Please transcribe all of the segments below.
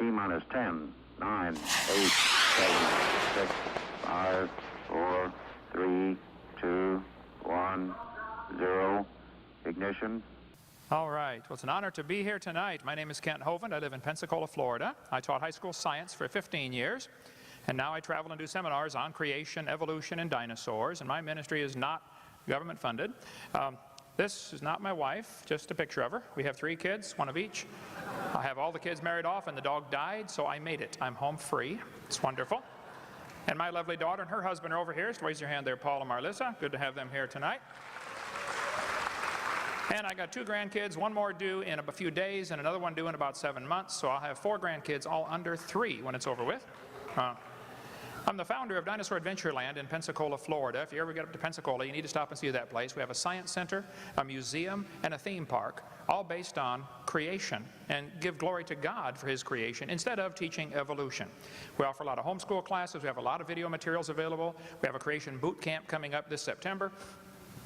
T-minus 10, 9, 8, 7, 6, 5, 4, 3, 2, 1, 0. Ignition. All right. Well, it's an honor to be here tonight. My name is Kent Hovind. I live in Pensacola, Florida. I taught high school science for 15 years. And now I travel and do seminars on creation, evolution, and dinosaurs. And my ministry is not government funded. This is not my wife, just a picture of her. We have 3 kids, 1 of each. I have all the kids married off and the dog died, so I made it. I'm home free. It's wonderful. And my lovely daughter and her husband are over here. So raise your hand there, Paul and Marlissa. Good to have them here tonight. And I got 2 grandkids, 1 more due in a few days and another one due in about 7 months. So I'll have 4 grandkids, all under 3 when it's over with. I'm the founder of Dinosaur Adventureland in Pensacola, Florida. If you ever get up to Pensacola, you need to stop and see that place. We have a science center, a museum, and a theme park, all based on creation, and give glory to God for His creation instead of teaching evolution. We offer a lot of homeschool classes. We have a lot of video materials available. We have a creation boot camp coming up this September,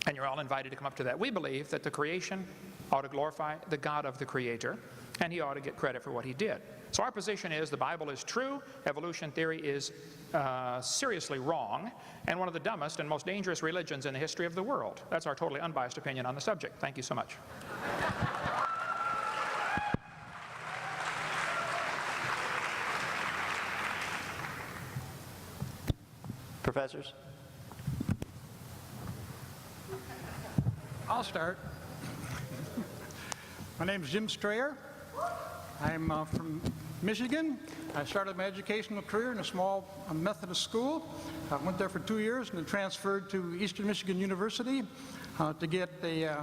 and you're all invited to come up to that. We believe that the creation ought to glorify the God of the Creator, and He ought to get credit for what He did. So our position is the Bible is true, evolution theory is seriously wrong, and one of the dumbest and most dangerous religions in the history of the world. That's our totally unbiased opinion on the subject. Thank you so much. Professors? I'll start. My name is Jim Strayer. I'm from Michigan. I started my educational career in a small Methodist school. I went there for 2 years and then transferred to Eastern Michigan University to get a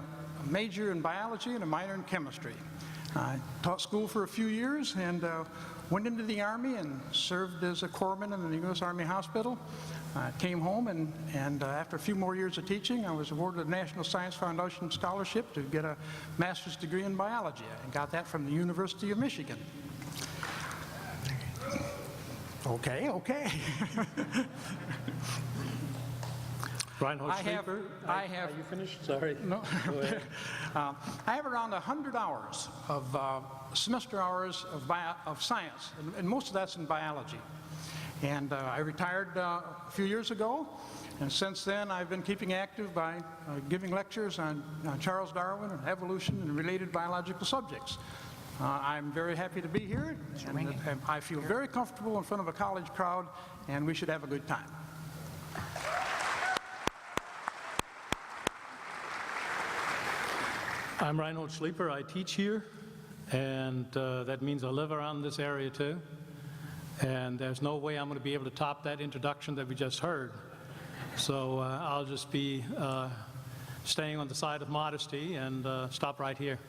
major in biology and a minor in chemistry. I taught school for a few years and went into the Army and served as a corpsman in the U.S. Army Hospital. I came home and after a few more years of teaching, I was awarded a National Science Foundation scholarship to get a master's degree in biology. I got that from the University of Michigan. Okay. Reinhold Schlieper. I have. Are you finished? Sorry. No. Go ahead. I have around 100 hours of semester hours of science, and most of that's in biology. And I retired a few years ago, and since then I've been keeping active by giving lectures on Charles Darwin and evolution and related biological subjects. I'm very happy to be here, and I feel very comfortable in front of a college crowd, and we should have a good time. I'm Reinhold Schlieper. I teach here, and that means I live around this area too. And there's no way I'm going to be able to top that introduction that we just heard. So I'll just be staying on the side of modesty and stop right here.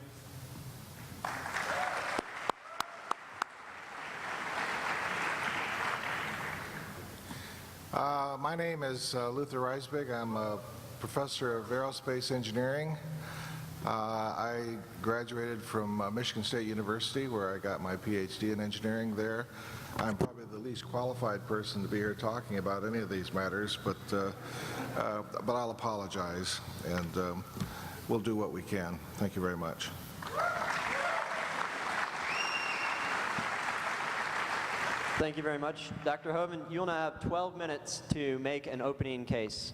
My name is Luther Reisbig. I'm a professor of aerospace engineering. I graduated from Michigan State University, where I got my PhD in engineering there. I'm probably the least qualified person to be here talking about any of these matters, but I'll apologize, and we'll do what we can. Thank you very much. Thank you very much. Dr. Hovind, you'll now have 12 minutes to make an opening case.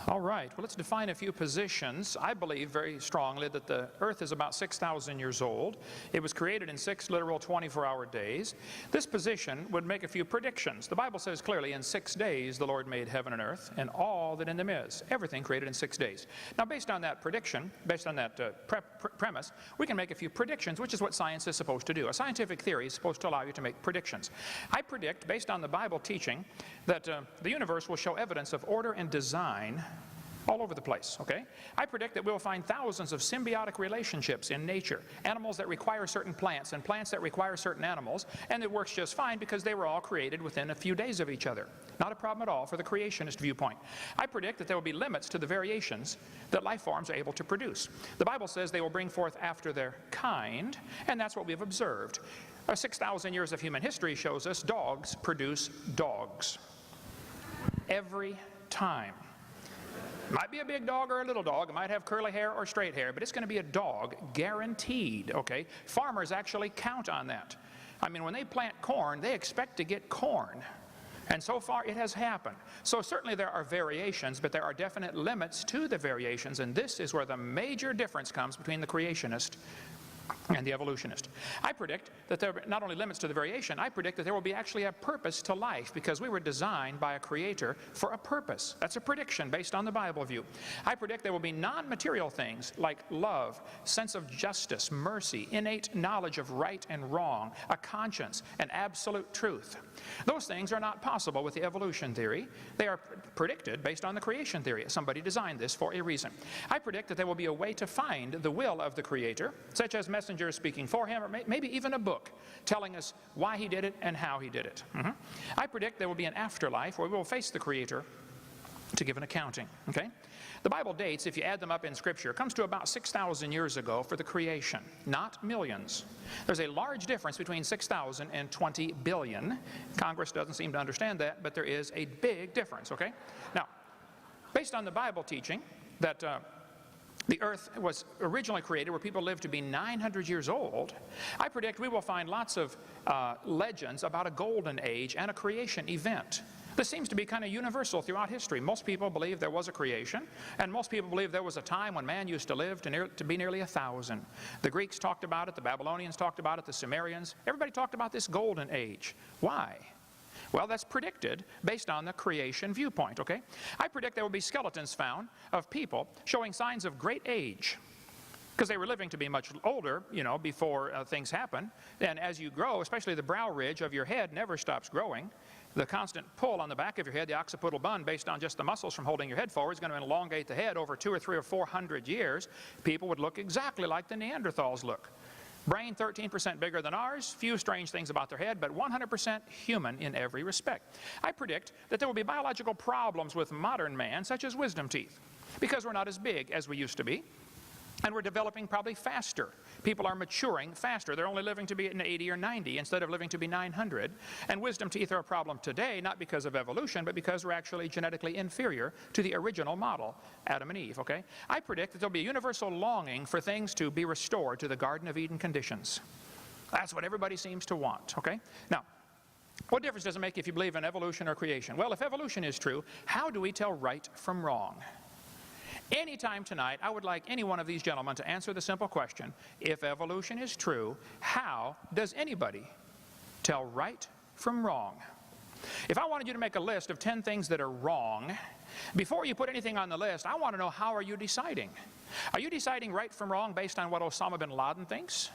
All right, well, let's define a few positions. I believe very strongly that the earth is about 6,000 years old. It was created in 6 literal 24-hour days. This position would make a few predictions. The Bible says clearly, in 6 days the Lord made heaven and earth and all that in them is. Everything created in 6 days. Now, based on that prediction, based on that premise, we can make a few predictions, which is what science is supposed to do. A scientific theory is supposed to allow you to make predictions. I predict, based on the Bible teaching, that the universe will show evidence of order and design all over the place, okay? I predict that we'll find thousands of symbiotic relationships in nature, animals that require certain plants and plants that require certain animals, and it works just fine because they were all created within a few days of each other. Not a problem at all for the creationist viewpoint. I predict that there will be limits to the variations that life forms are able to produce. The Bible says they will bring forth after their kind, and that's what we've observed. 6,000 years of human history shows us dogs produce dogs. Every time. Might be a big dog or a little dog. It might have curly hair or straight hair, but it's going to be a dog, guaranteed, okay? Farmers actually count on that. I mean, when they plant corn, they expect to get corn. And so far, it has happened. So certainly there are variations, but there are definite limits to the variations, and this is where the major difference comes between the creationist and the evolutionist. I predict that there are not only limits to the variation, I predict that there will be actually a purpose to life, because we were designed by a creator for a purpose. That's a prediction based on the Bible view. I predict there will be non-material things like love, sense of justice, mercy, innate knowledge of right and wrong, a conscience, and absolute truth. Those things are not possible with the evolution theory. They are predicted based on the creation theory. Somebody designed this for a reason. I predict that there will be a way to find the will of the creator, such as messengers speaking for him, or maybe even a book telling us why he did it and how he did it. I predict there will be an afterlife where we will face the creator to give an accounting. Okay? The Bible dates, if you add them up in Scripture, comes to about 6,000 years ago for the creation, not millions. There's a large difference between 6,000 and 20 billion. Congress doesn't seem to understand that, but there is a big difference, okay? Now, based on the Bible teaching that the earth was originally created where people lived to be 900 years old, I predict we will find lots of legends about a golden age and a creation event. This seems to be kind of universal throughout history. Most people believe there was a creation, and most people believe there was a time when man used to live to be nearly 1,000. The Greeks talked about it, the Babylonians talked about it, the Sumerians. Everybody talked about this golden age. Why? Well, that's predicted based on the creation viewpoint, okay? I predict there will be skeletons found of people showing signs of great age, because they were living to be much older, you know, before things happen. And as you grow, especially the brow ridge of your head never stops growing. The constant pull on the back of your head, the occipital bun, based on just the muscles from holding your head forward, is going to elongate the head over 200 or 300 or 400 years. People would look exactly like the Neanderthals look. Brain 13% bigger than ours, few strange things about their head, but 100% human in every respect. I predict that there will be biological problems with modern man, such as wisdom teeth, because we're not as big as we used to be, and we're developing probably faster. People are maturing faster. They're only living to be 80 or 90 instead of living to be 900. And wisdom teeth are a problem today, not because of evolution, but because we're actually genetically inferior to the original model, Adam and Eve, okay? I predict that there'll be a universal longing for things to be restored to the Garden of Eden conditions. That's what everybody seems to want, okay? Now, what difference does it make if you believe in evolution or creation? Well, if evolution is true, how do we tell right from wrong? Anytime tonight, I would like any one of these gentlemen to answer the simple question, if evolution is true, how does anybody tell right from wrong? If I wanted you to make a list of 10 things that are wrong, before you put anything on the list, I want to know, how are you deciding? Are you deciding right from wrong based on what Osama bin Laden thinks?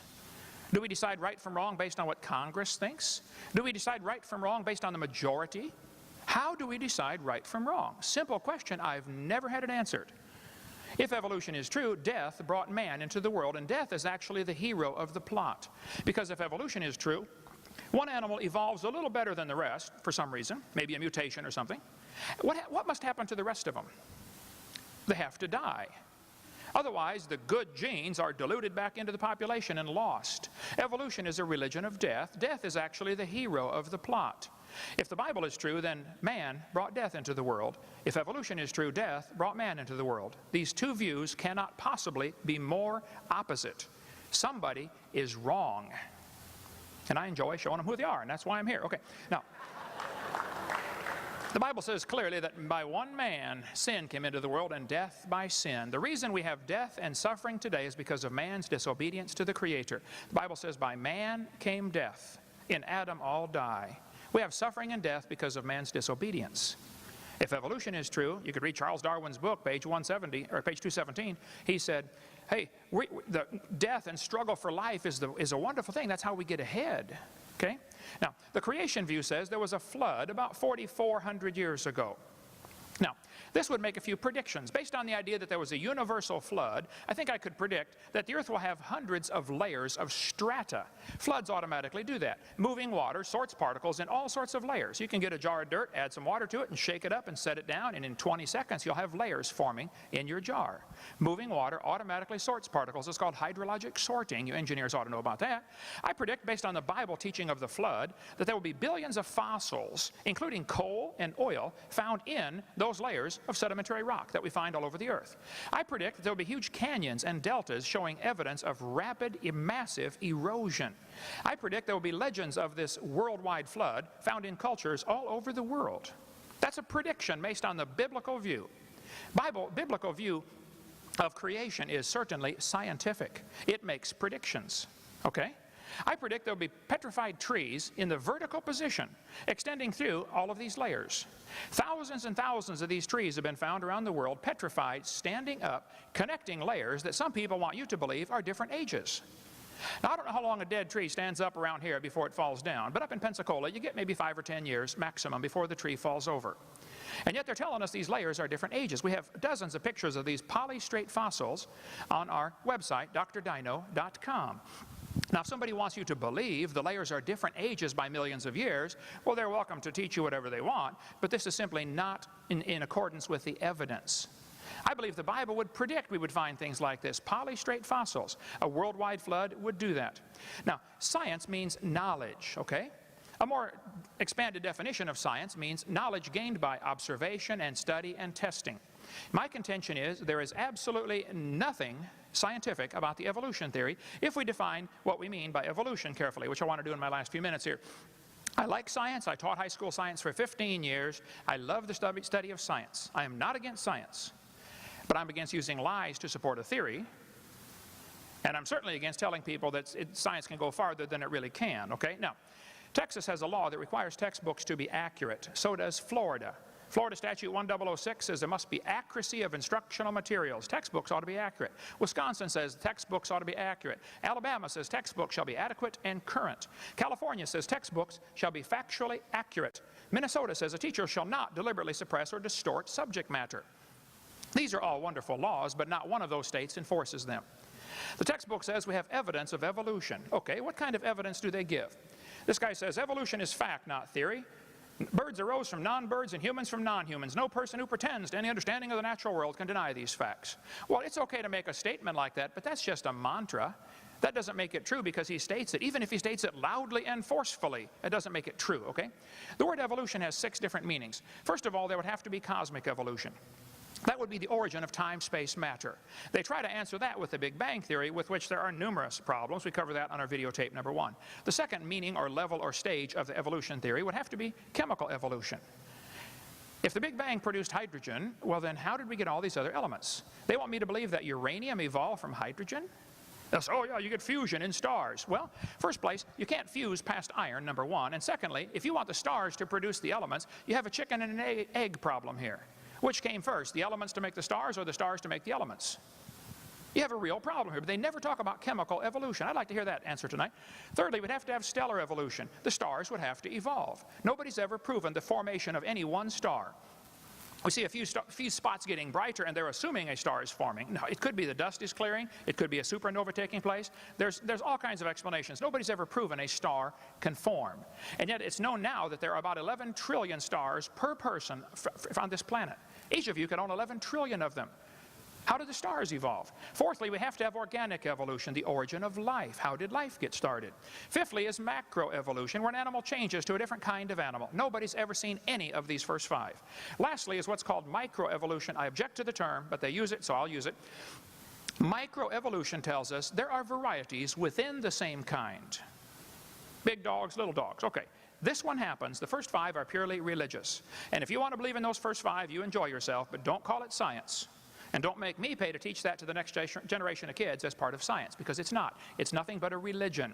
Do we decide right from wrong based on what Congress thinks? Do we decide right from wrong based on the majority? How do we decide right from wrong? Simple question, I've never had it answered. If evolution is true, death brought man into the world, and death is actually the hero of the plot. Because if evolution is true, one animal evolves a little better than the rest for some reason, maybe a mutation or something. What must happen to the rest of them? They have to die. Otherwise, the good genes are diluted back into the population and lost. Evolution is a religion of death. Death is actually the hero of the plot. If the Bible is true, then man brought death into the world. If evolution is true, death brought man into the world. These two views cannot possibly be more opposite. Somebody is wrong. And I enjoy showing them who they are, and that's why I'm here. Okay, now, the Bible says clearly that by one man sin came into the world, and death by sin. The reason we have death and suffering today is because of man's disobedience to the Creator. The Bible says by man came death. In Adam all die. We have suffering and death because of man's disobedience. If evolution is true, you could read Charles Darwin's book, page 170 or page 217. He said, hey, the death and struggle for life is a wonderful thing. That's how we get ahead. Okay? Now, the creation view says there was a flood about 4,400 years ago. Now, this would make a few predictions. Based on the idea that there was a universal flood, I think I could predict that the earth will have hundreds of layers of strata. Floods automatically do that. Moving water sorts particles in all sorts of layers. You can get a jar of dirt, add some water to it, and shake it up and set it down, and in 20 seconds you'll have layers forming in your jar. Moving water automatically sorts particles. It's called hydrologic sorting. You engineers ought to know about that. I predict, based on the Bible teaching of the flood, that there will be billions of fossils, including coal and oil, found in those layers layers of sedimentary rock that we find all over the earth. I predict that there will be huge canyons and deltas showing evidence of rapid, massive erosion. I predict there will be legends of this worldwide flood found in cultures all over the world. That's a prediction based on the biblical view. Biblical view of creation is certainly scientific. It makes predictions, okay? I predict there will be petrified trees in the vertical position extending through all of these layers. Thousands and thousands of these trees have been found around the world, petrified, standing up, connecting layers that some people want you to believe are different ages. Now, I don't know how long a dead tree stands up around here before it falls down, but up in Pensacola, you get maybe 5 or 10 years maximum before the tree falls over. And yet they're telling us these layers are different ages. We have dozens of pictures of these polystrate fossils on our website, drdino.com. Now, if somebody wants you to believe the layers are different ages by millions of years, well, they're welcome to teach you whatever they want, but this is simply not in accordance with the evidence. I believe the Bible would predict we would find things like this. Polystrate fossils. A worldwide flood would do that. Now, science means knowledge, okay? A more expanded definition of science means knowledge gained by observation and study and testing. My contention is there is absolutely nothing scientific about the evolution theory if we define what we mean by evolution carefully, which I want to do in my last few minutes here. I like science. I taught high school science for 15 years. I love the study of science. I am not against science, but I'm against using lies to support a theory. And I'm certainly against telling people that science can go farther than it really can, okay? Now, Texas has a law that requires textbooks to be accurate. So does Florida. Florida Statute 1006 says there must be accuracy of instructional materials. Textbooks ought to be accurate. Wisconsin says textbooks ought to be accurate. Alabama says textbooks shall be adequate and current. California says textbooks shall be factually accurate. Minnesota says a teacher shall not deliberately suppress or distort subject matter. These are all wonderful laws, but not one of those states enforces them. The textbook says we have evidence of evolution. Okay, what kind of evidence do they give? This guy says evolution is fact, not theory. Birds arose from non-birds and humans from non-humans. No person who pretends to any understanding of the natural world can deny these facts. Well, it's okay to make a statement like that, but that's just a mantra. That doesn't make it true because he states it. Even if he states it loudly and forcefully, it doesn't make it true, okay? The word evolution has 6 different meanings. First of all, there would have to be cosmic evolution. That would be the origin of time, space, matter. They try to answer that with the Big Bang Theory, with which there are numerous problems. We cover that on our videotape number 1. The second meaning or level or stage of the evolution theory would have to be chemical evolution. If the Big Bang produced hydrogen, well then how did we get all these other elements? They want me to believe that uranium evolved from hydrogen? They'll say, oh yeah, you get fusion in stars. Well, first place, you can't fuse past iron, number 1. And secondly, if you want the stars to produce the elements, you have a chicken and an egg problem here. Which came first, the elements to make the stars or the stars to make the elements? You have a real problem here, but they never talk about chemical evolution. I'd like to hear that answer tonight. Thirdly, we'd have to have stellar evolution. The stars would have to evolve. Nobody's ever proven the formation of any one star. We see a few spots getting brighter and they're assuming a star is forming. No, it could be the dust is clearing. It could be a supernova taking place. There's all kinds of explanations. Nobody's ever proven a star can form. And yet it's known now that there are about 11 trillion stars per person on this planet. Each of you could own 11 trillion of them. How did the stars evolve? Fourthly, we have to have organic evolution, the origin of life. How did life get started? Fifthly is macroevolution, where an animal changes to a different kind of animal. Nobody's ever seen any of these first 5. Lastly is what's called microevolution. I object to the term, but they use it, so I'll use it. Microevolution tells us there are varieties within the same kind. Big dogs, little dogs. Okay. This one happens. The first 5 are purely religious. And if you want to believe in those first 5, you enjoy yourself, but don't call it science. And don't make me pay to teach that to the next generation of kids as part of science, because it's not. It's nothing but a religion.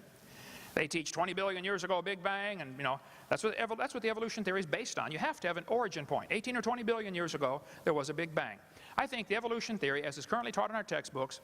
They teach 20 billion years ago a Big Bang, and you know, that's what the evolution theory is based on. You have to have an origin point. 18 or 20 billion years ago, there was a Big Bang. I think the evolution theory, as is currently taught in our textbooks,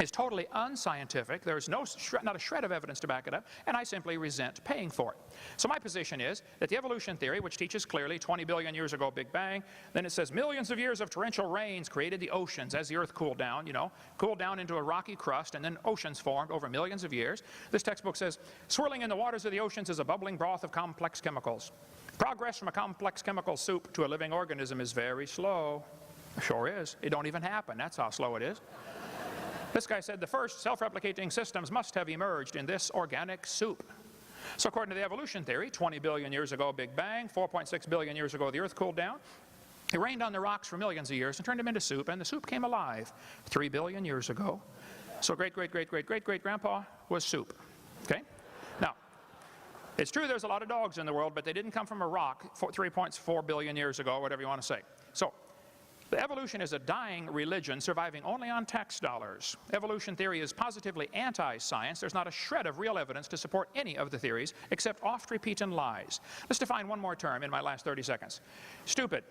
is totally unscientific. There's not a shred of evidence to back it up, and I simply resent paying for it. So my position is that the evolution theory, which teaches clearly 20 billion years ago Big Bang, then it says millions of years of torrential rains created the oceans as the earth cooled down, cooled down into a rocky crust, and then oceans formed over millions of years. This textbook says, swirling in the waters of the oceans is a bubbling broth of complex chemicals. Progress from a complex chemical soup to a living organism is very slow. Sure is. It don't even happen. That's how slow it is. This guy said the first self-replicating systems must have emerged in this organic soup. So according to the evolution theory, 20 billion years ago Big Bang, 4.6 billion years ago the earth cooled down. It rained on the rocks for millions of years and turned them into soup, and the soup came alive 3 billion years ago. So great-great-great-great-great-great-grandpa was soup. Okay? Now, it's true there's a lot of dogs in the world, but they didn't come from a rock 3.4 billion years ago, whatever you want to say. So, the evolution is a dying religion surviving only on tax dollars. Evolution theory is positively anti-science. There's not a shred of real evidence to support any of the theories except oft-repeated lies. Let's define one more term in my last 30 seconds. Stupid.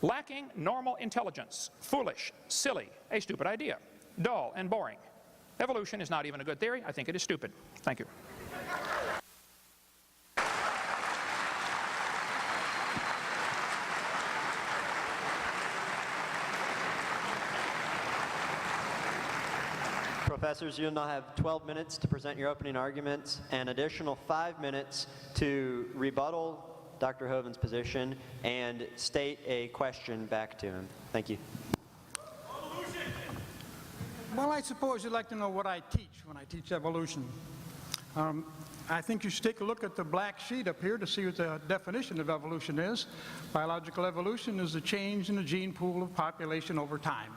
Lacking normal intelligence. Foolish. Silly. A stupid idea. Dull and boring. Evolution is not even a good theory. I think it is stupid. Thank you. Professors, you'll now have 12 minutes to present your opening arguments, and additional 5 minutes to rebuttal Dr. Hovind's position and state a question back to him. Thank you. Well, I suppose you'd like to know what I teach when I teach evolution. I think you should take a look at the black sheet up here to see what the definition of evolution is. Biological evolution is the change in the gene pool of population over time.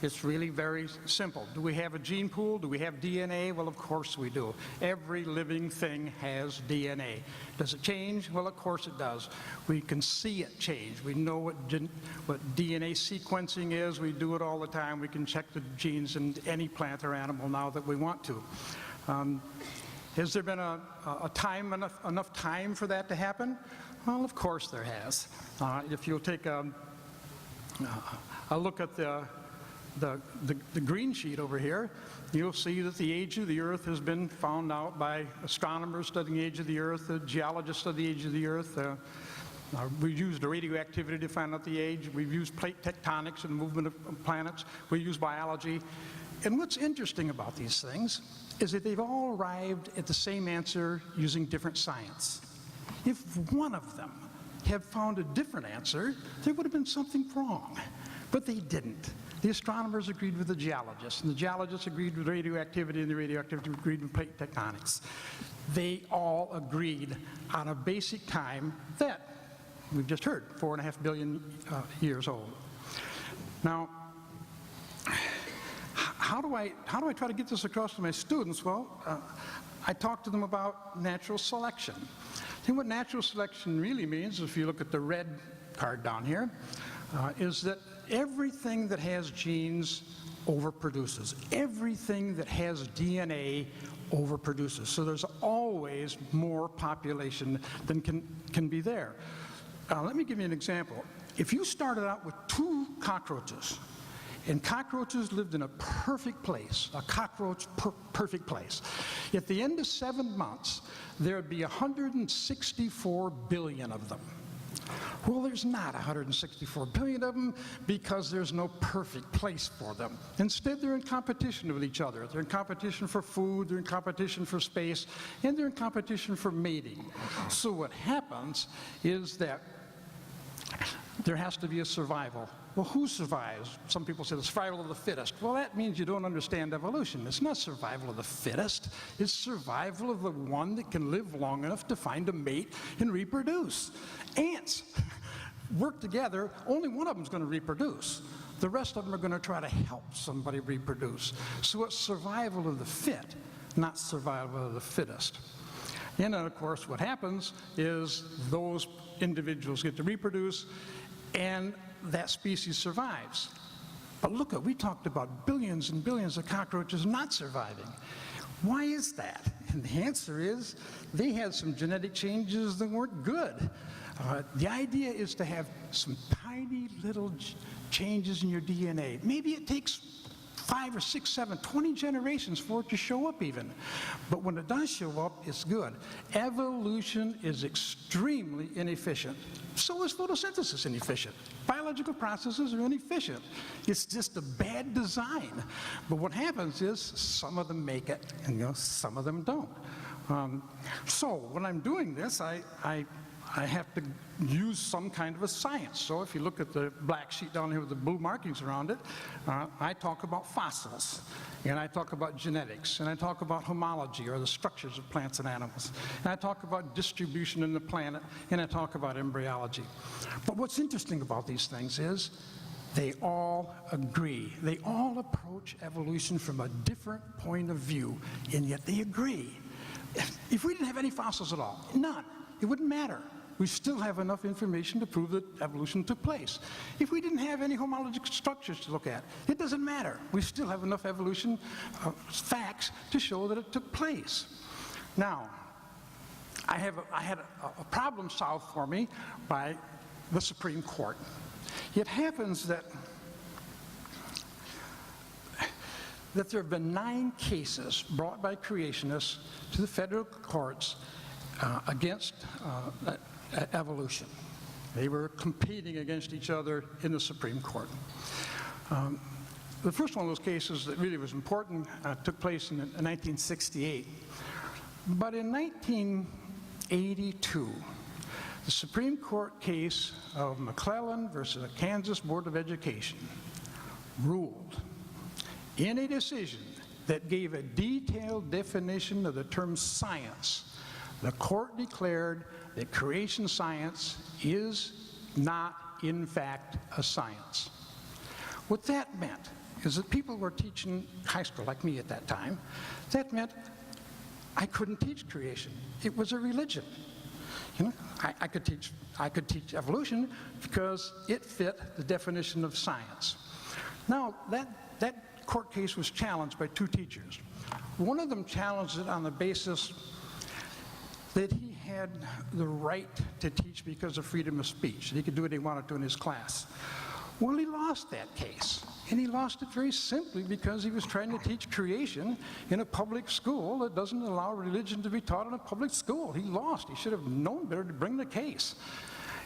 It's really very simple. Do we have a gene pool? Do we have DNA? Well, of course we do. Every living thing has DNA. Does it change? Well, of course it does. We can see it change. We know what DNA sequencing is. We do it all the time. We can check the genes in any plant or animal now that we want to. Has there been enough time for that to happen? Well, of course there has. If you'll take a look at the green sheet over here, you'll see that the age of the Earth has been found out by astronomers studying the age of the Earth, geologists studying the age of the Earth. We've used the radioactivity to find out the age. We've used plate tectonics and movement of planets. We use biology. And what's interesting about these things is that they've all arrived at the same answer using different science. If one of them had found a different answer, there would have been something wrong. But they didn't. The astronomers agreed with the geologists, and the geologists agreed with radioactivity, and the radioactivity agreed with plate tectonics. They all agreed on a basic time that we've just heard, 4.5 billion years old. Now, how do I try to get this across to my students? Well, I talk to them about natural selection. And what natural selection really means, if you look at the red card down here, is that everything that has genes overproduces. Everything that has DNA overproduces. So there's always more population than can be there. Let me give you an example. If you started out with 2 cockroaches, and cockroaches lived in a perfect place, a cockroach perfect place, at the end of 7 months, there would be 164 billion of them. Well, there's not 164 billion of them because there's no perfect place for them. Instead, they're in competition with each other. They're in competition for food, they're in competition for space, and they're in competition for mating. So what happens is that there has to be a survival. Well, who survives? Some people say the survival of the fittest. Well, that means you don't understand evolution. It's not survival of the fittest. It's survival of the one that can live long enough to find a mate and reproduce. Ants work together. Only one of them is going to reproduce. The rest of them are going to try to help somebody reproduce. So it's survival of the fit, not survival of the fittest. And then, of course, what happens is those individuals get to reproduce, and that species survives. But look, we talked about billions and billions of cockroaches not surviving. Why is that? And the answer is they had some genetic changes that weren't good. The idea is to have some tiny little changes in your DNA. Maybe it takes 5 or 6, 7, 20 generations for it to show up even. But when it does show up, it's good. Evolution is extremely inefficient. So is photosynthesis inefficient. Biological processes are inefficient. It's just a bad design. But what happens is some of them make it, and some of them don't. So when I'm doing this, I I have to use some kind of a science. So if you look at the black sheet down here with the blue markings around it, I talk about fossils, and I talk about genetics, and I talk about homology, or the structures of plants and animals, and I talk about distribution in the planet, and I talk about embryology. But what's interesting about these things is they all agree. They all approach evolution from a different point of view, and yet they agree. If we didn't have any fossils at all, none, it wouldn't matter. We still have enough information to prove that evolution took place. If we didn't have any homologic structures to look at, it doesn't matter. We still have enough evolution facts to show that it took place. Now, I had a problem solved for me by the Supreme Court. It happens that there have been 9 cases brought by creationists to the federal courts against evolution. They were competing against each other in the Supreme Court. The first one of those cases that really was important took place in 1968. But in 1982, the Supreme Court case of McClellan versus the Kansas Board of Education ruled in a decision that gave a detailed definition of the term science. The court declared that creation science is not, in fact, a science. What that meant is that people were teaching high school, like me at that time. That meant I couldn't teach creation. It was a religion. You know, I could teach evolution because it fit the definition of science. Now, that court case was challenged by 2 teachers. One of them challenged it on the basis that he had the right to teach because of freedom of speech, that he could do what he wanted to in his class. Well, he lost that case, and he lost it very simply because he was trying to teach creation in a public school that doesn't allow religion to be taught in a public school. He lost. He should have known better to bring the case.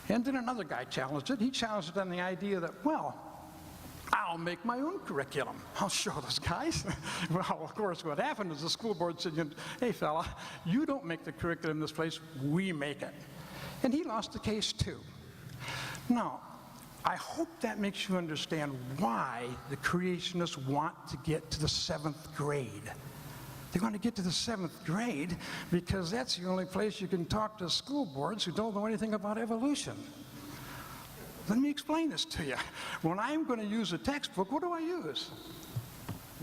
And then another guy challenged it. He challenged it on the idea that, well, I'll make my own curriculum. I'll show those guys. Well, of course, what happened is the school board said, hey, fella, you don't make the curriculum in this place, we make it. And he lost the case too. Now, I hope that makes you understand why the creationists want to get to the 7th grade. They want to get to the 7th grade because that's the only place you can talk to school boards who don't know anything about evolution. Let me explain this to you. When I'm going to use a textbook, what do I use?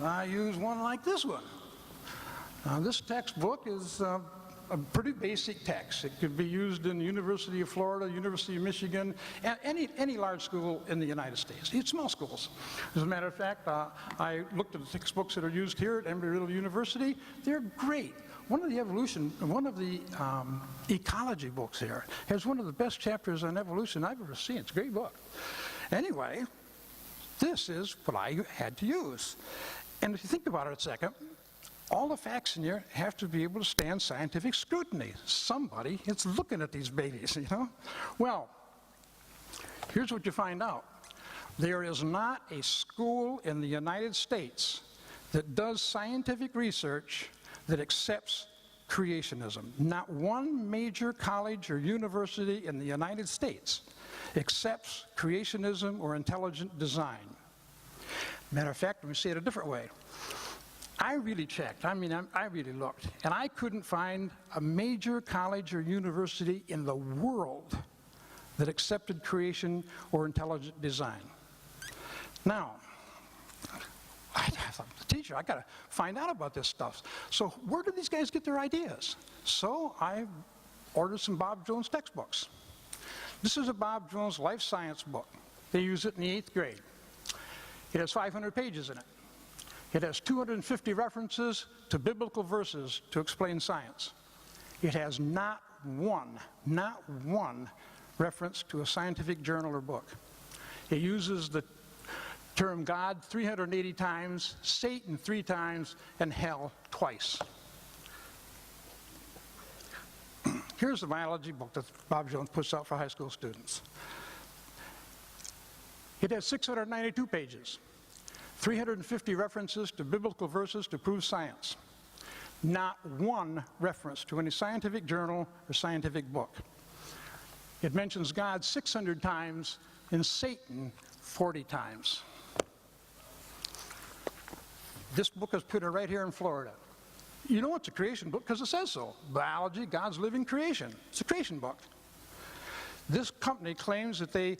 I use one like this one. Now, this textbook is a pretty basic text. It could be used in the University of Florida, University of Michigan, any large school in the United States. It's small schools. As a matter of fact, I looked at the textbooks that are used here at Embry-Riddle University. They're great. One of the ecology books here has one of the best chapters on evolution I've ever seen. It's a great book. Anyway, this is what I had to use. And if you think about it a second, all the facts in here have to be able to stand scientific scrutiny. Somebody is looking at these babies, you know? Well, here's what you find out. There is not a school in the United States that does scientific research that accepts creationism. Not one major college or university in the United States accepts creationism or intelligent design. Matter of fact, let me say it a different way. I really checked, I really looked, and I couldn't find a major college or university in the world that accepted creation or intelligent design. Now, I thought, the teacher, I got to find out about this stuff. So where did these guys get their ideas? So I ordered some Bob Jones textbooks. This is a Bob Jones life science book. They use it in the 8th grade. It has 500 pages in it. It has 250 references to biblical verses to explain science. It has not one reference to a scientific journal or book. It uses the term God 380 times, Satan 3 times, and hell twice. Here's the biology book that Bob Jones puts out for high school students. It has 692 pages, 350 references to biblical verses to prove science. Not one reference to any scientific journal or scientific book. It mentions God 600 times and Satan 40 times. This book is put right here in Florida. You know it's a creation book because it says so. Biology, God's living creation. It's a creation book. This company claims that they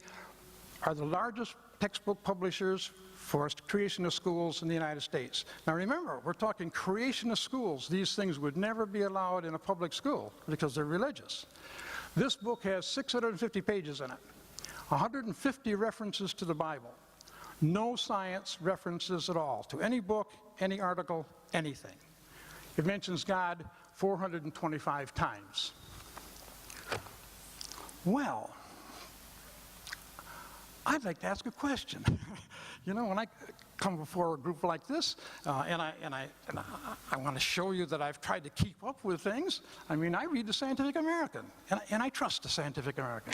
are the largest textbook publishers for creation of schools in the United States. Now remember, we're talking creation of schools. These things would never be allowed in a public school because they're religious. This book has 650 pages in it, 150 references to the Bible. No science references at all to any book, any article, anything. It mentions God 425 times. Well, I'd like to ask a question. You know, when I come before a group like this, and I want to show you that I've tried to keep up with things, I mean, I read the Scientific American, and I trust the Scientific American.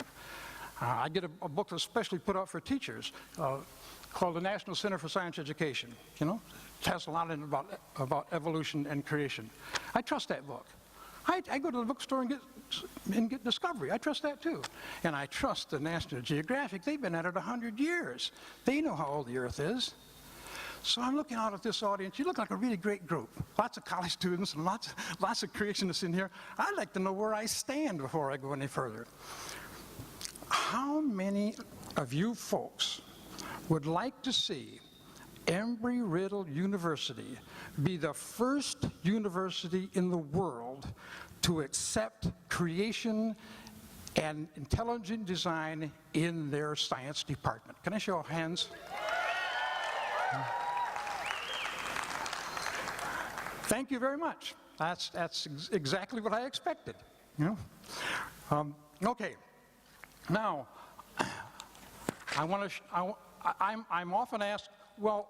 I get a book that's specially put out for teachers called the National Center for Science Education. You know, it has a lot in about evolution and creation. I trust that book. I go to the bookstore and get Discovery. I trust that too. And I trust the National Geographic. They've been at it 100 years. They know how old the Earth is. So I'm looking out at this audience. You look like a really great group. Lots of college students and lots of creationists in here. I'd like to know where I stand before I go any further. How many of you folks would like to see Embry-Riddle University be the first university in the world to accept creation and intelligent design in their science department? Can I show hands? Thank you very much. That's exactly what I expected. You know? Okay. Now, I'm often asked, well,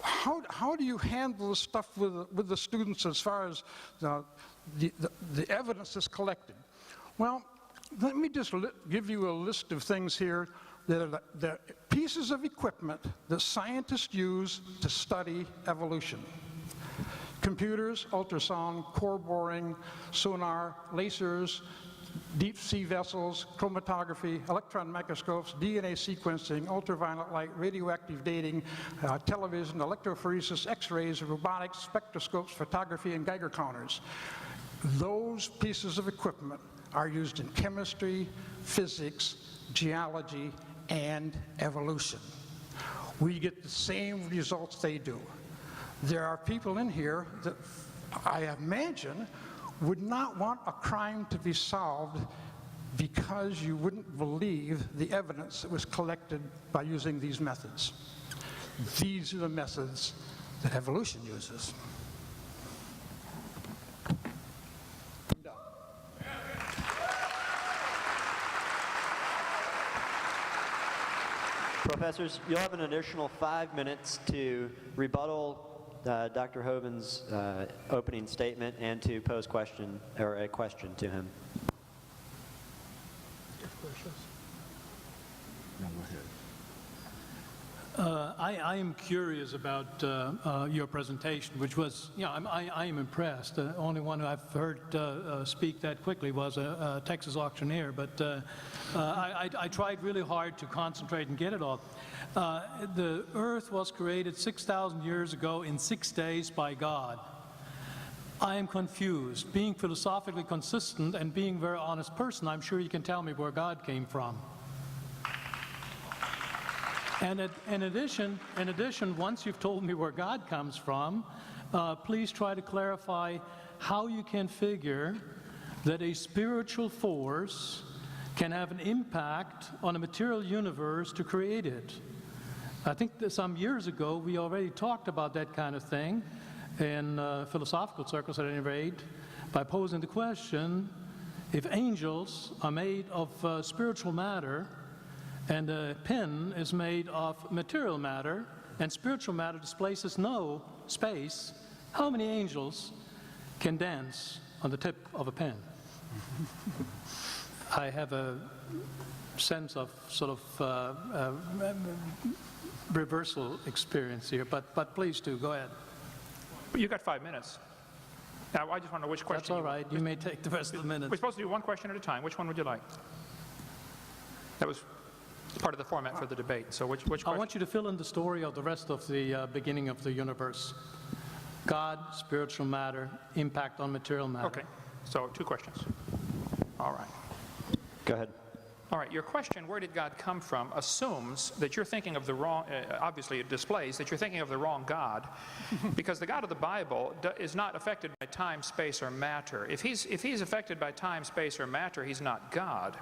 how do you handle the stuff with the students as far as the evidence that's collected? Well, let me just give you a list of things here that are the pieces of equipment that scientists use to study evolution. Computers, ultrasound, core boring, sonar, lasers, deep sea vessels, chromatography, electron microscopes, DNA sequencing, ultraviolet light, radioactive dating, television, electrophoresis, x-rays, robotics, spectroscopes, photography, and Geiger counters. Those pieces of equipment are used in chemistry, physics, geology, and evolution. We get the same results they do. There are people in here that I imagine would not want a crime to be solved because you wouldn't believe the evidence that was collected by using these methods. These are the methods that evolution uses. Professors, you'll have an additional 5 minutes to rebuttal Dr. Hovind's opening statement and to pose a question to him. I am curious about your presentation, which was, I am impressed. The only one who I've heard speak that quickly was a Texas auctioneer, but I tried really hard to concentrate and get it all. The earth was created 6,000 years ago in 6 days by God. I am confused. Being philosophically consistent and being a very honest person, I'm sure you can tell me where God came from. And in addition, once you've told me where God comes from, please try to clarify how you can figure that a spiritual force can have an impact on a material universe to create it. I think that some years ago we already talked about that kind of thing in philosophical circles at any rate by posing the question, if angels are made of spiritual matter and a pen is made of material matter and spiritual matter displaces no space, how many angels can dance on the tip of a pen? I have a sense of sort of reversal experience here, but please do, go ahead. You got 5 minutes. Now, I just want to know which question. That's all right. You may take the rest of the minutes. We're supposed to do one question at a time. Which one would you like? That was part of the format for the debate. So which question? I want you to fill in the story of the rest of the beginning of the universe. God, spiritual matter, impact on material matter. Okay. So 2 questions. All right. Go ahead. All right, your question, where did God come from, assumes that you're thinking of the wrong, obviously it displays that you're thinking of the wrong God, because the God of the Bible is not affected by time, space, or matter. If he's affected by time, space, or matter, he's not God.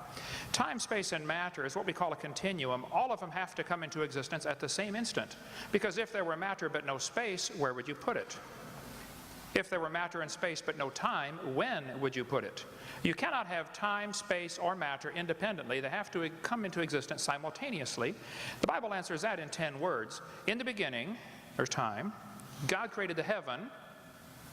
Time, space, and matter is what we call a continuum. All of them have to come into existence at the same instant, because if there were matter but no space, where would you put it? If there were matter and space but no time, when would you put it? You cannot have time, space, or matter independently. They have to come into existence simultaneously. The Bible answers that in 10 words. In the beginning, there's time. God created the heaven,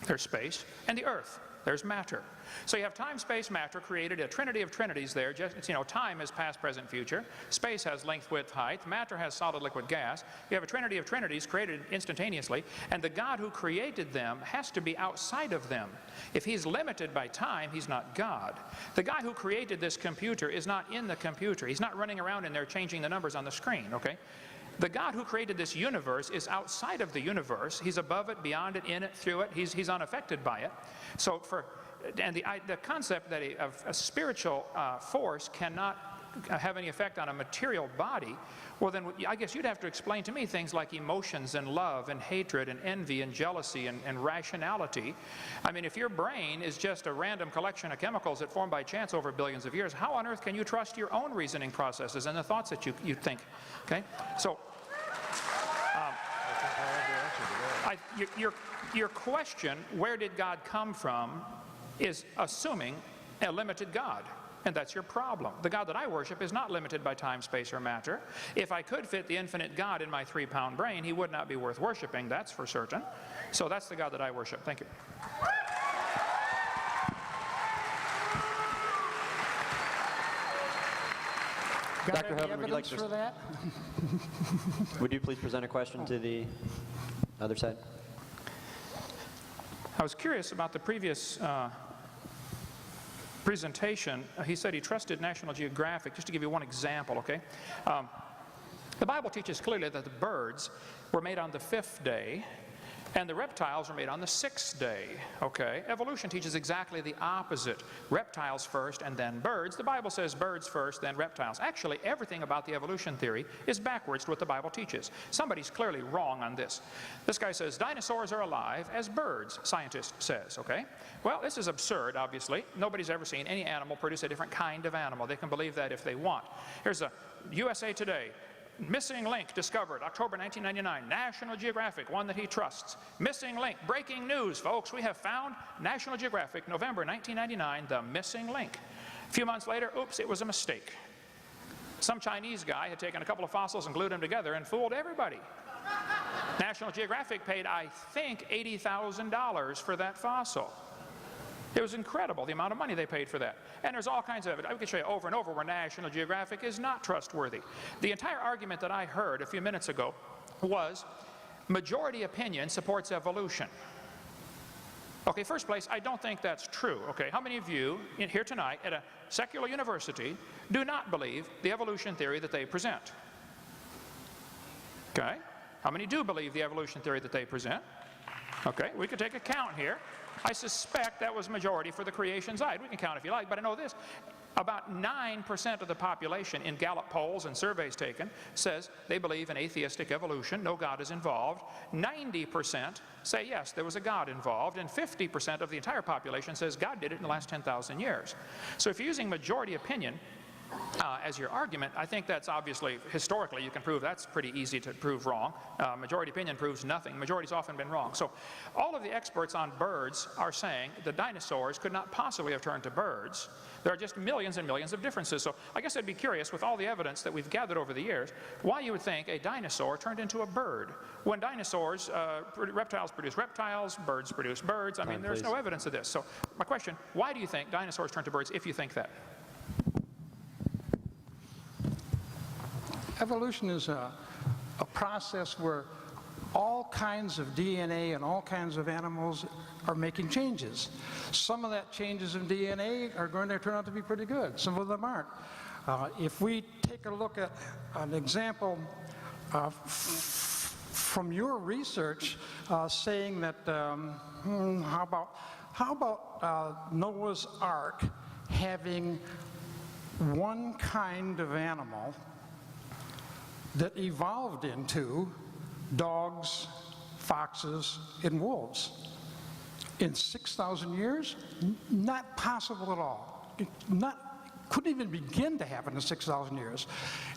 there's space, and the earth, there's matter. So you have time, space, matter, created a trinity of trinities there. Just, you know, time is past, present, future. Space has length, width, height. Matter has solid, liquid, gas. You have a trinity of trinities created instantaneously, and the God who created them has to be outside of them. If he's limited by time, he's not God. The guy who created this computer is not in the computer. He's not running around in there changing the numbers on the screen, okay? The God who created this universe is outside of the universe. He's above it, beyond it, in it, through it. He's unaffected by it. So the concept that a spiritual force cannot have any effect on a material body, well then I guess you'd have to explain to me things like emotions and love and hatred and envy and jealousy and rationality. I mean, if your brain is just a random collection of chemicals that formed by chance over billions of years, how on earth can you trust your own reasoning processes and the thoughts that you think? Okay, so your question, where did God come from, is assuming a limited God. And that's your problem. The God that I worship is not limited by time, space, or matter. If I could fit the infinite God in my 3-pound brain, he would not be worth worshiping, that's for certain. So that's the God that I worship. Thank you. Dr. Hovind, would you like to... for that? Would you please present a question to the other side? I was curious about the previous presentation. He said he trusted National Geographic. Just to give you one example, okay? The Bible teaches clearly that the birds were made on the 5th day, and the reptiles were made on the 6th day, okay? Evolution teaches exactly the opposite. Reptiles first and then birds. The Bible says birds first, then reptiles. Actually, everything about the evolution theory is backwards to what the Bible teaches. Somebody's clearly wrong on this. This guy says dinosaurs are alive as birds, scientist says, okay? Well, this is absurd, obviously. Nobody's ever seen any animal produce a different kind of animal. They can believe that if they want. Here's a USA Today. Missing link discovered, October 1999. National Geographic, one that he trusts. Missing link, breaking news, folks. We have found National Geographic, November 1999, the missing link. A few months later, oops, it was a mistake. Some Chinese guy had taken a couple of fossils and glued them together and fooled everybody. National Geographic paid, I think, $80,000 for that fossil. It was incredible, the amount of money they paid for that. And there's all kinds of it. I could show you over and over where National Geographic is not trustworthy. The entire argument that I heard a few minutes ago was majority opinion supports evolution. Okay, first place, I don't think that's true. Okay, how many of you here tonight at a secular university do not believe the evolution theory that they present? Okay, how many do believe the evolution theory that they present? Okay, we could take a count here. I suspect that was majority for the creation side. We can count if you like, but I know this. About 9% of the population in Gallup polls and surveys taken says they believe in atheistic evolution, no God is involved. 90% say yes, there was a God involved, and 50% of the entire population says God did it in the last 10,000 years. So if you're using majority opinion as your argument, I think that's obviously, historically, you can prove that's pretty easy to prove wrong. Majority opinion proves nothing. Majority's often been wrong. So all of the experts on birds are saying the dinosaurs could not possibly have turned to birds. There are just millions and millions of differences. So I guess I'd be curious, with all the evidence that we've gathered over the years, why you would think a dinosaur turned into a bird. When dinosaurs, reptiles produce reptiles, birds produce birds. I mean, there's no evidence of this. So my question, why do you think dinosaurs turned to birds if you think that? Evolution is a process where all kinds of DNA and all kinds of animals are making changes. Some of that changes in DNA are going to turn out to be pretty good. Some of them aren't. If we take a look at an example from your research saying that, how about Noah's Ark having one kind of animal that evolved into dogs, foxes, and wolves? In 6,000 years? Not possible at all. Couldn't even begin to happen in 6,000 years.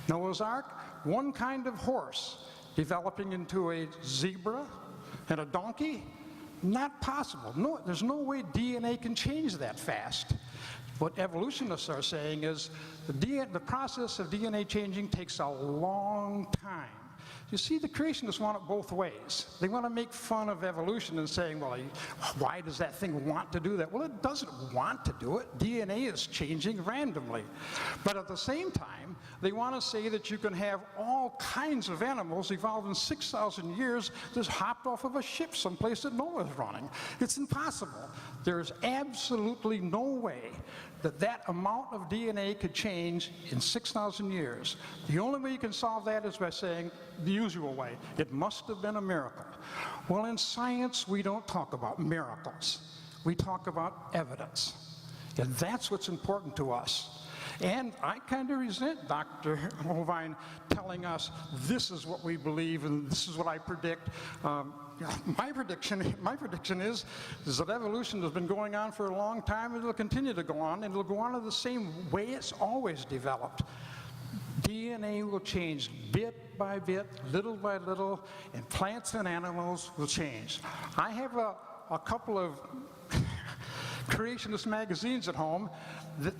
Noah's Ark, one kind of horse developing into a zebra and a donkey? Not possible. No, there's no way DNA can change that fast. What evolutionists are saying is the process of DNA changing takes a long time. You see, the creationists want it both ways. They want to make fun of evolution and saying, well, why does that thing want to do that? Well, it doesn't want to do it. DNA is changing randomly. But at the same time, they want to say that you can have all kinds of animals evolved in 6,000 years just hopped off of a ship someplace that Noah's running. It's impossible. There's absolutely no way that that amount of DNA could change in 6,000 years. The only way you can solve that is by saying the usual way. It must have been a miracle. Well, in science, we don't talk about miracles. We talk about evidence. And that's what's important to us. And I kind of resent Dr. Hovind telling us this is what we believe and this is what I predict. My prediction is that evolution has been going on for a long time, and it'll continue to go on, and it'll go on in the same way it's always developed. DNA will change bit by bit, little by little, and plants and animals will change. I have a couple of creationist magazines at home that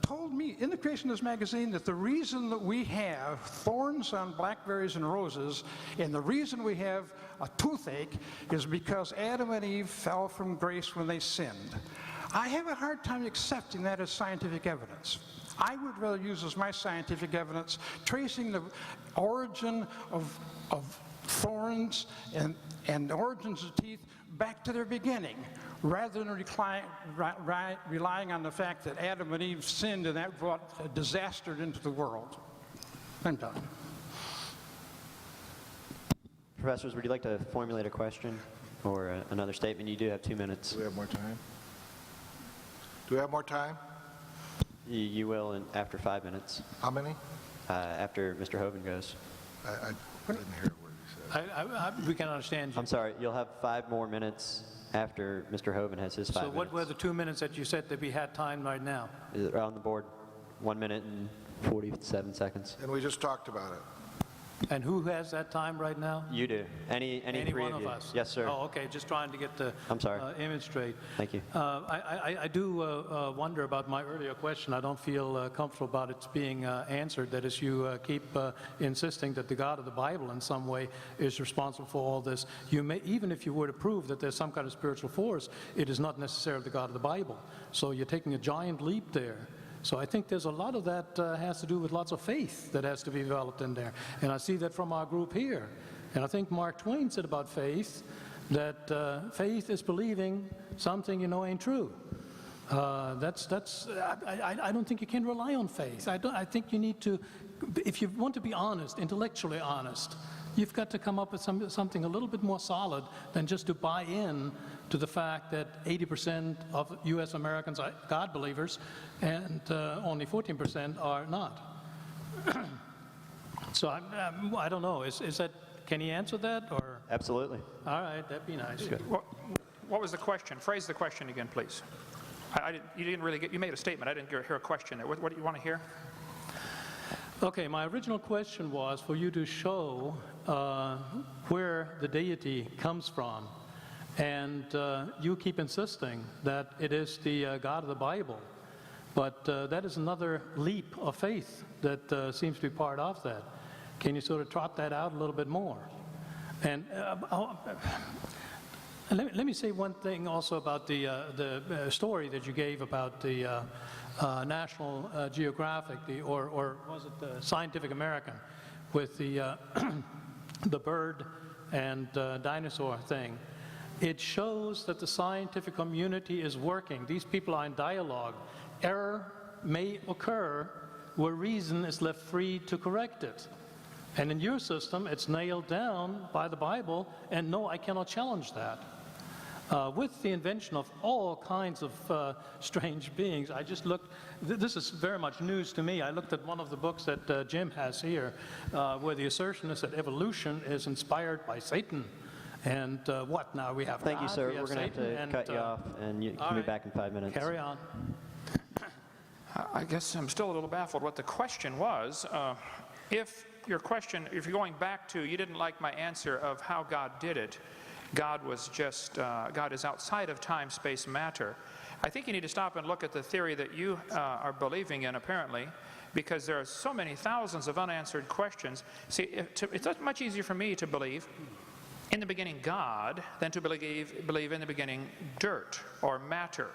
told me in the Creationist magazine that the reason that we have thorns on blackberries and roses and the reason we have a toothache is because Adam and Eve fell from grace when they sinned. I have a hard time accepting that as scientific evidence. I would rather use as my scientific evidence tracing the origin of thorns and origins of teeth back to their beginning, rather than relying on the fact that Adam and Eve sinned and that brought a disaster into the world. I'm done. Professors, would you like to formulate a question or another statement? You do have 2 minutes. Do we have more time? Do we have more time? You will after 5 minutes. How many? After Mr. Hovind goes. I didn't hear what you said. We can understand you. I'm sorry, you'll have 5 more minutes after Mr. Hovind has his 5 minutes. So what were the 2 minutes that you said that we had time right now? Is it on the board? 1 minute and 47 seconds. And we just talked about it. And who has that time right now? You do. Any three one of you. us? Yes, sir. Oh, okay. Just trying to get the I'm sorry. Image straight. Thank you. I do wonder about my earlier question. I don't feel comfortable about it being answered. That is, you keep insisting that the God of the Bible in some way is responsible for all this. You may, even if you were to prove that there's some kind of spiritual force, it is not necessarily the God of the Bible. So you're taking a giant leap there. So I think there's a lot of that has to do with lots of faith that has to be developed in there. And I see that from our group here. And I think Mark Twain said about faith that faith is believing something you know ain't true. I don't think you can rely on faith. I think you need to, if you want to be honest, intellectually honest, you've got to come up with something a little bit more solid than just to buy in to the fact that 80% of U.S. Americans are God believers and only 14% are not. So I don't know. Is that? Can you answer that? Or Absolutely. all right, that'd be nice. What was the question? Phrase the question again, please. You didn't really get. You made a statement. I didn't hear a question there. What do you want to hear? Okay, my original question was for you to show where the deity comes from. And you keep insisting that it is the God of the Bible. But that is another leap of faith that seems to be part of that. Can you sort of trot that out a little bit more? And let me say one thing also about the story that you gave about the National Geographic, or was it the Scientific American, with the the bird and dinosaur thing. It shows that the scientific community is working. These people are in dialogue. Error may occur where reason is left free to correct it. And in your system, it's nailed down by the Bible, and no, I cannot challenge that. With the invention of all kinds of strange beings, I just looked, this is very much news to me. I looked at one of the books that Jim has here, where the assertion is that evolution is inspired by Satan. And what now? We have Thank you, God, sir. we have We're going to have Satan, to cut you off, and you can be back in 5 minutes. Carry on. I guess I'm still a little baffled what the question was. If your question, if you're going back to, you didn't like my answer of how God did it, God was just, God is outside of time, space, matter. I think you need to stop and look at the theory that you are believing in, apparently, because there are so many thousands of unanswered questions. See, it's much easier for me to believe in the beginning God than to believe in the beginning dirt or matter.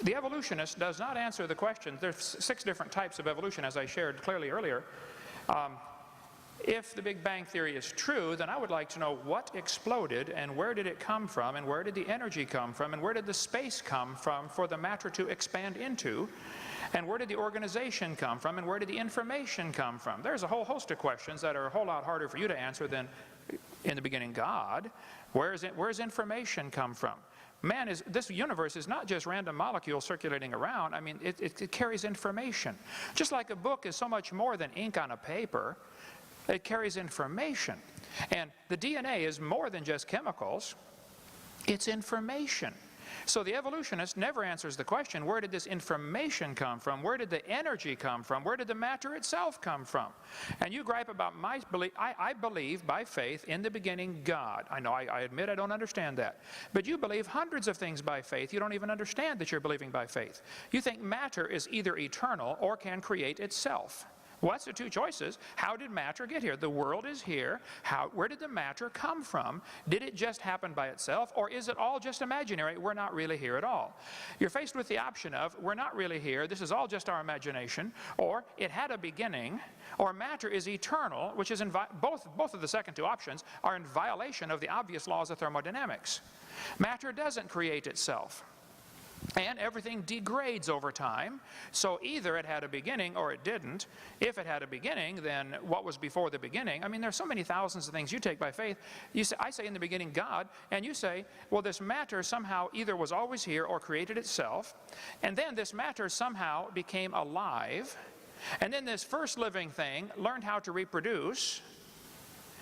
The evolutionist does not answer the question. There's 6 different types of evolution, as I shared clearly earlier. If the Big Bang Theory is true, then I would like to know what exploded and where did it come from and where did the energy come from and where did the space come from for the matter to expand into, and where did the organization come from and where did the information come from. There's a whole host of questions that are a whole lot harder for you to answer than in the beginning God. Where's information come from? This universe is not just random molecules circulating around. I mean, it carries information. Just like a book is so much more than ink on a paper, it carries information. And the DNA is more than just chemicals. It's information. So the evolutionist never answers the question, where did this information come from? Where did the energy come from? Where did the matter itself come from? And you gripe about my belief. I believe by faith in the beginning God. I know, I admit I don't understand that. But you believe hundreds of things by faith. You don't even understand that you're believing by faith. You think matter is either eternal or can create itself. Well, that's the 2 choices. How did matter get here? The world is here. Where did the matter come from? Did it just happen by itself, or is it all just imaginary? We're not really here at all. You're faced with the option of, we're not really here, this is all just our imagination, or it had a beginning, or matter is eternal, which is both of the second 2 options are in violation of the obvious laws of thermodynamics. Matter doesn't create itself. And everything degrades over time, so either it had a beginning or it didn't. If it had a beginning, then what was before the beginning? I mean, there's so many thousands of things you take by faith. I say in the beginning God, and you say, well, this matter somehow either was always here or created itself, and then this matter somehow became alive, and then this first living thing learned how to reproduce,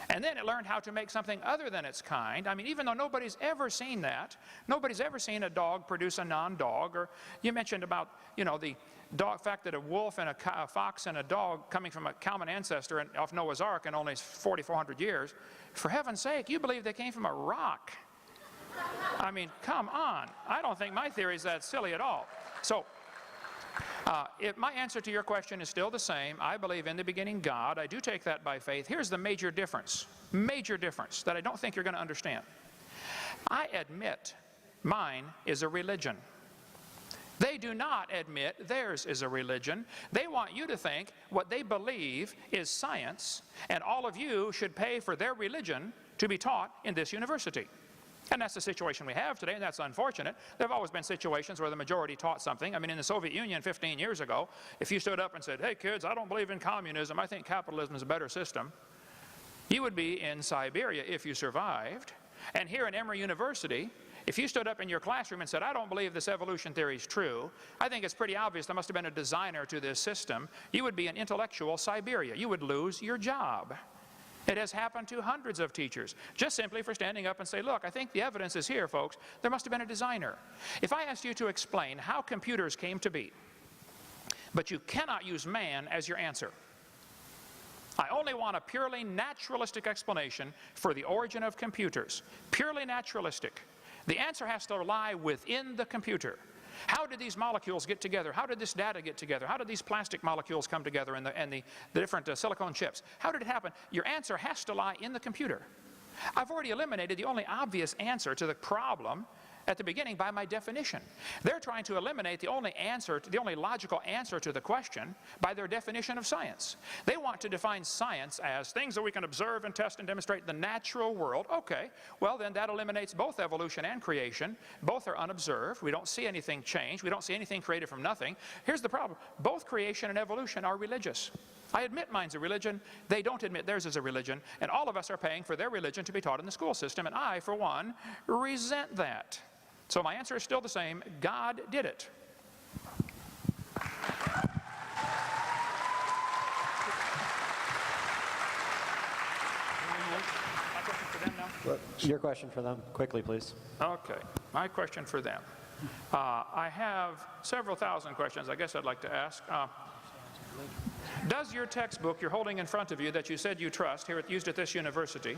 and then it learned how to make something other than its kind. I mean, even though nobody's ever seen that, nobody's ever seen a dog produce a non-dog. Or you mentioned about, you know, the fact that a wolf and a fox and a dog coming from a common ancestor off Noah's Ark in only 4,400 years. For heaven's sake, you believe they came from a rock. I mean, come on. I don't think my theory is that silly at all. So, my answer to your question is still the same. I believe in the beginning God. I do take that by faith. Here's the major difference that I don't think you're going to understand. I admit mine is a religion. They do not admit theirs is a religion. They want you to think what they believe is science, and all of you should pay for their religion to be taught in this university. And that's the situation we have today, and that's unfortunate. There have always been situations where the majority taught something. I mean, in the Soviet Union 15 years ago, if you stood up and said, hey kids, I don't believe in communism, I think capitalism is a better system, you would be in Siberia if you survived. And here in Emory University, if you stood up in your classroom and said, I don't believe this evolution theory is true, I think it's pretty obvious there must have been a designer to this system, you would be in intellectual Siberia. You would lose your job. It has happened to hundreds of teachers, just simply for standing up and say, look, I think the evidence is here, folks. There must have been a designer. If I asked you to explain how computers came to be, but you cannot use man as your answer, I only want a purely naturalistic explanation for the origin of computers. Purely naturalistic. The answer has to lie within the computer. How did these molecules get together? How did this data get together? How did these plastic molecules come together and the different silicon chips? How did it happen? Your answer has to lie in the computer. I've already eliminated the only obvious answer to the problem at the beginning by my definition. They're trying to eliminate the only logical answer to the question by their definition of science. They want to define science as things that we can observe and test and demonstrate in the natural world. Okay, well then that eliminates both evolution and creation. Both are unobserved. We don't see anything change. We don't see anything created from nothing. Here's the problem. Both creation and evolution are religious. I admit mine's a religion. They don't admit theirs is a religion. And all of us are paying for their religion to be taught in the school system. And I, for one, resent that. So my answer is still the same. God did it. My question for them now? Your question for them, quickly, please. Okay, my question for them. I have several thousand questions I guess I'd like to ask. Does your textbook you're holding in front of you that you said you trust, used at this university,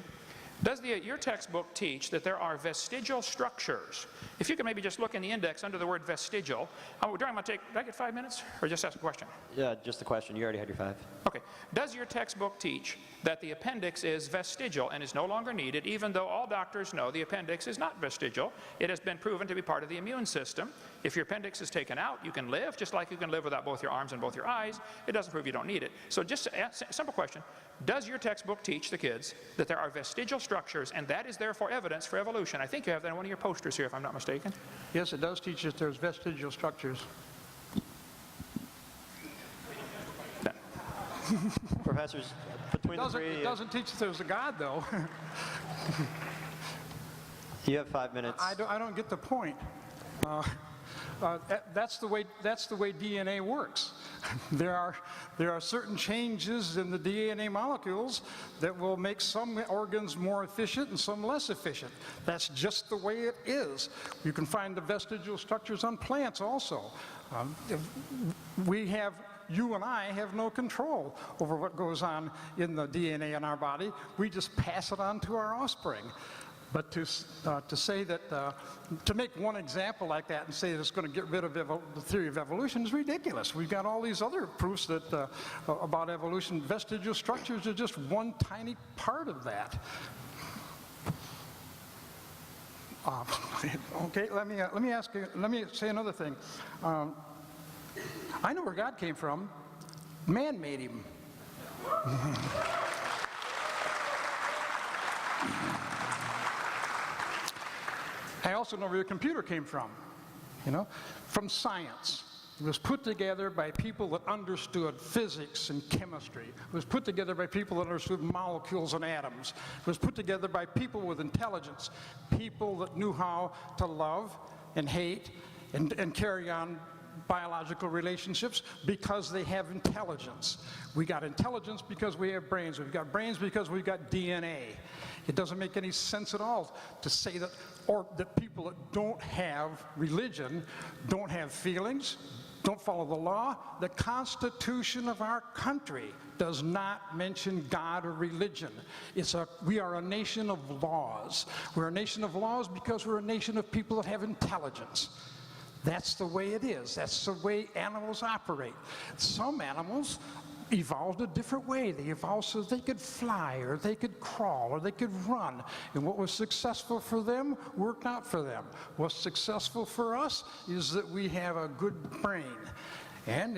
does your textbook teach that there are vestigial structures? If you could maybe just look in the index under the word vestigial. Did I get 5 minutes? Or just ask a question? Yeah, just a question. You already had your 5. Okay. Does your textbook teach that the appendix is vestigial and is no longer needed, even though all doctors know the appendix is not vestigial? It has been proven to be part of the immune system. If your appendix is taken out, you can live, just like you can live without both your arms and both your eyes. It doesn't prove you don't need it. So just a simple question. Does your textbook teach the kids that there are vestigial structures and that is therefore evidence for evolution? I think you have that on one of your posters here, if I'm not mistaken. Yes, it does teach that there's vestigial structures. Professors, between the three of It you, doesn't teach that there's a God, though. you have 5 minutes. I don't get the point. That's the way DNA works. There are certain changes in the DNA molecules that will make some organs more efficient and some less efficient. That's just the way it is. You can find the vestigial structures on plants also. You and I have no control over what goes on in the DNA in our body. We just pass it on to our offspring. But to say that, to make one example like that and say that it's going to get rid of the theory of evolution is ridiculous. We've got all these other proofs that about evolution. Vestigial structures are just one tiny part of that. Okay, let me say another thing. I know where God came from. Man made him. I also know where your computer came from, from science. It was put together by people that understood physics and chemistry. It was put together by people that understood molecules and atoms. It was put together by people with intelligence, people that knew how to love and hate and carry on biological relationships because they have intelligence. We got intelligence because we have brains. We've got brains because we've got DNA. It doesn't make any sense at all to say that people that don't have religion, don't have feelings, don't follow the law. The Constitution of our country does not mention God or religion. We are a nation of laws. We're a nation of laws because we're a nation of people that have intelligence. That's the way it is. That's the way animals operate. Some animals evolved a different way. They evolved so they could fly, or they could crawl, or they could run. And what was successful for them worked out for them. What's successful for us is that we have a good brain. And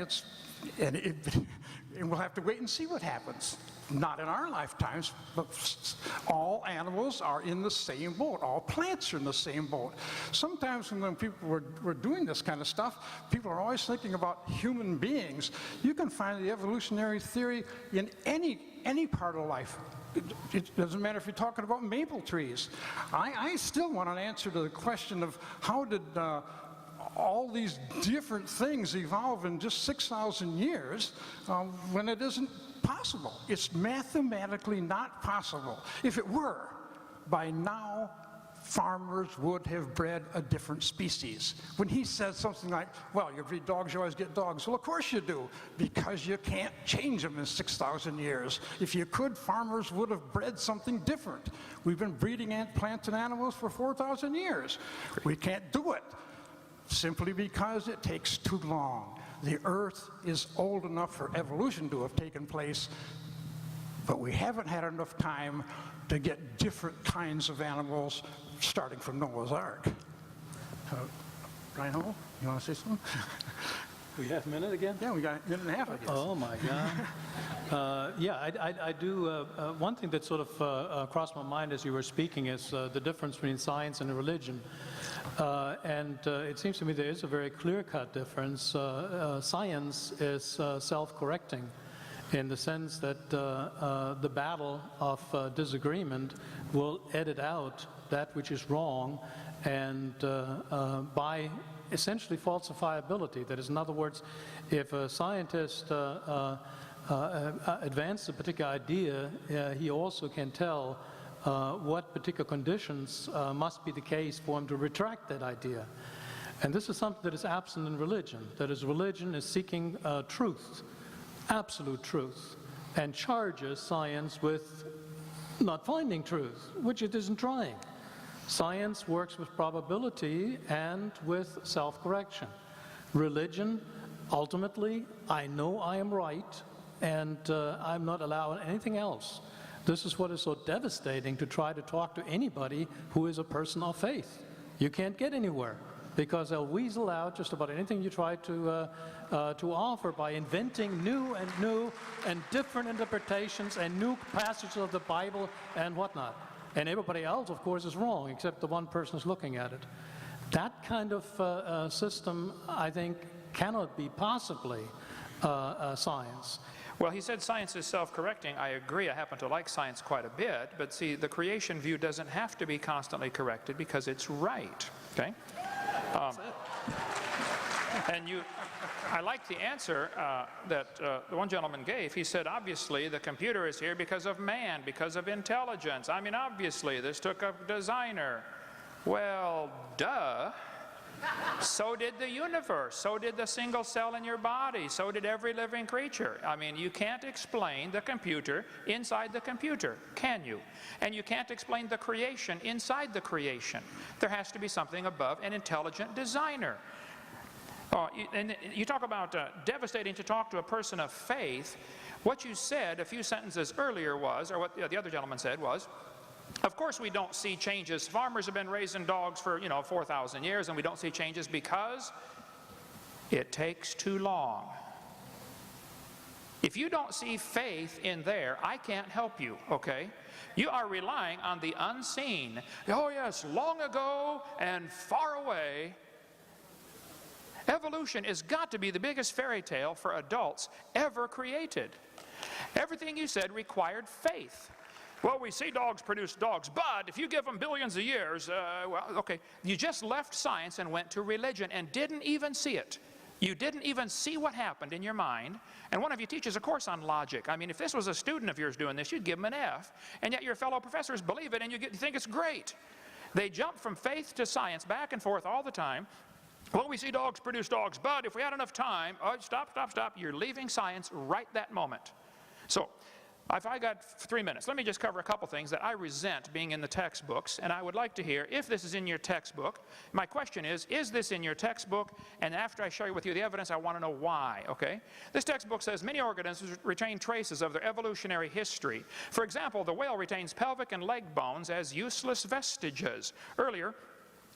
we'll have to wait and see what happens. Not in our lifetimes, but all animals are in the same boat. All plants are in the same boat. Sometimes when people were doing this kind of stuff, people are always thinking about human beings. You can find the evolutionary theory in any part of life. It doesn't matter if you're talking about maple trees. I still want an answer to the question of how did all these different things evolve in just 6,000 years when it isn't possible. It's mathematically not possible. If it were, by now farmers would have bred a different species. When he says something like, well, you breed dogs, you always get dogs. Well, of course you do, because you can't change them in 6,000 years. If you could, farmers would have bred something different. We've been breeding plants and animals for 4,000 years. We can't do it, simply because it takes too long. The Earth is old enough for evolution to have taken place, but we haven't had enough time to get different kinds of animals starting from Noah's Ark. Reinhold, you want to say something? We have a minute again? Yeah, we got a minute and a half, I guess. Oh, my God. Yeah, I do. One thing that sort of crossed my mind as you were speaking is the difference between science and religion. And it seems to me there is a very clear-cut difference. Science is self-correcting in the sense that the battle of disagreement will edit out that which is wrong, and by essentially falsifiability. That is, in other words, if a scientist advances a particular idea, he also can tell what particular conditions must be the case for him to retract that idea. And this is something that is absent in religion. That is, religion is seeking truth, absolute truth, and charges science with not finding truth, which it isn't trying. Science works with probability and with self-correction. Religion, ultimately, I know I am right, and I'm not allowing anything else. This is what is so devastating to try to talk to anybody who is a person of faith. You can't get anywhere, because they'll weasel out just about anything you try to offer by inventing new and different interpretations and new passages of the Bible and whatnot. And everybody else, of course, is wrong, except the one person is looking at it. That kind of system, I think, cannot be possibly science. Well, he said science is self-correcting. I agree. I happen to like science quite a bit. But see, the creation view doesn't have to be constantly corrected because it's right. Okay? And I like the answer that the one gentleman gave. He said, obviously, the computer is here because of man, because of intelligence. I mean, obviously, this took a designer. Well, duh. So did the universe. So did the single cell in your body. So did every living creature. I mean, you can't explain the computer inside the computer, can you? And you can't explain the creation inside the creation. There has to be something above an intelligent designer. And you talk about devastating to talk to a person of faith. What you said a few sentences earlier was, or what the other gentleman said was, of course we don't see changes. Farmers have been raising dogs for, 4,000 years, and we don't see changes because it takes too long. If you don't see faith in there, I can't help you, okay? You are relying on the unseen. Oh yes, long ago and far away. Evolution has got to be the biggest fairy tale for adults ever created. Everything you said required faith. Well, we see dogs produce dogs, but if you give them billions of years, well, okay. You just left science and went to religion and didn't even see it. You didn't even see what happened in your mind. And one of you teaches a course on logic. I mean, if this was a student of yours doing this, you'd give them an F. And yet your fellow professors believe it and you think it's great. They jump from faith to science back and forth all the time. Well, we see dogs produce dogs, but if we had enough time, stop. You're leaving science right that moment. So, if I got 3 minutes, let me just cover a couple things that I resent being in the textbooks, and I would like to hear if this is in your textbook. My question is this in your textbook? And after I share with you the evidence, I want to know why, okay? This textbook says many organisms retain traces of their evolutionary history. For example, the whale retains pelvic and leg bones as useless vestiges. Earlier,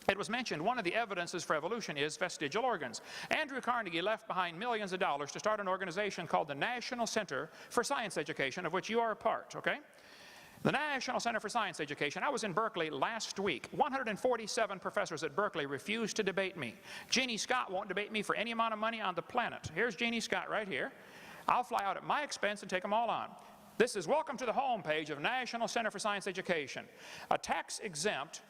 it was mentioned one of the evidences for evolution is vestigial organs. Andrew Carnegie left behind millions of dollars to start an organization called the National Center for Science Education, of which you are a part, okay? The National Center for Science Education. I was in Berkeley last week. 147 professors at Berkeley refused to debate me. Jeannie Scott won't debate me for any amount of money on the planet. Here's Jeannie Scott right here. I'll fly out at my expense and take them all on. This is welcome to the home page of National Center for Science Education. A tax-exempt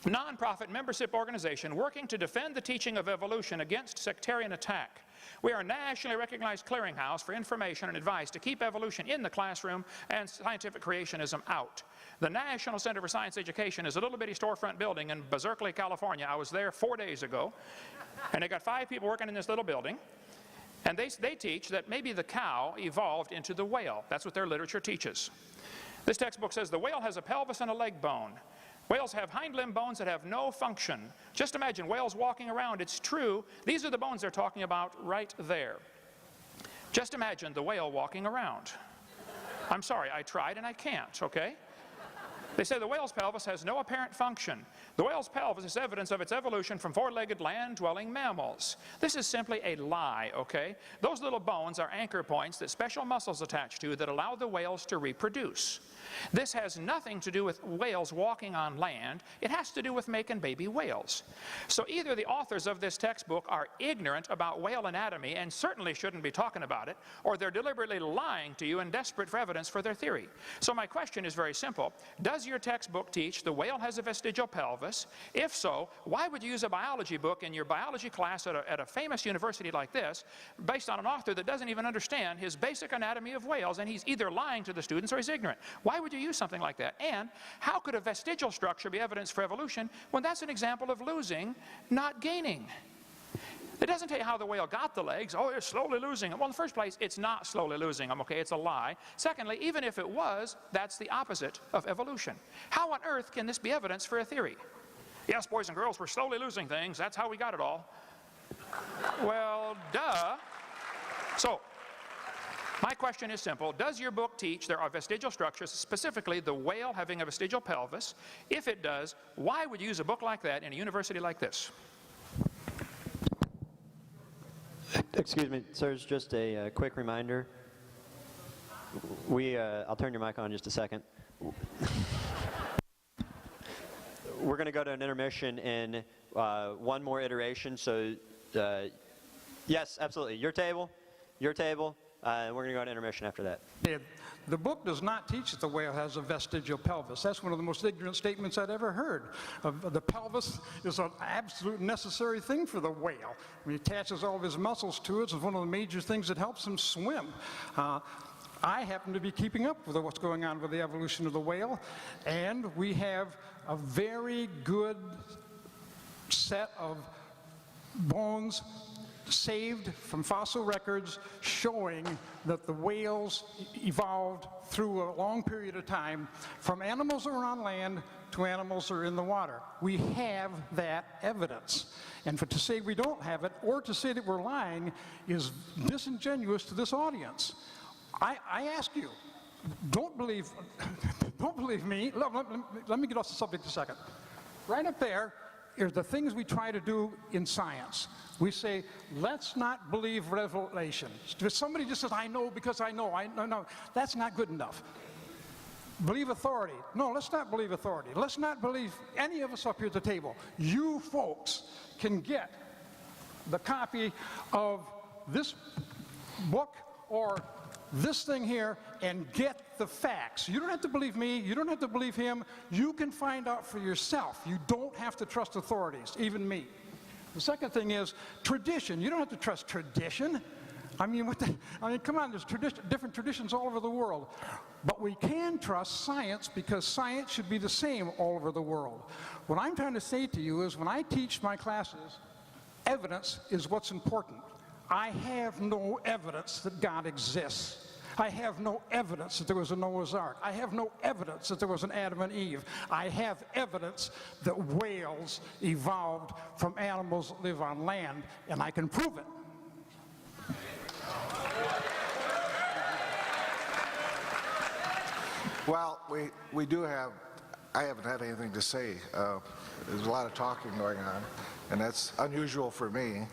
nonprofit membership organization working to defend the teaching of evolution against sectarian attack. We are a nationally recognized clearinghouse for information and advice to keep evolution in the classroom and scientific creationism out. The National Center for Science Education is a little bitty storefront building in Berkeley, California. I was there 4 days ago, and they got 5 people working in this little building. And they teach that maybe the cow evolved into the whale. That's what their literature teaches. This textbook says the whale has a pelvis and a leg bone. Whales have hind limb bones that have no function. Just imagine whales walking around. It's true. These are the bones they're talking about right there. Just imagine the whale walking around. I'm sorry, I tried and I can't, okay? They say the whale's pelvis has no apparent function. The whale's pelvis is evidence of its evolution from four-legged land-dwelling mammals. This is simply a lie, okay? Those little bones are anchor points that special muscles attach to that allow the whales to reproduce. This has nothing to do with whales walking on land. It has to do with making baby whales. So either the authors of this textbook are ignorant about whale anatomy and certainly shouldn't be talking about it, or they're deliberately lying to you and desperate for evidence for their theory. So my question is very simple. Does your textbook teach the whale has a vestigial pelvis? If so, why would you use a biology book in your biology class at a famous university like this based on an author that doesn't even understand his basic anatomy of whales, and he's either lying to the students or he's ignorant? Why would you use something like that? And how could a vestigial structure be evidence for evolution when that's an example of losing, not gaining? It doesn't tell you how the whale got the legs. Oh, it's slowly losing them. Well, in the first place, it's not slowly losing them, okay? It's a lie. Secondly, even if it was, that's the opposite of evolution. How on earth can this be evidence for a theory? Yes, boys and girls, we're slowly losing things. That's how we got it all. Well, duh. So, my question is simple. Does your book teach there are vestigial structures, specifically the whale having a vestigial pelvis? If it does, why would you use a book like that in a university like this? Excuse me, sir, it's just a quick reminder. I'll turn your mic on in just a second. We're going to go to an intermission in one more iteration. So, yes, absolutely. Your table, and we're going to go to intermission after that. The book does not teach that the whale has a vestigial pelvis. That's one of the most ignorant statements I'd ever heard. The pelvis is an absolute necessary thing for the whale. He attaches all of his muscles to it. It's one of the major things that helps him swim. I happen to be keeping up with what's going on with the evolution of the whale, and we have a very good set of bones saved from fossil records showing that the whales evolved through a long period of time from animals that were on land to animals that are in the water. We have that evidence. And to say we don't have it or to say that we're lying is disingenuous to this audience. I ask you, don't believe me. Let me get off the subject a second. Right up there are the things we try to do in science. We say, let's not believe revelation. If somebody just says, I know because I know, no, that's not good enough. Believe authority. No, let's not believe authority. Let's not believe any of us up here at the table. You folks can get the copy of this book or this thing here and get the facts. You don't have to believe me. You don't have to believe him. You can find out for yourself. You don't have to trust authorities, even me. The second thing is tradition. You don't have to trust tradition. I mean, come on, there's different traditions all over the world. But we can trust science because science should be the same all over the world. What I'm trying to say to you is when I teach my classes, evidence is what's important. I have no evidence that God exists. I have no evidence that there was a Noah's Ark. I have no evidence that there was an Adam and Eve. I have evidence that whales evolved from animals that live on land, and I can prove it. Well, we do have, I haven't had anything to say. There's a lot of talking going on, and that's unusual for me.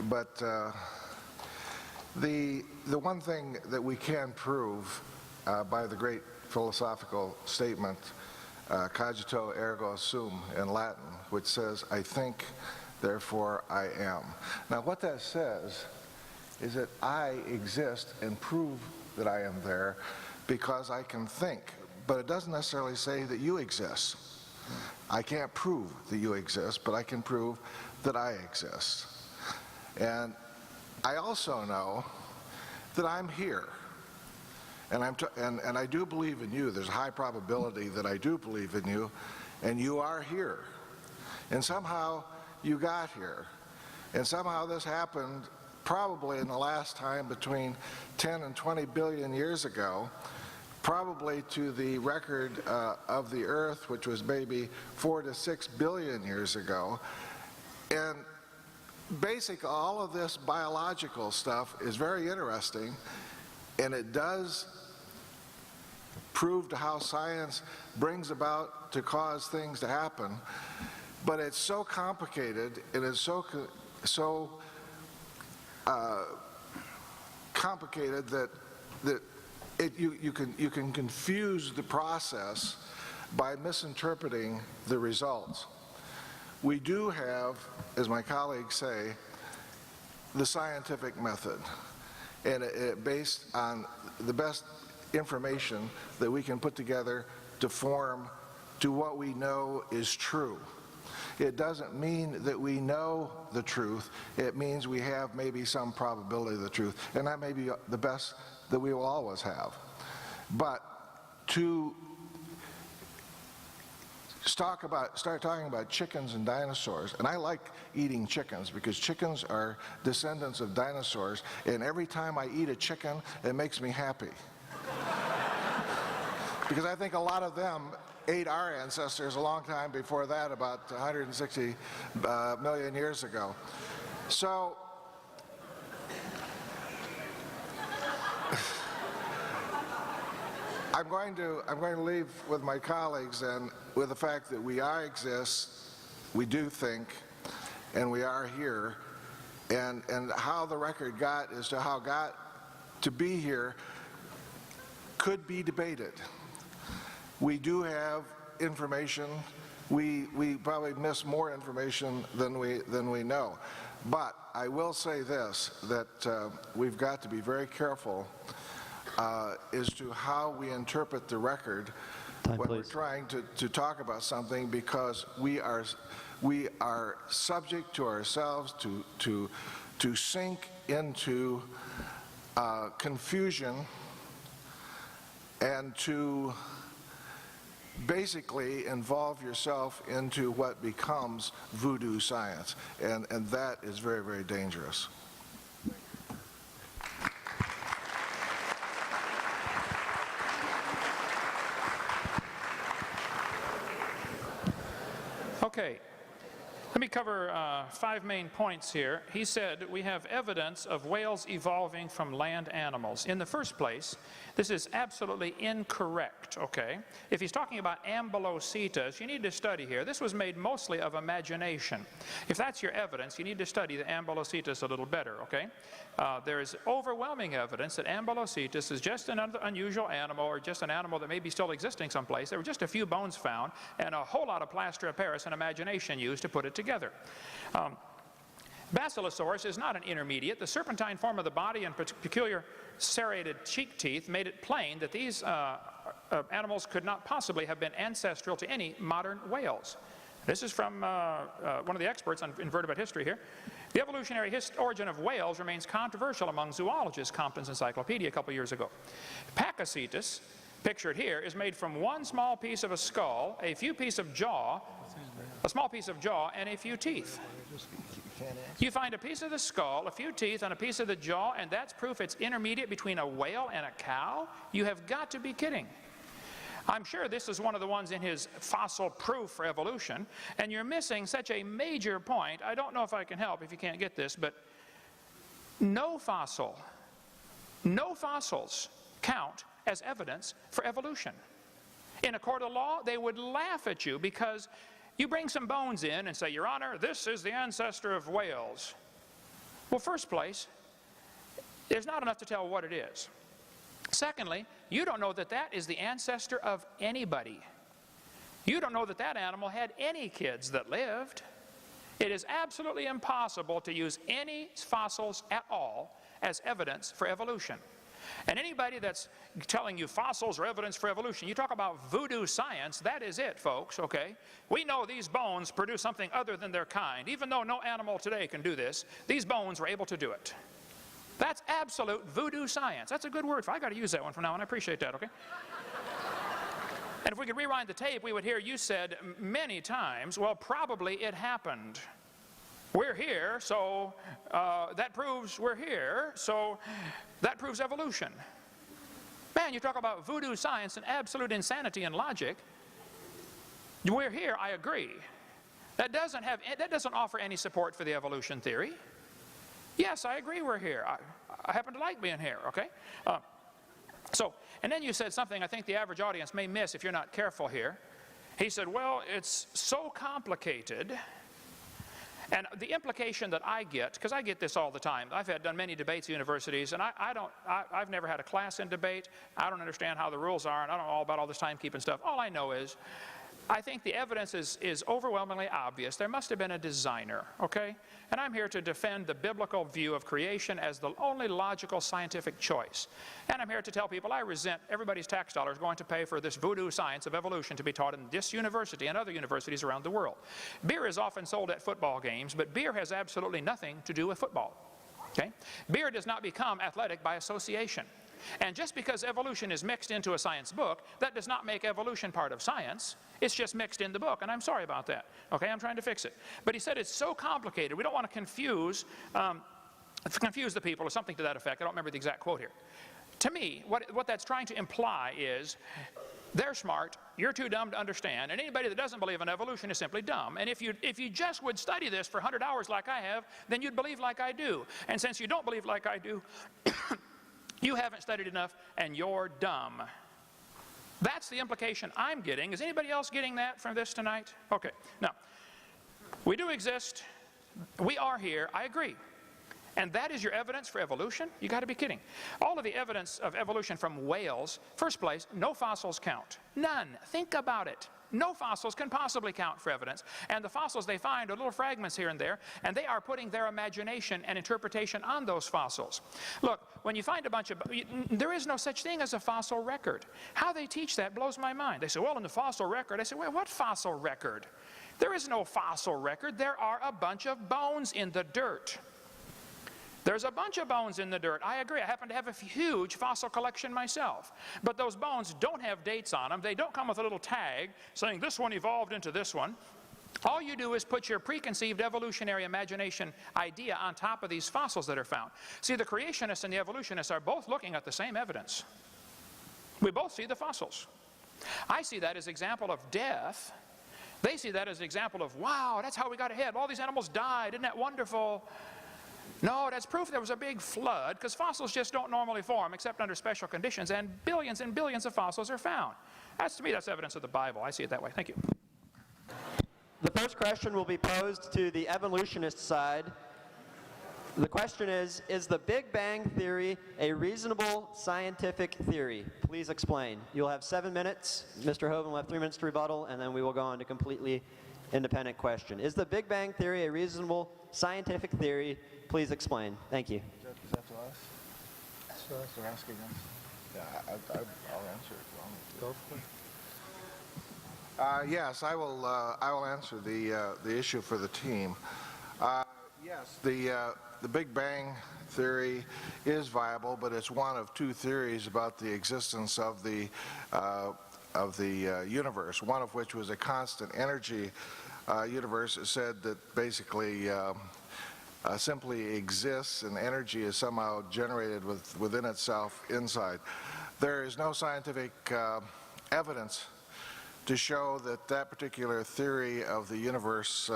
But the one thing that we can prove by the great philosophical statement, cogito ergo sum in Latin, which says, I think, therefore I am. Now what that says is that I exist and prove that I am there because I can think, but it doesn't necessarily say that you exist. I can't prove that you exist, but I can prove that I exist. And I also know that I'm here. And I do believe in you. There's a high probability that I do believe in you, and you are here. And somehow you got here. And somehow this happened probably in the last time between 10 and 20 billion years ago, probably to the record of the Earth, which was maybe 4 to 6 billion years ago. And basically all of this biological stuff is very interesting, and it does prove to how science brings about to cause things to happen, but it's so complicated and it's so complicated that you can confuse the process by misinterpreting the results. We do have, as my colleagues say, the scientific method, and it based on the best information that we can put together to form to what we know is true. It doesn't mean that we know the truth. It means we have maybe some probability of the truth, and that may be the best that we will always have. But to start talking about chickens and dinosaurs, and I like eating chickens because chickens are descendants of dinosaurs, and every time I eat a chicken, it makes me happy. Because I think a lot of them ate our ancestors a long time before that, about 160 million years ago. So I'm going to leave with my colleagues and with the fact that we exist, we do think, and we are here, and how the record got as to how got to be here could be debated. We do have information. We probably miss more information than we know. But I will say this, that we've got to be very careful as to how we interpret the record when we're trying to talk about something, because we are subject to ourselves to sink into confusion and to basically involve yourself into what becomes voodoo science, and that is very, very dangerous. Okay, let me cover 5 main points here. He said we have evidence of whales evolving from land animals. In the first place, this is absolutely incorrect, okay? If he's talking about ambulocetus, you need to study here. This was made mostly of imagination. If that's your evidence, you need to study the ambulocetus a little better, okay? There is overwhelming evidence that ambulocetus is just an unusual animal, or just an animal that may be still existing someplace. There were just a few bones found and a whole lot of plaster of Paris and imagination used to put it together. Basilosaurus is not an intermediate. The serpentine form of the body and peculiar serrated cheek teeth made it plain that these animals could not possibly have been ancestral to any modern whales. This is from one of the experts on invertebrate history here. The evolutionary origin of whales remains controversial among zoologists, Compton's Encyclopedia a couple years ago. Pakicetus, pictured here, is made from one small piece of a skull, a few pieces of jaw, a small piece of jaw, and a few teeth. You find a piece of the skull, a few teeth, and a piece of the jaw, and that's proof it's intermediate between a whale and a cow? You have got to be kidding. I'm sure this is one of the ones in his fossil proof for evolution, and you're missing such a major point. I don't know if I can help if you can't get this, but no fossils count as evidence for evolution. In a court of law, they would laugh at you because you bring some bones in and say, Your Honor, this is the ancestor of whales. Well, first place, there's not enough to tell what it is. Secondly, you don't know that that is the ancestor of anybody. You don't know that that animal had any kids that lived. It is absolutely impossible to use any fossils at all as evidence for evolution. And anybody that's telling you fossils are evidence for evolution, you talk about voodoo science, that is it, folks, okay? We know these bones produce something other than their kind. Even though no animal today can do this, these bones were able to do it. That's absolute voodoo science. That's a good word. I got to use that one from now on. I appreciate that, okay? And if we could rewind the tape, we would hear you said many times, well, probably it happened. We're here, so that proves we're here, so that proves evolution. Man, you talk about voodoo science and absolute insanity and logic. We're here, I agree. That doesn't offer any support for the evolution theory. Yes, I agree we're here. I happen to like being here, okay? So, and then you said something I think the average audience may miss if you're not careful here. He said, well, it's so complicated. And the implication that I get, because I get this all the time, I've done many debates at universities, and I've never had a class in debate. I don't understand how the rules are, and I don't know all about all this timekeeping stuff. All I know is, I think the evidence is overwhelmingly obvious. There must have been a designer, okay? And I'm here to defend the biblical view of creation as the only logical scientific choice. And I'm here to tell people I resent everybody's tax dollars going to pay for this voodoo science of evolution to be taught in this university and other universities around the world. Beer is often sold at football games, but beer has absolutely nothing to do with football, okay? Beer does not become athletic by association. And just because evolution is mixed into a science book, that does not make evolution part of science. It's just mixed in the book, and I'm sorry about that. Okay, I'm trying to fix it. But he said it's so complicated, we don't want to confuse the people, or something to that effect. I don't remember the exact quote here. To me, what that's trying to imply is, they're smart, you're too dumb to understand, and anybody that doesn't believe in evolution is simply dumb. And if you just would study this for 100 hours like I have, then you'd believe like I do. And since you don't believe like I do, you haven't studied enough, and you're dumb. That's the implication I'm getting. Is anybody else getting that from this tonight? Okay. Now, we do exist. We are here. I agree. And that is your evidence for evolution? You got to be kidding. All of the evidence of evolution from whales, first place, no fossils count. None. Think about it. No fossils can possibly count for evidence. And the fossils they find are little fragments here and there, and they are putting their imagination and interpretation on those fossils. Look, when you find a bunch of, there is no such thing as a fossil record. How they teach that blows my mind. They say, well, in the fossil record. I say, well, what fossil record? There is no fossil record. There are a bunch of bones in the dirt. There's a bunch of bones in the dirt. I agree. I happen to have a huge fossil collection myself. But those bones don't have dates on them. They don't come with a little tag saying this one evolved into this one. All you do is put your preconceived evolutionary imagination idea on top of these fossils that are found. See, the creationists and the evolutionists are both looking at the same evidence. We both see the fossils. I see that as an example of death. They see that as an example of, wow, that's how we got ahead. All these animals died. Isn't that wonderful? No, that's proof there was a big flood, because fossils just don't normally form except under special conditions, and billions of fossils are found. To me, that's evidence of the Bible. I see it that way. Thank you. The first question will be posed to the evolutionist side. The question is the Big Bang Theory a reasonable scientific theory? Please explain. You'll have 7 minutes. Mr. Hovind will have 3 minutes to rebuttal, and then we will go on to completely independent question. Is the Big Bang Theory a reasonable scientific theory? Please explain. Thank you. Is that to us? So they're asking us? Yeah, I'll answer it. Go for it. Yes, I will answer the issue for the team. Yes, the Big Bang Theory is viable, but it's one of 2 theories about the existence of the universe, one of which was a constant energy universe. It said that basically simply exists, and energy is somehow generated within itself inside. There is no scientific evidence to show that particular theory of the universe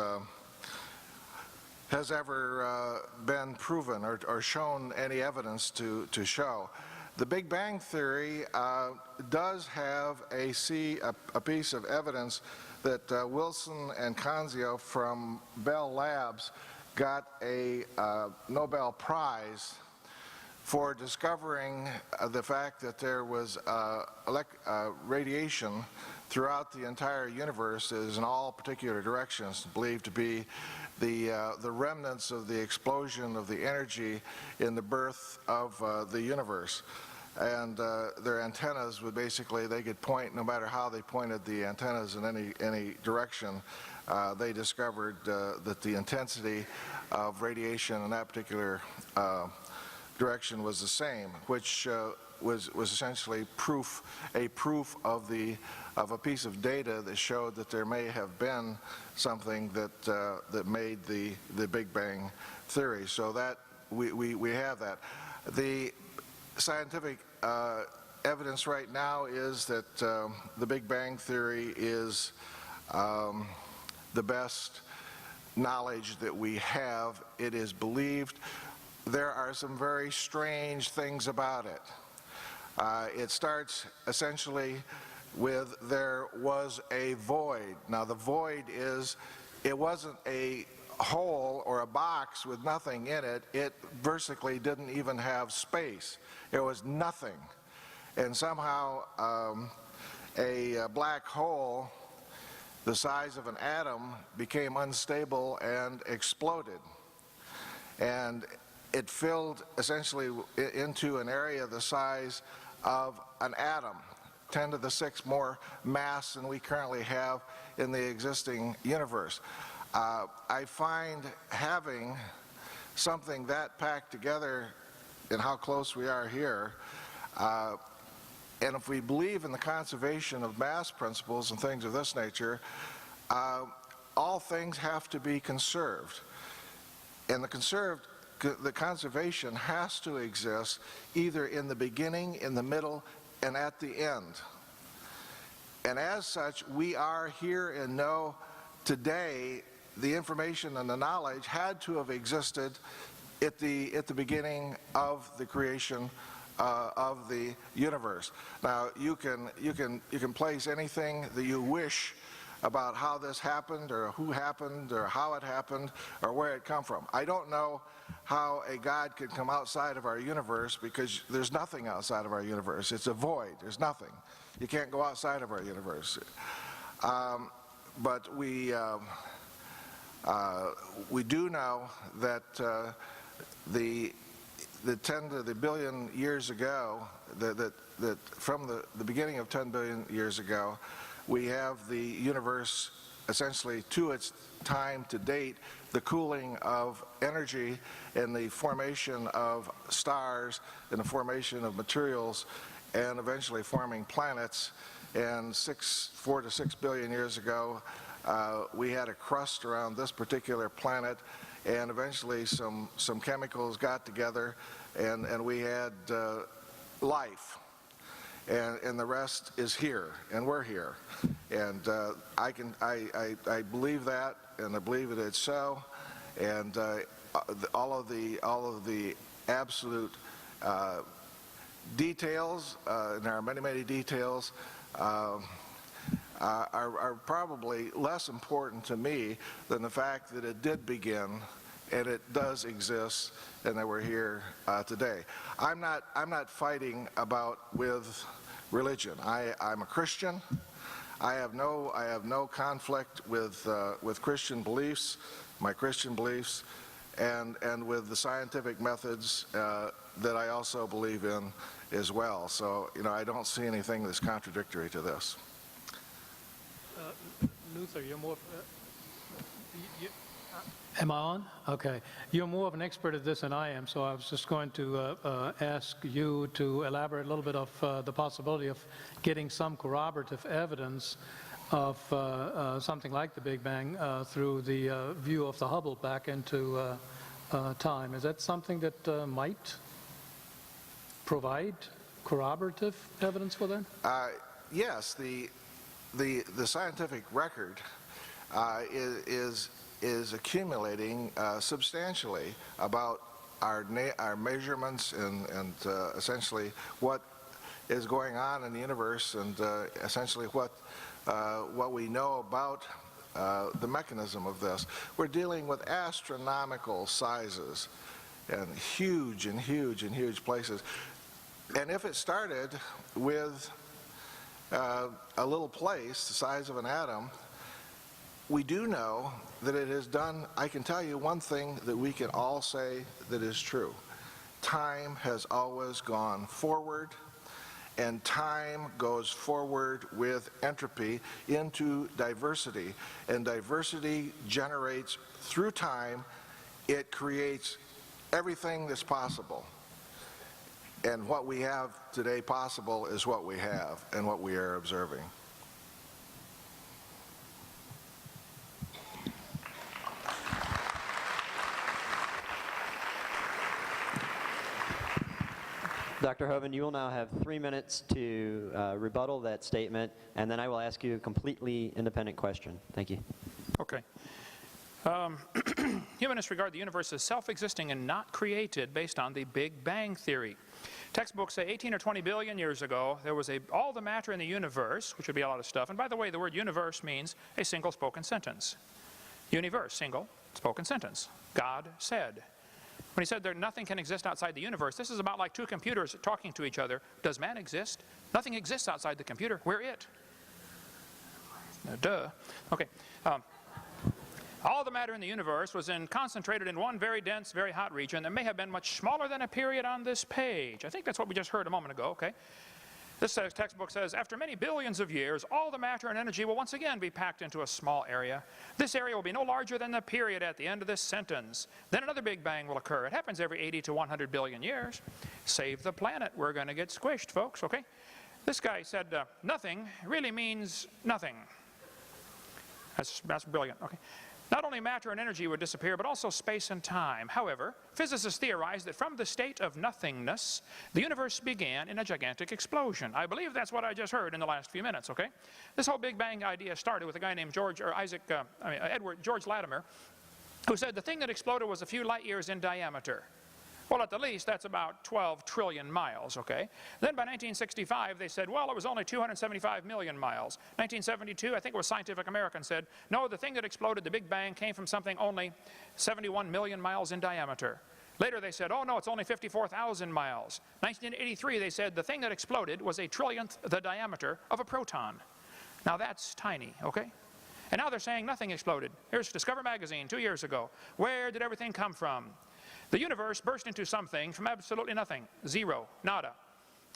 has ever been proven or shown any evidence to show. The Big Bang Theory does have a piece of evidence that Wilson and Kanzio from Bell Labs got a Nobel Prize for discovering the fact that there was radiation throughout the entire universe that is in all particular directions, believed to be the remnants of the explosion of the energy in the birth of the universe. And their antennas would basically, they could point, no matter how they pointed the antennas in any direction, they discovered that the intensity of radiation in that particular direction was the same, which was essentially a proof of a piece of data that showed that there may have been something that made the Big Bang Theory. So that we have that. The scientific evidence right now is that the Big Bang Theory is the best knowledge that we have. It is believed. There are some very strange things about it. It starts essentially with there was a void. Now the void is, it wasn't a hole or a box with nothing in it. It basically didn't even have space. There was nothing. And somehow a black hole the size of an atom became unstable and exploded. And it filled essentially into an area the size of an atom, 10 to the 6 more mass than we currently have in the existing universe. I find having something that packed together and how close we are here, and if we believe in the conservation of mass principles and things of this nature, all things have to be conserved. And the conservation has to exist either in the beginning, in the middle, and at the end. And as such, we are here and know today the information and the knowledge had to have existed at the beginning of the creation of the universe. Now you can place anything that you wish about how this happened or who happened or how it happened or where it come from. I don't know how a God could come outside of our universe, because there's nothing outside of our universe. It's a void. There's nothing. You can't go outside of our universe. But we do know that the 10 to the billion years ago, that from the beginning of 10 billion years ago, we have the universe essentially to its time to date, the cooling of energy and the formation of stars and the formation of materials and eventually forming planets. And 4 to 6 billion years ago, we had a crust around this particular planet, and eventually some chemicals got together, and we had life. And the rest is here, and we're here. And I believe that, and I believe that it's so. And all of the absolute details, and there are many details, are probably less important to me than the fact that it did begin and it does exist, and that we're here today. I'm not fighting with religion. I'm a Christian. I have no conflict with Christian beliefs, my Christian beliefs, and with the scientific methods that I also believe in as well. So, I don't see anything that's contradictory to this. Luther, you're more... Am I on? Okay. You're more of an expert at this than I am, so I was just going to ask you to elaborate a little bit of the possibility of getting some corroborative evidence of something like the Big Bang through the view of the Hubble back into time. Is that something that might provide corroborative evidence for that? Yes, the scientific record is accumulating substantially about our measurements and essentially what is going on in the universe, and essentially what we know about the mechanism of this. We're dealing with astronomical sizes and huge places. And if it started with a little place the size of an atom, we do know that it has done. I can tell you one thing that we can all say that is true. Time has always gone forward, and time goes forward with entropy into diversity, and diversity generates through time. It creates everything that's possible, and what we have today possible is what we have and what we are observing. Dr. Hovind, you will now have 3 minutes to rebuttal that statement, and then I will ask you a completely independent question. Thank you. Okay. Humanists regard the universe as self-existing and not created based on the Big Bang theory. Textbooks say 18 or 20 billion years ago, there was all the matter in the universe, which would be a lot of stuff. And by the way, the word universe means a single spoken sentence. Universe, single spoken sentence. God said. When he said that nothing can exist outside the universe, this is about like two computers talking to each other. Does man exist? Nothing exists outside the computer. We're it. Duh. Okay. All the matter in the universe was concentrated in one very dense, very hot region that may have been much smaller than a period on this page. I think that's what we just heard a moment ago, okay? This textbook says, after many billions of years, all the matter and energy will once again be packed into a small area. This area will be no larger than the period at the end of this sentence. Then another big bang will occur. It happens every 80 to 100 billion years. Save the planet. We're going to get squished, folks, okay? This guy said, nothing really means nothing. That's brilliant, okay? Not only matter and energy would disappear, but also space and time. However, physicists theorize that from the state of nothingness, the universe began in a gigantic explosion. I believe that's what I just heard in the last few minutes, okay? This whole Big Bang idea started with a guy named George Latimer, who said the thing that exploded was a few light years in diameter. Well, at the least, that's about 12 trillion miles, okay? Then by 1965, they said, well, it was only 275 million miles. 1972, I think it was Scientific American said, no, the thing that exploded, the Big Bang, came from something only 71 million miles in diameter. Later they said, oh no, it's only 54,000 miles. 1983, they said the thing that exploded was a trillionth the diameter of a proton. Now that's tiny, okay? And now they're saying nothing exploded. Here's Discover Magazine 2 years ago. Where did everything come from? The universe burst into something from absolutely nothing. Zero. Nada.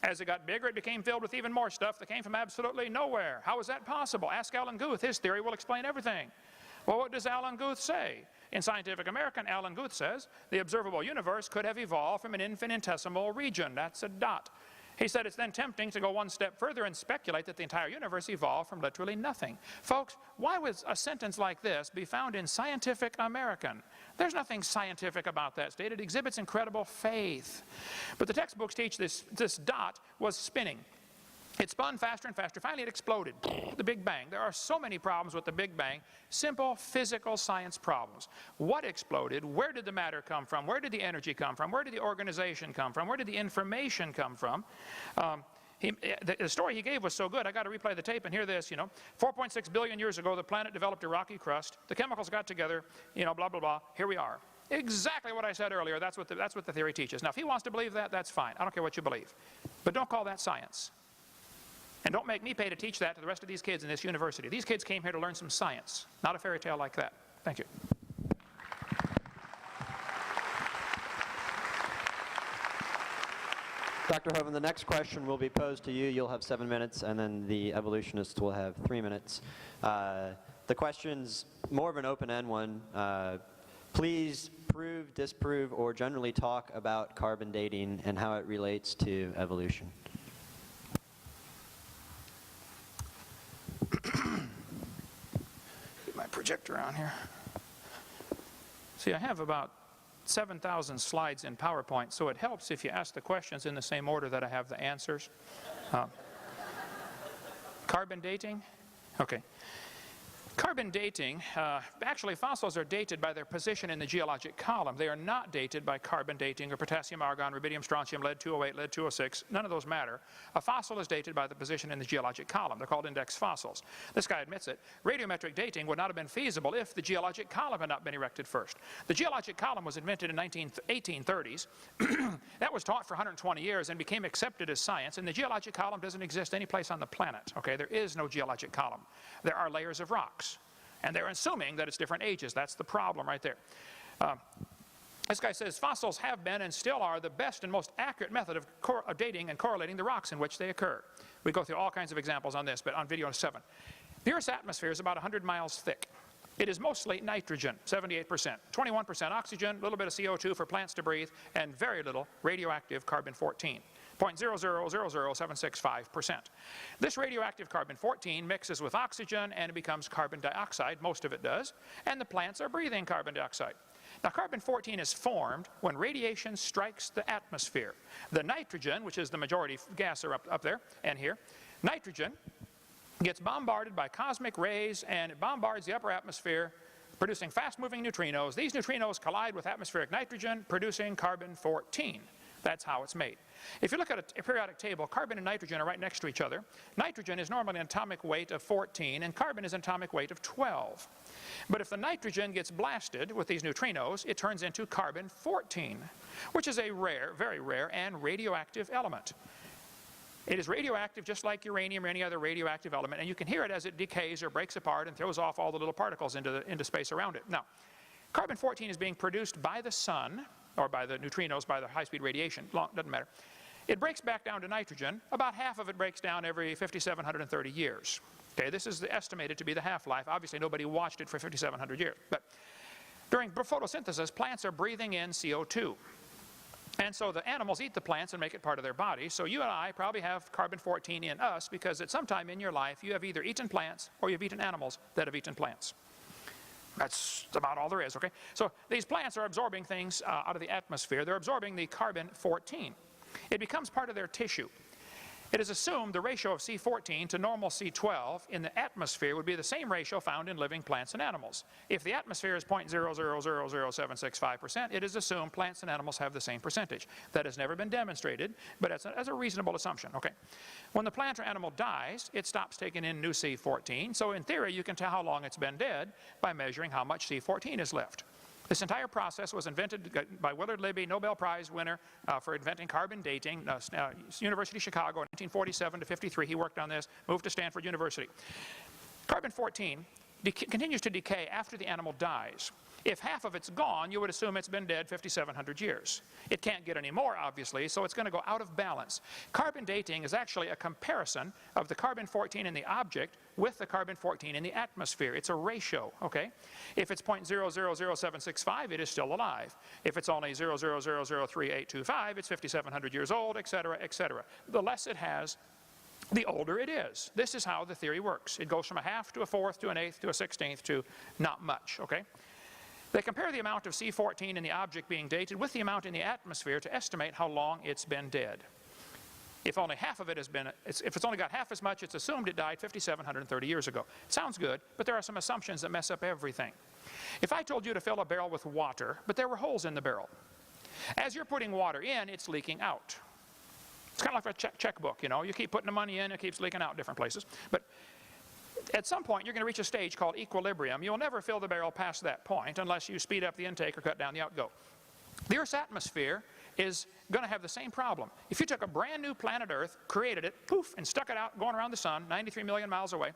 As it got bigger, it became filled with even more stuff that came from absolutely nowhere. How is that possible? Ask Alan Guth. His theory will explain everything. Well, what does Alan Guth say? In Scientific American, Alan Guth says the observable universe could have evolved from an infinitesimal region. That's a dot. He said it's then tempting to go one step further and speculate that the entire universe evolved from literally nothing. Folks, why would a sentence like this be found in Scientific American? There's nothing scientific about that state. It exhibits incredible faith. But the textbooks teach this dot was spinning. It spun faster and faster. Finally, it exploded. The Big Bang. There are so many problems with the Big Bang. Simple physical science problems. What exploded? Where did the matter come from? Where did the energy come from? Where did the organization come from? Where did the information come from? The story he gave was so good, I got to replay the tape and hear this, 4.6 billion years ago, the planet developed a rocky crust. The chemicals got together, blah, blah, blah. Here we are. Exactly what I said earlier. That's what the theory teaches. Now, if he wants to believe that, that's fine. I don't care what you believe. But don't call that science. And don't make me pay to teach that to the rest of these kids in this university. These kids came here to learn some science, not a fairy tale like that. Thank you. Dr. Hovind, the next question will be posed to you. You'll have 7 minutes, and then the evolutionists will have 3 minutes. The question's more of an open-end one. Please prove, disprove, or generally talk about carbon dating and how it relates to evolution. Get my projector on here. See, I have about 7,000 slides in PowerPoint, so it helps if you ask the questions in the same order that I have the answers. Carbon dating? Okay. Carbon dating, actually fossils are dated by their position in the geologic column. They are not dated by carbon dating or potassium, argon, rubidium, strontium, lead-208, lead-206. None of those matter. A fossil is dated by the position in the geologic column. They're called index fossils. This guy admits it. Radiometric dating would not have been feasible if the geologic column had not been erected first. The geologic column was invented in 1830s. That was taught for 120 years and became accepted as science, and the geologic column doesn't exist any place on the planet. Okay, there is no geologic column. There are layers of rocks. And they're assuming that it's different ages. That's the problem right there. This guy says fossils have been and still are the best and most accurate method of dating and correlating the rocks in which they occur. We go through all kinds of examples on this, but on video 7. The Earth's atmosphere is about 100 miles thick. It is mostly nitrogen, 78%, 21% oxygen, a little bit of CO2 for plants to breathe, and very little radioactive carbon-14. 0.0000765%. This radioactive carbon-14 mixes with oxygen and it becomes carbon dioxide, most of it does, and the plants are breathing carbon dioxide. Now carbon-14 is formed when radiation strikes the atmosphere. The nitrogen, which is the majority gas are up there and here, nitrogen gets bombarded by cosmic rays and it bombards the upper atmosphere, producing fast-moving neutrinos. These neutrinos collide with atmospheric nitrogen, producing carbon-14. That's how it's made. If you look at a periodic table, carbon and nitrogen are right next to each other. Nitrogen is normally an atomic weight of 14, and carbon is an atomic weight of 12. But if the nitrogen gets blasted with these neutrinos, it turns into carbon-14, which is a rare, very rare, and radioactive element. It is radioactive just like uranium or any other radioactive element, and you can hear it as it decays or breaks apart and throws off all the little particles into space around it. Now, carbon-14 is being produced by the sun, or by the neutrinos, by the high-speed radiation, doesn't matter. It breaks back down to nitrogen. About half of it breaks down every 5,730 years. Okay, this is estimated to be the half-life. Obviously, nobody watched it for 5,700 years. But during photosynthesis, plants are breathing in CO2. And so the animals eat the plants and make it part of their body. So you and I probably have carbon-14 in us because at some time in your life you have either eaten plants or you've eaten animals that have eaten plants. That's about all there is, okay? So these plants are absorbing things out of the atmosphere. They're absorbing the carbon-14. It becomes part of their tissue. It is assumed the ratio of C14 to normal C12 in the atmosphere would be the same ratio found in living plants and animals. If the atmosphere is 0.0000765%, it is assumed plants and animals have the same percentage. That has never been demonstrated, but as a reasonable assumption. Okay. When the plant or animal dies, it stops taking in new C14, so in theory you can tell how long it's been dead by measuring how much C14 is left. This entire process was invented by Willard Libby, Nobel Prize winner for inventing carbon dating, University of Chicago in 1947 to 53. He worked on this, moved to Stanford University. Carbon-14 continues to decay after the animal dies. If half of it's gone, you would assume it's been dead 5,700 years. It can't get any more, obviously, so it's going to go out of balance. Carbon dating is actually a comparison of the carbon-14 in the object with the carbon-14 in the atmosphere. It's a ratio, okay? If it's 0.0000765, it is still alive. If it's only 0.0003825, it's 5,700 years old, etc., etc. The less it has, the older it is. This is how the theory works. It goes from a half to a fourth to an eighth to a 16th to not much, okay? They compare the amount of C14 in the object being dated with the amount in the atmosphere to estimate how long it's been dead. If only half of it has been, if it's only got half as much, it's assumed it died 5,730 years ago. Sounds good, but there are some assumptions that mess up everything. If I told you to fill a barrel with water, but there were holes in the barrel, as you're putting water in, it's leaking out. It's kind of like a checkbook, you know. You keep putting the money in, it keeps leaking out different places. But at some point, you're going to reach a stage called equilibrium. You'll never fill the barrel past that point unless you speed up the intake or cut down the outgo. The Earth's atmosphere is going to have the same problem. If you took a brand new planet Earth, created it, poof, and stuck it out going around the sun, 93 million miles away,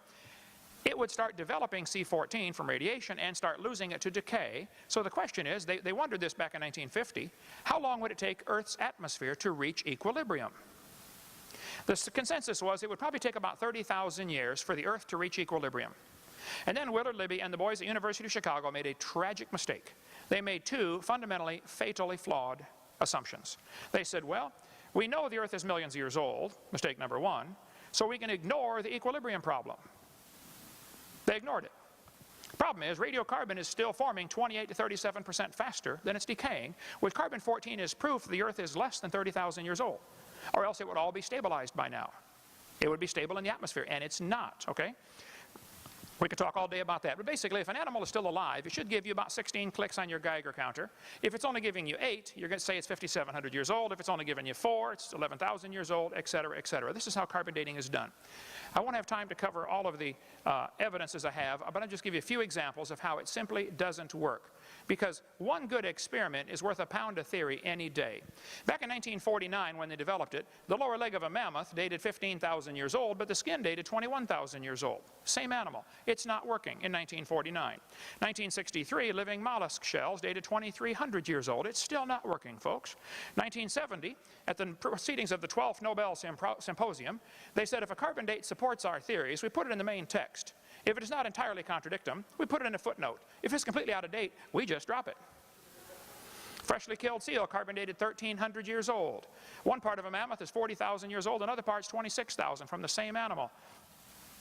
it would start developing C14 from radiation and start losing it to decay. So the question is, they wondered this back in 1950, how long would it take Earth's atmosphere to reach equilibrium? The consensus was it would probably take about 30,000 years for the Earth to reach equilibrium. And then Willard Libby and the boys at the University of Chicago made a tragic mistake. They made two fundamentally, fatally flawed assumptions. They said, well, we know the Earth is millions of years old, mistake number one, so we can ignore the equilibrium problem. They ignored it. The problem is radiocarbon is still forming 28 to 37% faster than it's decaying, which carbon-14 is proof the Earth is less than 30,000 years old. Or else it would all be stabilized by now. It would be stable in the atmosphere, and it's not, okay? We could talk all day about that, but basically if an animal is still alive, it should give you about 16 clicks on your Geiger counter. If it's only giving you 8, you're going to say it's 5,700 years old. If it's only giving you 4, it's 11,000 years old, etc., etc. This is how carbon dating is done. I won't have time to cover all of the evidences I have, but I'll just give you a few examples of how it simply doesn't work. Because one good experiment is worth a pound of theory any day. Back in 1949, when they developed it, the lower leg of a mammoth dated 15,000 years old, but the skin dated 21,000 years old. Same animal. It's not working in 1949. 1963, living mollusk shells dated 2,300 years old. It's still not working, folks. 1970, at the proceedings of the 12th Nobel Symposium, they said if a carbon date supports our theories, we put it in the main text. If it does not entirely contradict them, we put it in a footnote. If it's completely out of date, we just drop it. Freshly killed seal, carbon dated 1,300 years old. One part of a mammoth is 40,000 years old, another part's 26,000 from the same animal.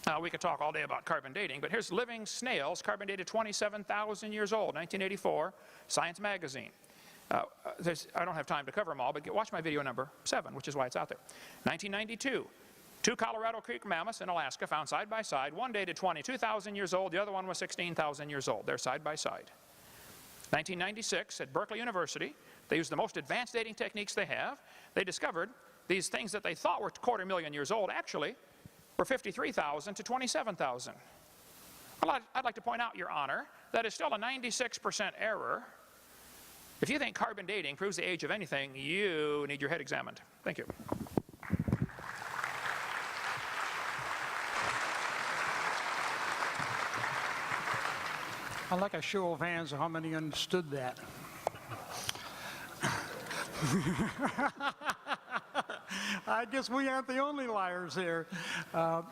Now, we could talk all day about carbon dating, but here's living snails, carbon dated 27,000 years old, 1984, Science Magazine. I don't have time to cover them all, but watch my video number 7, which is why it's out there. 1992. 2 Colorado Creek mammoths in Alaska found side by side. One dated 22,000 years old, the other one was 16,000 years old. They're side by side. 1996 at Berkeley University, They used the most advanced dating techniques they have. They discovered these things that they thought were 250,000 years old actually were 53,000 to 27,000. Well, I'd like to point out, Your Honor, that is still a 96% error. If you think carbon dating proves the age of anything, you need your head examined. Thank you. I'd like a show of hands of how many understood that. I guess we aren't the only liars here. I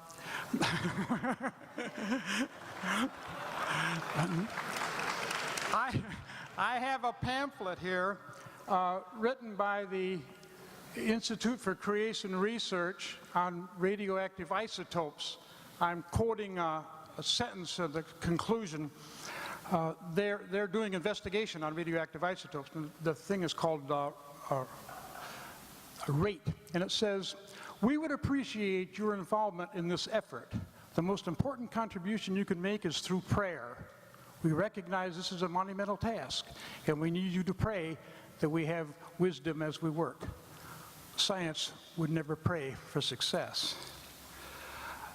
have a pamphlet here written by the Institute for Creation Research on radioactive isotopes. I'm quoting a sentence of the conclusion. They're doing investigation on radioactive isotopes. And the thing is called a rate, and it says, "We would appreciate your involvement in this effort. The most important contribution you can make is through prayer. We recognize this is a monumental task, and we need you to pray that we have wisdom as we work. Science would never pray for success."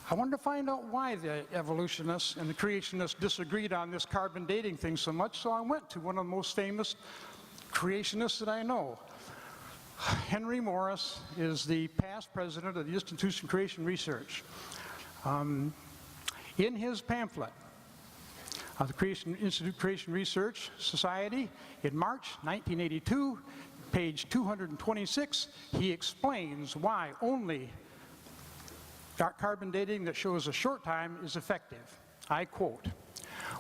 I wanted to find out why the evolutionists and the creationists disagreed on this carbon dating thing so much, so I went to one of the most famous creationists that I know. Henry Morris is the past president of the Institute for Creation Research. In his pamphlet, the Institute for Creation Research Society, in March 1982, page 226, he explains why only carbon dating that shows a short time is effective. I quote,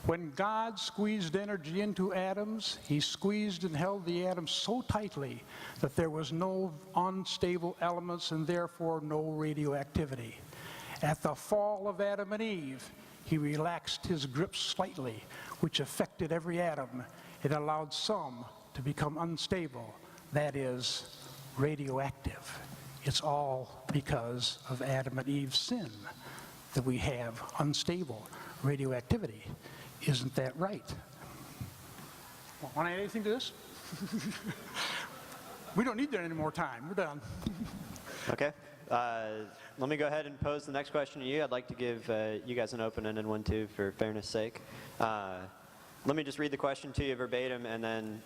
"When God squeezed energy into atoms, he squeezed and held the atoms so tightly that there was no unstable elements and therefore no radioactivity. At the fall of Adam and Eve, he relaxed his grip slightly, which affected every atom. It allowed some to become unstable, that is, radioactive. It's all because of Adam and Eve's sin that we have unstable radioactivity. Isn't that right?" Want to add anything to this? We don't need that any more time. We're done. Okay. Let me go ahead and pose the next question to you. I'd like to give you guys an open-ended one too, for fairness' sake. Let me just read the question to you verbatim, and then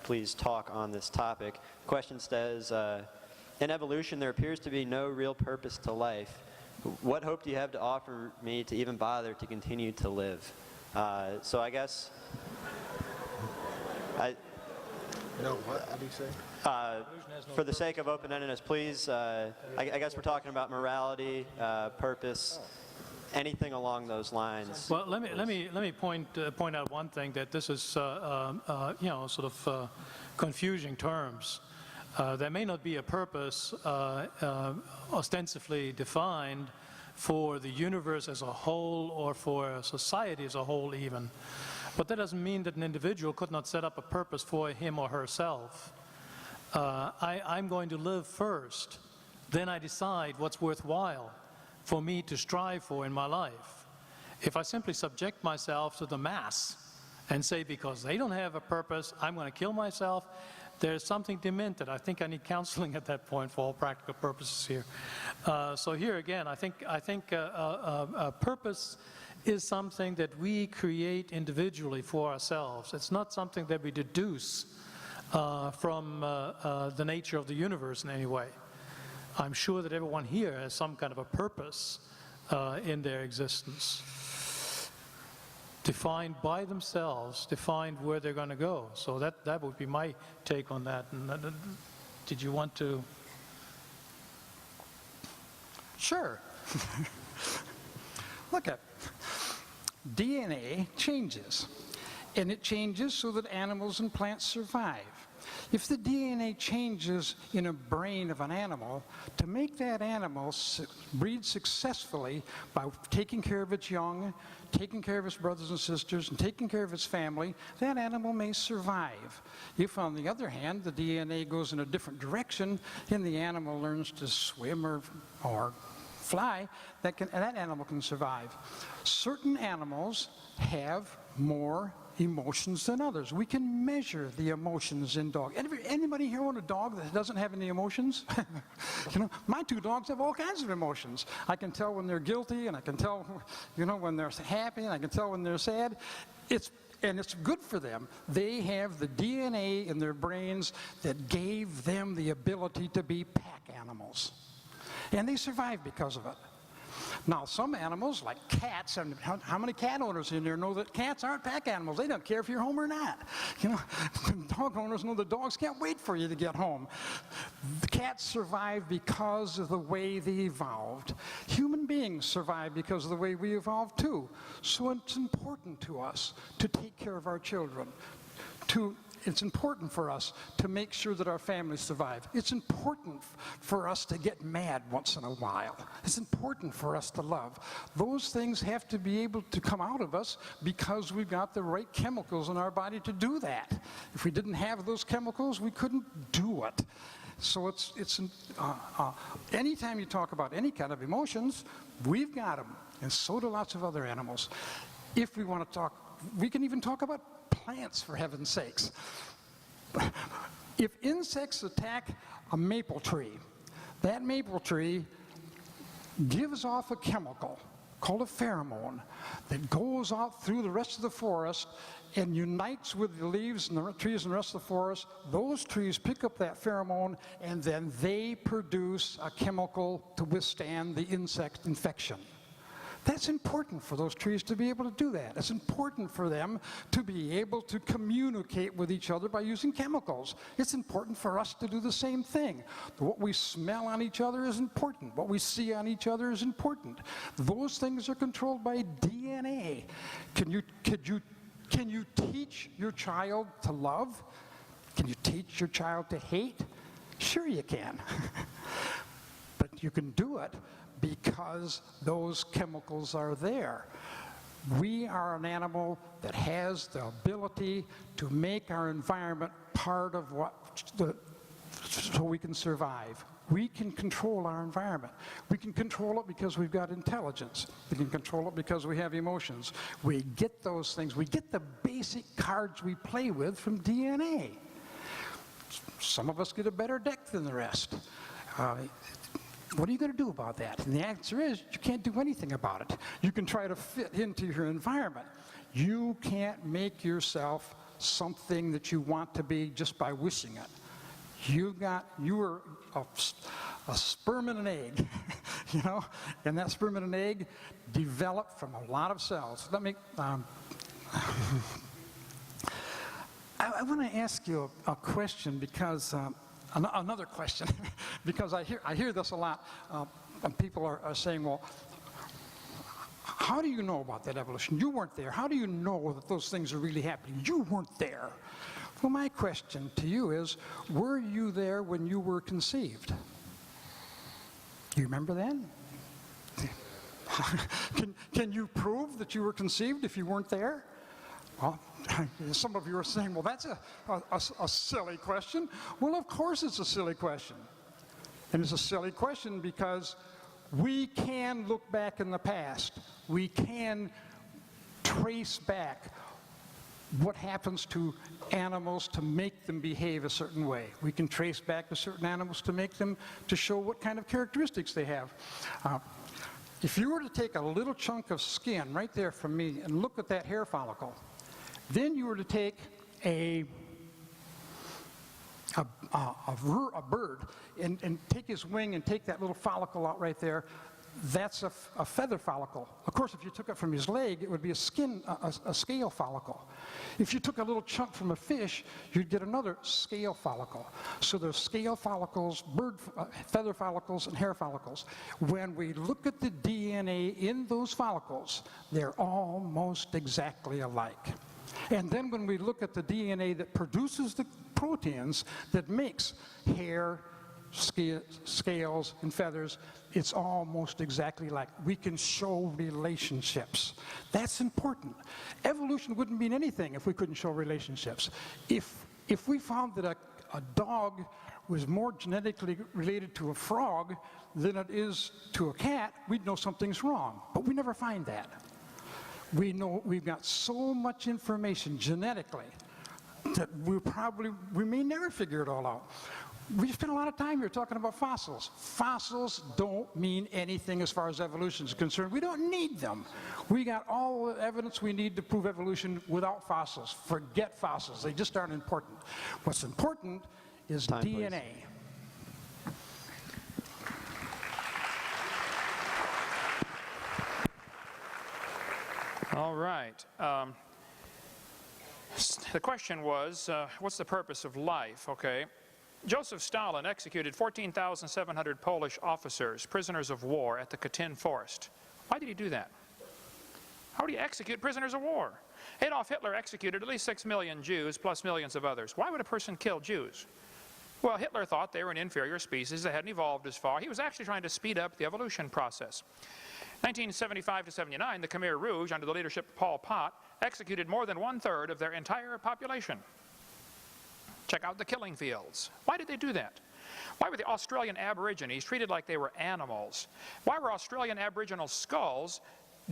please talk on this topic. The question says, "In evolution, there appears to be no real purpose to life. What hope do you have to offer me to even bother to continue to live?" So I guess... No, what did he say? For the sake of open-endedness, please, I guess we're talking about morality, purpose, anything along those lines. Well, let me point out one thing, that this is sort of confusing terms. There may not be a purpose ostensibly defined for the universe as a whole or for society as a whole even. But that doesn't mean that an individual could not set up a purpose for him or herself. I'm going to live first, then I decide what's worthwhile for me to strive for in my life. If I simply subject myself to the mass and say, because they don't have a purpose, I'm going to kill myself, there's something demented. I think I need counseling at that point for all practical purposes here. So here again, I think purpose is something that we create individually for ourselves. It's not something that we deduce from the nature of the universe in any way. I'm sure that everyone here has some kind of a purpose in their existence, defined by themselves, defined where they're going to go. So that would be my take on that. And did you want to? Sure. Look at DNA changes, and it changes so that animals and plants survive. If the DNA changes in a brain of an animal, to make that animal breed successfully by taking care of its young, taking care of its brothers and sisters, and taking care of its family, that animal may survive. If, on the other hand, the DNA goes in a different direction and the animal learns to swim or fly, that animal can survive. Certain animals have more emotions than others. We can measure the emotions in dogs. Anybody here own a dog that doesn't have any emotions? You know, my 2 dogs have all kinds of emotions. I can tell when they're guilty, and I can tell, you know, when they're happy, and I can tell when they're sad. And it's good for them. They have the DNA in their brains that gave them the ability to be pack animals. And they survive because of it. Now, some animals, like cats, and how many cat owners in there know that cats aren't pack animals? They don't care if you're home or not. You know, dog owners know the dogs can't wait for you to get home. The cats survive because of the way they evolved. Human beings survive because of the way we evolved too. So it's important to us to take care of our children, it's important for us to make sure that our families survive. It's important for us to get mad once in a while. It's important for us to love. Those things have to be able to come out of us because we've got the right chemicals in our body to do that. If we didn't have those chemicals, we couldn't do it. So anytime you talk about any kind of emotions, we've got them, and so do lots of other animals. If we want to talk, we can even talk about plants, for heaven's sakes. If insects attack a maple tree, that maple tree gives off a chemical called a pheromone that goes out through the rest of the forest and unites with the leaves and the trees and the rest of the forest. Those trees pick up that pheromone, and then they produce a chemical to withstand the insect infection. That's important for those trees to be able to do that. It's important for them to be able to communicate with each other by using chemicals. It's important for us to do the same thing. What we smell on each other is important. What we see on each other is important. Those things are controlled by DNA. Can you teach your child to love? Can you teach your child to hate? Sure you can. But you can do it because those chemicals are there. We are an animal that has the ability to make our environment part of so we can survive. We can control our environment. We can control it because we've got intelligence. We can control it because we have emotions. We get those things. We get the basic cards we play with from DNA. Some of us get a better deck than the rest. What are you going to do about that? And the answer is, you can't do anything about it. You can try to fit into your environment. You can't make yourself something that you want to be just by wishing it. You were a sperm and an egg, you know, and that sperm and an egg developed from a lot of cells. Let me, I want to ask you a question because, another question, because I hear this a lot, and people are saying, well, how do you know about that evolution? You weren't there. How do you know that those things are really happening? You weren't there. Well, my question to you is, were you there when you were conceived? You remember then? Can you prove that you were conceived if you weren't there? Well, some of you are saying, well, that's a silly question. Well, of course it's a silly question. And it's a silly question because we can look back in the past. We can trace back what happens to animals to make them behave a certain way. We can trace back to certain animals to show what kind of characteristics they have. If you were to take a little chunk of skin right there from me and look at that hair follicle, then you were to take a bird and take his wing and take that little follicle out right there. That's a feather follicle. Of course, if you took it from his leg, it would be a scale follicle. If you took a little chunk from a fish, you'd get another scale follicle. So there's scale follicles, feather follicles, and hair follicles. When we look at the DNA in those follicles, they're almost exactly alike. And then when we look at the DNA that produces the proteins that makes hair, scales, and feathers, it's almost exactly like. We can show relationships. That's important. Evolution wouldn't mean anything if we couldn't show relationships. If we found that a dog was more genetically related to a frog than it is to a cat, we'd know something's wrong. But we never find that. We know we've got so much information genetically that we may never figure it all out. We spent a lot of time here talking about fossils. Fossils don't mean anything as far as evolution is concerned. We don't need them. We got all the evidence we need to prove evolution without fossils. Forget fossils. They just aren't important. What's important is DNA. Please. All right. The question was, what's the purpose of life? Okay. Joseph Stalin executed 14,700 Polish officers, prisoners of war, at the Katyn forest. Why did he do that? How do you execute prisoners of war? Adolf Hitler executed at least 6 million Jews, plus millions of others. Why would a person kill Jews? Well, Hitler thought they were an inferior species. They hadn't evolved as far. He was actually trying to speed up the evolution process. 1975 to 79, the Khmer Rouge, under the leadership of Pol Pot, executed more than 1/3 of their entire population. Check out the killing fields. Why did they do that? Why were the Australian Aborigines treated like they were animals? Why were Australian Aboriginal skulls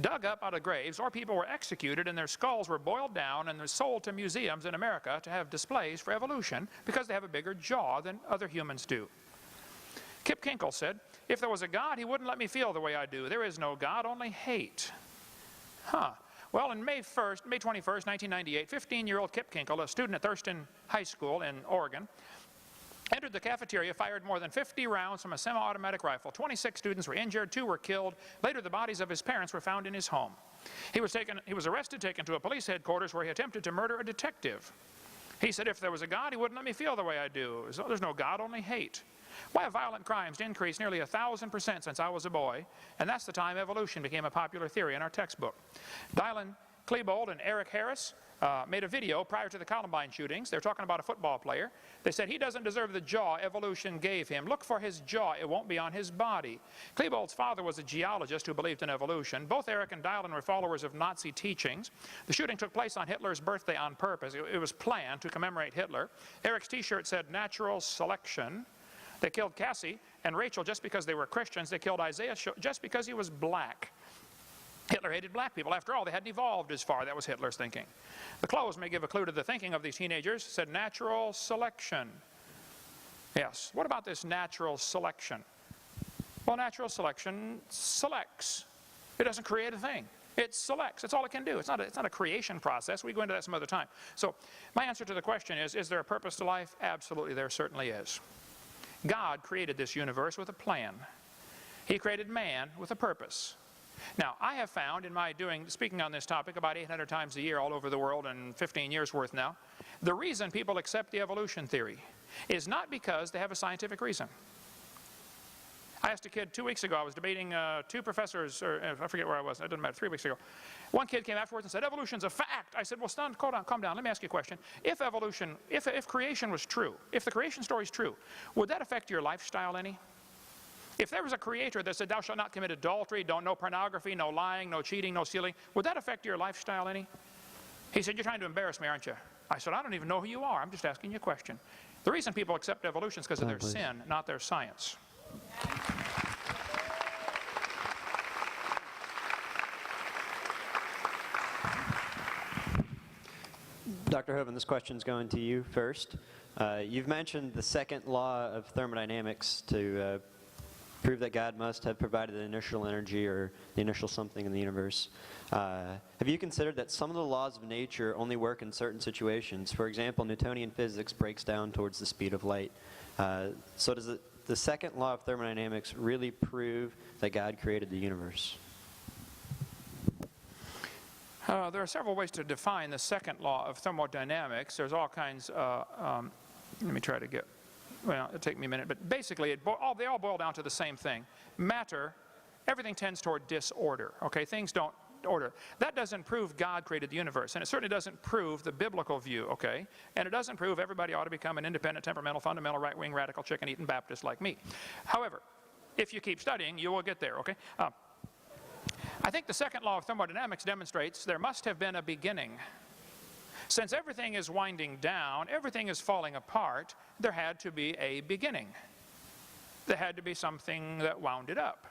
dug up out of graves, or people were executed and their skulls were boiled down and they're sold to museums in America to have displays for evolution because they have a bigger jaw than other humans do? Kip Kinkle said, if there was a God, he wouldn't let me feel the way I do. There is no God, only hate. Huh. Well, on May 21st, 1998, 15-year-old Kip Kinkle, a student at Thurston High School in Oregon, entered the cafeteria, fired more than 50 rounds from a semi-automatic rifle. 26 students were injured, 2 were killed. Later, the bodies of his parents were found in his home. He was arrested, taken to a police headquarters where he attempted to murder a detective. He said, if there was a God, he wouldn't let me feel the way I do. There's no God, only hate. Why have violent crimes increased nearly 1,000% since I was a boy? And that's the time evolution became a popular theory in our textbook. Dylan Klebold and Eric Harris made a video prior to the Columbine shootings. They're talking about a football player. They said he doesn't deserve the jaw evolution gave him. Look for his jaw. It won't be on his body. Klebold's father was a geologist who believed in evolution. Both Eric and Dylan were followers of Nazi teachings. The shooting took place on Hitler's birthday on purpose. It was planned to commemorate Hitler. Eric's t-shirt said natural selection. They killed Cassie and Rachel just because they were Christians. They killed Isaiah just because he was black. Hitler hated black people. After all, they hadn't evolved as far. That was Hitler's thinking. The clothes may give a clue to the thinking of these teenagers. It said natural selection. Yes. What about this natural selection? Well, natural selection selects. It doesn't create a thing. It selects. That's all it can do. It's not a creation process. We go into that some other time. So my answer to the question is there a purpose to life? Absolutely, there certainly is. God created this universe with a plan. He created man with a purpose. Now, I have found in my speaking on this topic about 800 times a year all over the world and 15 years worth now, the reason people accept the evolution theory is not because they have a scientific reason. I asked a kid 2 weeks ago, I was debating 2 professors, or I forget where I was, it doesn't matter, 3 weeks ago. One kid came afterwards and said, evolution's a fact. I said, well, calm down, let me ask you a question. If evolution, if creation was true, if the creation story is true, would that affect your lifestyle any? If there was a creator that said, thou shalt not commit adultery, no pornography, no lying, no cheating, no stealing, would that affect your lifestyle any? He said, you're trying to embarrass me, aren't you? I said, I don't even know who you are. I'm just asking you a question. The reason people accept evolution is because of their sin, not their science. Dr. Hovind, this question is going to you first. You've mentioned the second law of thermodynamics to prove that God must have provided the initial energy or the initial something in the universe. Have you considered that some of the laws of nature only work in certain situations? For example, Newtonian physics breaks down towards the speed of light. So does the second law of thermodynamics really prove that God created the universe? There are several ways to define the second law of thermodynamics. There's all kinds, let me try to get, well, it'll take me a minute, but basically they all boil down to the same thing. Matter, everything tends toward disorder, okay? Things don't order. That doesn't prove God created the universe, and it certainly doesn't prove the biblical view, okay? And it doesn't prove everybody ought to become an independent, temperamental, fundamental, right-wing, radical, chicken-eating Baptist like me. However, if you keep studying, you will get there, okay? I think the second law of thermodynamics demonstrates there must have been a beginning. Since everything is winding down, everything is falling apart, there had to be a beginning. There had to be something that wound it up.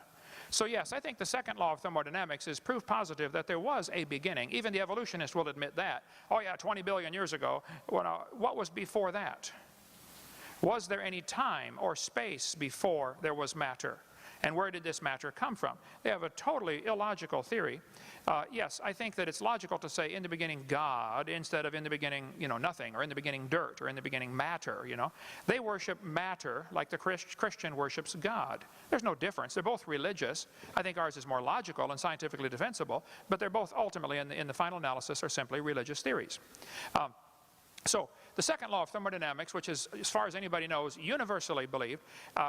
So yes, I think the second law of thermodynamics is proof positive that there was a beginning. Even the evolutionists will admit that. Oh yeah, 20 billion years ago. Well, what was before that? Was there any time or space before there was matter? And where did this matter come from? They have a totally illogical theory. Yes, I think that it's logical to say in the beginning God instead of in the beginning, nothing, or in the beginning dirt, or in the beginning matter, They worship matter like the Christian worships God. There's no difference. They're both religious. I think ours is more logical and scientifically defensible, but they're both ultimately, in the final analysis, are simply religious theories. So the second law of thermodynamics, which is, as far as anybody knows, universally believed,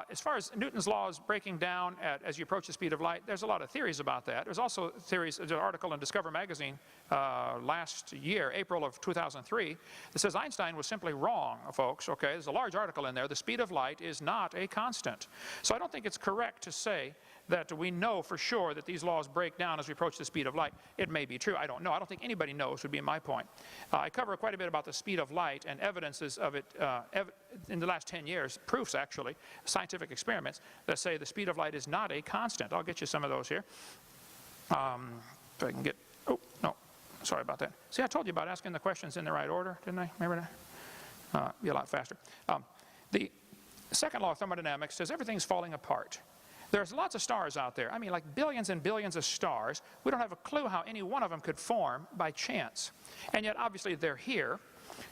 as far as Newton's laws breaking down as you approach the speed of light, there's a lot of theories about that. There's also theories, there's an article in Discover magazine last year, April of 2003, that says Einstein was simply wrong, folks, okay? There's a large article in there. The speed of light is not a constant. So I don't think it's correct to say that we know for sure that these laws break down as we approach the speed of light. It may be true, I don't know. I don't think anybody knows would be my point. I cover quite a bit about the speed of light and evidences of it in the last 10 years, proofs actually, scientific experiments that say the speed of light is not a constant. I'll get you some of those here. If I can get, oh, no, sorry about that. See, I told you about asking the questions in the right order, didn't I? Remember that? Be a lot faster. The second law of thermodynamics says everything's falling apart. There's lots of stars out there. I mean, like billions and billions of stars. We don't have a clue how any one of them could form by chance. And yet, obviously, they're here.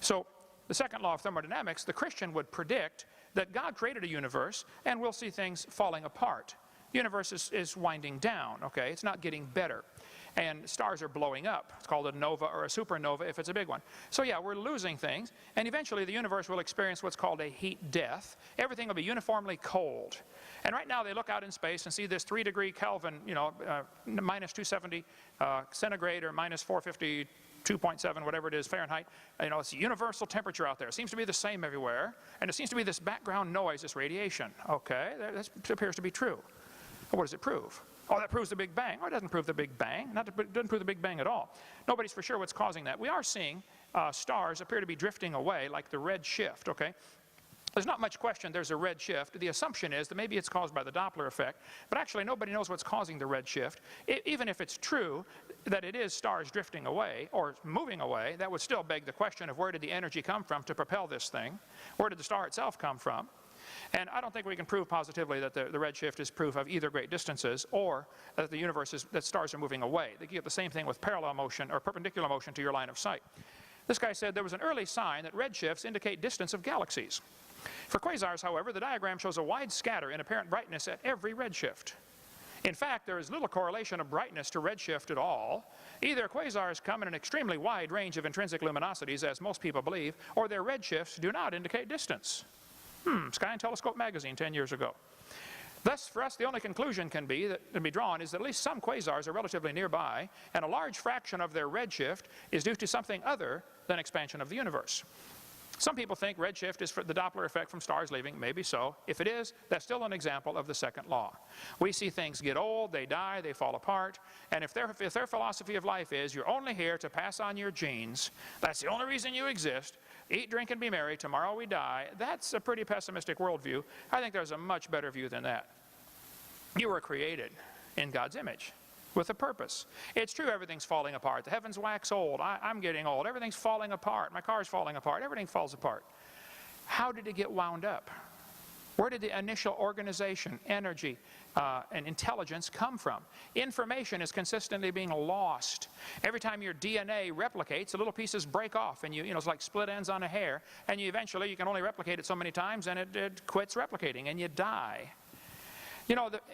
So the second law of thermodynamics, the Christian would predict that God created a universe, and we'll see things falling apart. The universe is winding down, okay? It's not getting better. And stars are blowing up. It's called a nova or a supernova if it's a big one. So yeah, we're losing things, and eventually the universe will experience what's called a heat death. Everything will be uniformly cold. And right now they look out in space and see this 3 degree Kelvin, minus 270 centigrade or minus 452.7, whatever it is, Fahrenheit. It's a universal temperature out there. It seems to be the same everywhere, and it seems to be this background noise, this radiation. Okay, that appears to be true. What does it prove? Oh, that proves the Big Bang. Oh, it doesn't prove the Big Bang. It doesn't prove the Big Bang at all. Nobody's for sure what's causing that. We are seeing stars appear to be drifting away, like the red shift, okay? There's not much question there's a red shift. The assumption is that maybe it's caused by the Doppler effect, but actually nobody knows what's causing the red shift. Even if it's true that it is stars drifting away or moving away, that would still beg the question of where did the energy come from to propel this thing? Where did the star itself come from? And I don't think we can prove positively that the red shift is proof of either great distances or that the universe that stars are moving away. They get the same thing with parallel motion or perpendicular motion to your line of sight. This guy said there was an early sign that red shifts indicate distance of galaxies. For quasars, however, the diagram shows a wide scatter in apparent brightness at every redshift. In fact, there is little correlation of brightness to redshift at all. Either quasars come in an extremely wide range of intrinsic luminosities, as most people believe, or their redshifts do not indicate distance. Sky and Telescope magazine 10 years ago. Thus, for us, the only conclusion can be drawn is that at least some quasars are relatively nearby, and a large fraction of their redshift is due to something other than expansion of the universe. Some people think redshift is for the Doppler effect from stars leaving. Maybe so. If it is, that's still an example of the second law. We see things get old, they die, they fall apart, and if their philosophy of life is you're only here to pass on your genes, that's the only reason you exist, eat, drink, and be merry, tomorrow we die, that's a pretty pessimistic worldview. I think there's a much better view than that. You were created in God's image with a purpose. It's true everything's falling apart. The heavens wax old. I'm getting old. Everything's falling apart. My car's falling apart. Everything falls apart. How did it get wound up? Where did the initial organization, energy, and intelligence come from? Information is consistently being lost. Every time your DNA replicates, the little pieces break off, and it's like split ends on a hair, and eventually you can only replicate it so many times, and it quits replicating, and you die.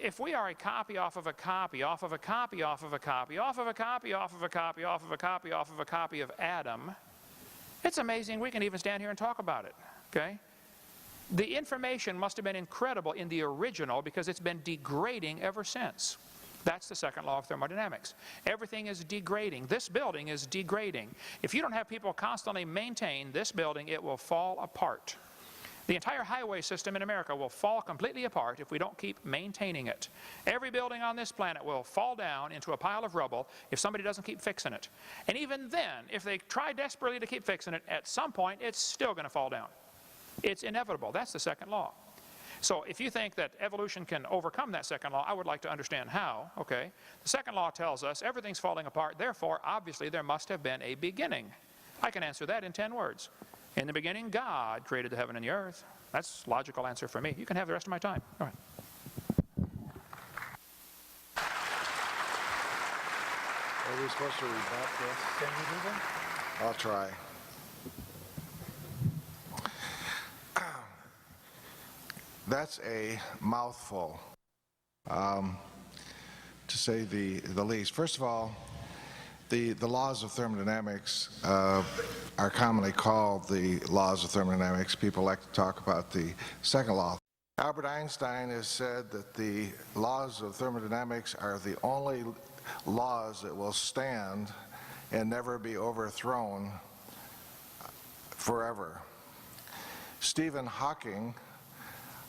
If we are a copy off of a copy, off of a copy, off of a copy, off of a copy, off of a copy, off of a copy, off of a copy of Adam, it's amazing we can even stand here and talk about it, okay? The information must have been incredible in the original because it's been degrading ever since. That's the second law of thermodynamics. Everything is degrading. This building is degrading. If you don't have people constantly maintain this building, it will fall apart. The entire highway system in America will fall completely apart if we don't keep maintaining it. Every building on this planet will fall down into a pile of rubble if somebody doesn't keep fixing it. And even then, if they try desperately to keep fixing it, at some point it's still going to fall down. It's inevitable. That's the second law. So if you think that evolution can overcome that second law, I would like to understand how, okay? The second law tells us everything's falling apart, therefore, obviously, there must have been a beginning. I can answer that in 10 words. In the beginning, God created the heaven and the earth. That's a logical answer for me. You can have the rest of my time. All right. Are we supposed to rebut this? Can you do that? I'll try. That's a mouthful, to say the least. First of all, the laws of thermodynamics are commonly called the laws of thermodynamics. People like to talk about the second law. Albert Einstein has said that the laws of thermodynamics are the only laws that will stand and never be overthrown forever. Stephen Hawking,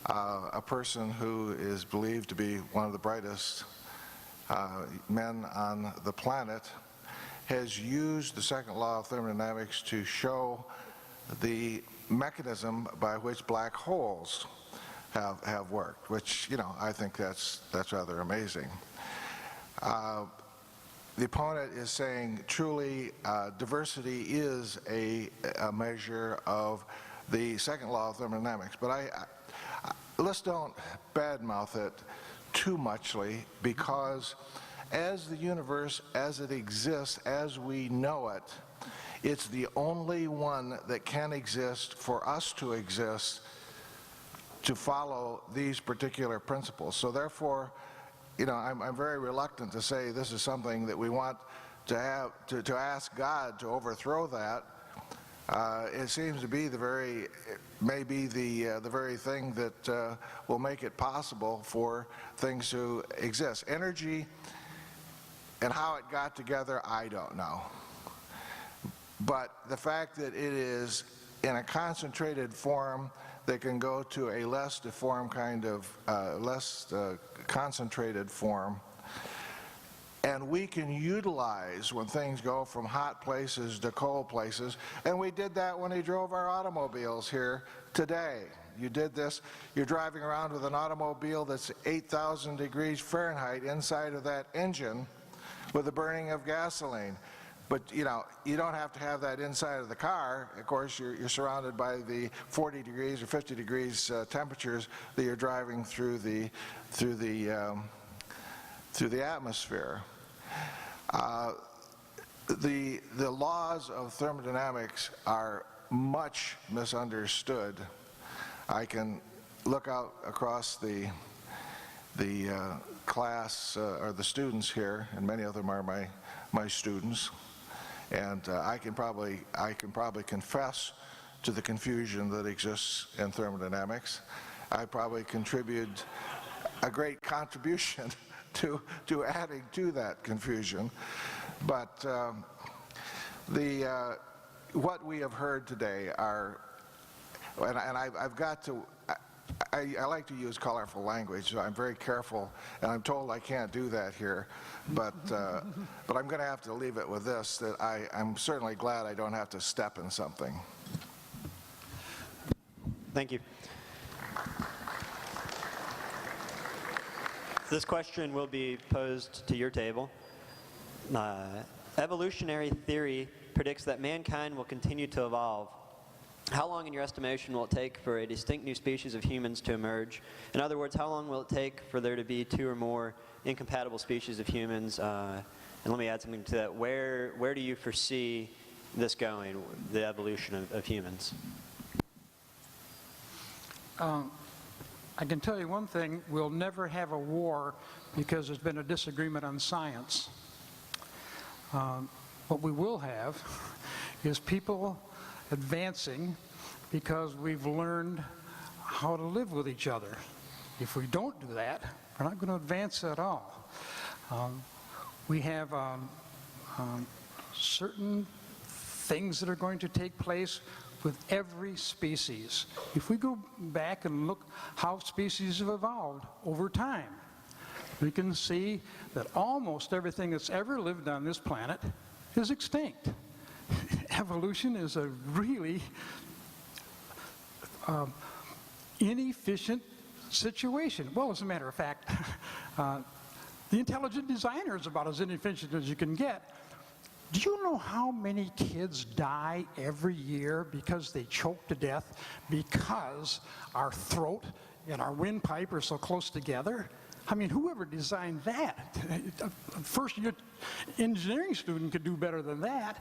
a person who is believed to be one of the brightest men on the planet, has used the second law of thermodynamics to show the mechanism by which black holes have worked, which, you know, I think that's rather amazing. The opponent is saying truly diversity is a measure of the second law of thermodynamics, but let's don't badmouth it too muchly, because as the universe as it exists, as we know it, it's the only one that can exist for us to exist to follow these particular principles. So therefore, you know, I'm very reluctant to say this is something that we want to have to ask God to overthrow that. It seems to be the very thing that will make it possible for things to exist. Energy and how it got together, I don't know. But the fact that it is in a concentrated form that can go to a less deformed kind of, less concentrated form, and we can utilize when things go from hot places to cold places, and we did that when we drove our automobiles here today. You did this, you're driving around with an automobile that's 8,000 degrees Fahrenheit inside of that engine with the burning of gasoline. But you know, you don't have to have that inside of the car. Of course, you're surrounded by the 40 degrees or 50 degrees temperatures that you're driving through the atmosphere. The laws of thermodynamics are much misunderstood. I can look out across the class or the students here, and many of them are my students, and I can probably confess to the confusion that exists in thermodynamics. I probably contributed a great contribution to adding to that confusion, but what we have heard today are, and I've got to. I like to use colorful language, so I'm very careful, and I'm told I can't do that here, but I'm going to have to leave it with this, that I'm certainly glad I don't have to step in something. Thank you. This question will be posed to your table. Evolutionary theory predicts that mankind will continue to evolve. How long, in your estimation, will it take for a distinct new species of humans to emerge? In other words, how long will it take for there to be 2 or more incompatible species of humans? And let me add something to that. Where do you foresee this going, the evolution of humans? I can tell you one thing, we'll never have a war because there's been a disagreement on science. What we will have is people advancing because we've learned how to live with each other. If we don't do that, we're not going to advance at all. We have certain things that are going to take place with every species. If we go back and look how species have evolved over time, we can see that almost everything that's ever lived on this planet is extinct. Evolution is a really inefficient situation. Well, as a matter of fact, the intelligent designer is about as inefficient as you can get. Do you know how many kids die every year because they choke to death because our throat and our windpipe are so close together? I mean, whoever designed that? A first-year engineering student could do better than that.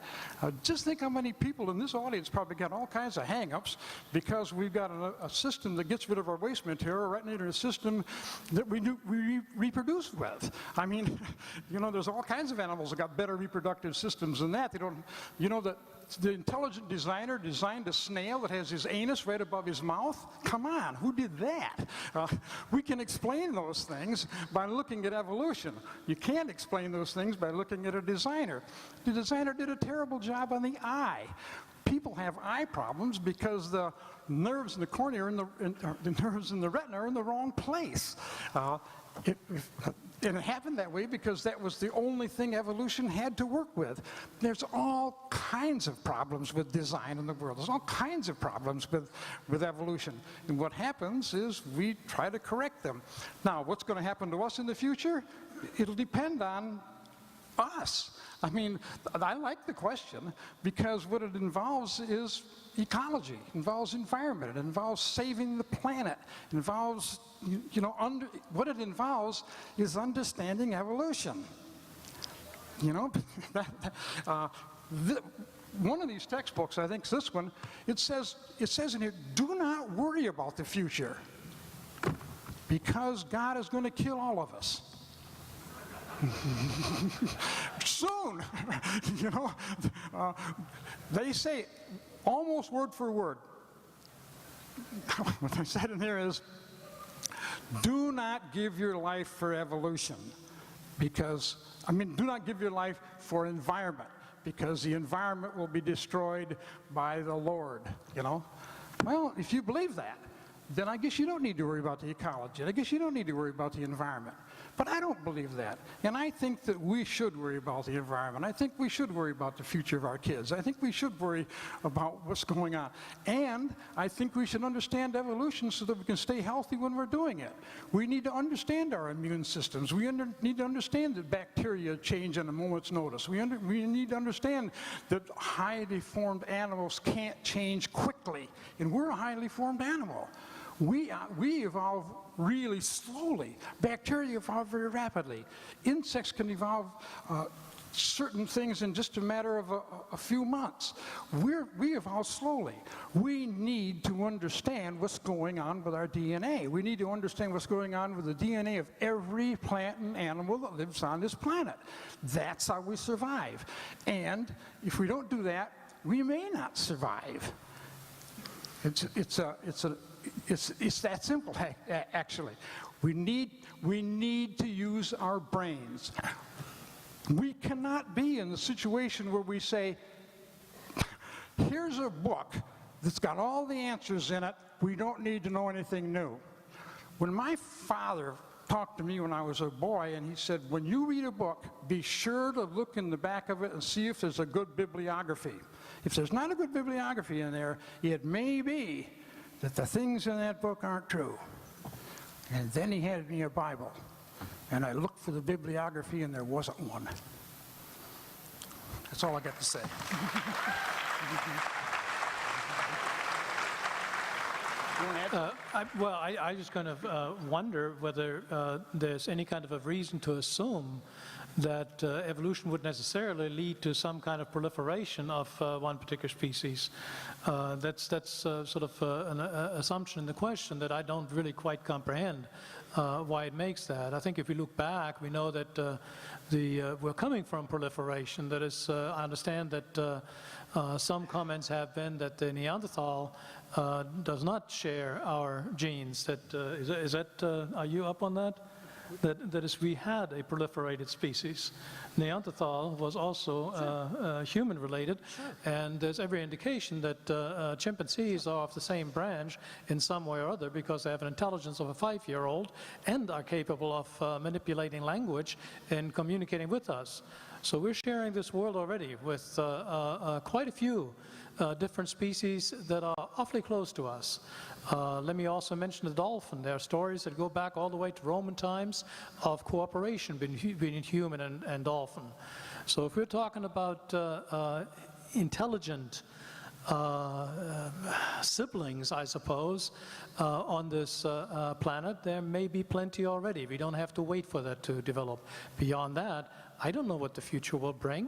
Just think how many people in this audience probably got all kinds of hang-ups because we've got a system that gets rid of our waste material right into a system that we reproduce with. I mean, you know, there's all kinds of animals that got better reproductive systems than that. They don't, you know, that the intelligent designer designed a snail that has his anus right above his mouth? Come on, who did that? We can explain those things by looking at evolution. You can't explain those things by looking at a designer. The designer did a terrible job on the eye. People have eye problems because the nerves in the cornea and the nerves in the retina are in the wrong place. And it happened that way because that was the only thing evolution had to work with. There's all kinds of problems with design in the world. There's all kinds of problems with evolution. And what happens is we try to correct them. Now, what's going to happen to us in the future? It'll depend on us. I mean, I like the question because what it involves is ecology, it involves environment, it involves saving the planet, it involves, you know, what it involves is understanding evolution. You know, one of these textbooks, I think it's this one, it says in here, do not worry about the future because God is going to kill all of us. Soon, you know, they say almost word for word. What I said in here is, do not give your life for evolution because, do not give your life for environment because the environment will be destroyed by the Lord, you know. Well, if you believe that, then I guess you don't need to worry about the ecology. I guess you don't need to worry about the environment. But I don't believe that. And I think that we should worry about the environment. I think we should worry about the future of our kids. I think we should worry about what's going on. And I think we should understand evolution so that we can stay healthy when we're doing it. We need to understand our immune systems. We need to understand that bacteria change on a moment's notice. We need to understand that highly formed animals can't change quickly. And we're a highly formed animal. We evolve really slowly. Bacteria evolve very rapidly. Insects can evolve certain things in just a matter of a few months. We evolve slowly. We need to understand what's going on with our DNA. We need to understand what's going on with the DNA of every plant and animal that lives on this planet. That's how we survive. And if we don't do that, we may not survive. It's that simple, actually. We need to use our brains. We cannot be in the situation where we say, here's a book that's got all the answers in it, we don't need to know anything new. When my father talked to me when I was a boy, and he said, when you read a book, be sure to look in the back of it and see if there's a good bibliography. If there's not a good bibliography in there, it may be that the things in that book aren't true. And then he handed me a Bible, and I looked for the bibliography, and there wasn't one. That's all I got to say. I just kind of wonder whether there's any kind of a reason to assume that evolution would necessarily lead to some kind of proliferation of one particular species. That's sort of an assumption in the question that I don't really quite comprehend why it makes that. I think if we look back, we know that we're coming from proliferation. That is, I understand that some comments have been that the Neanderthal does not share our genes. Are you up on that? That is, we had a proliferated species. Neanderthal was also human-related, and there's every indication that chimpanzees are of the same branch in some way or other because they have an intelligence of a 5-year-old and are capable of manipulating language and communicating with us. So we're sharing this world already with quite a few different species that are awfully close to us. Let me also mention the dolphin. There are stories that go back all the way to Roman times of cooperation between human and dolphin. So if we're talking about intelligent siblings, I suppose, on this planet, there may be plenty already. We don't have to wait for that to develop. Beyond that, I don't know what the future will bring.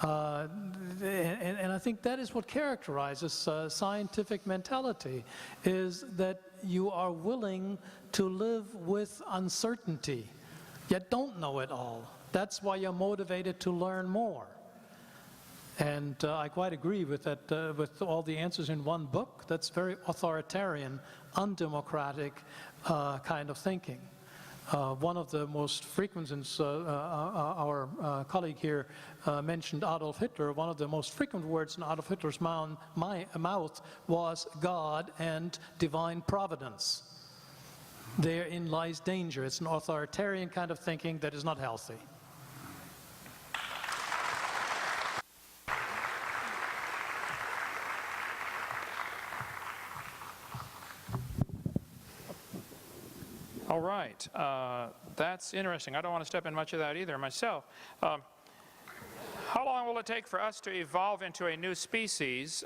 And I think that is what characterizes scientific mentality, is that you are willing to live with uncertainty, yet don't know it all. That's why you're motivated to learn more. And I quite agree with that, with all the answers in one book. That's very authoritarian, undemocratic kind of thinking. One of the most frequent, since our colleague here mentioned Adolf Hitler, one of the most frequent words in Adolf Hitler's mouth was God and divine providence. Therein lies danger. It's an authoritarian kind of thinking that is not healthy. All right, that's interesting. I don't want to step in much of that either myself. How long will it take for us to evolve into a new species?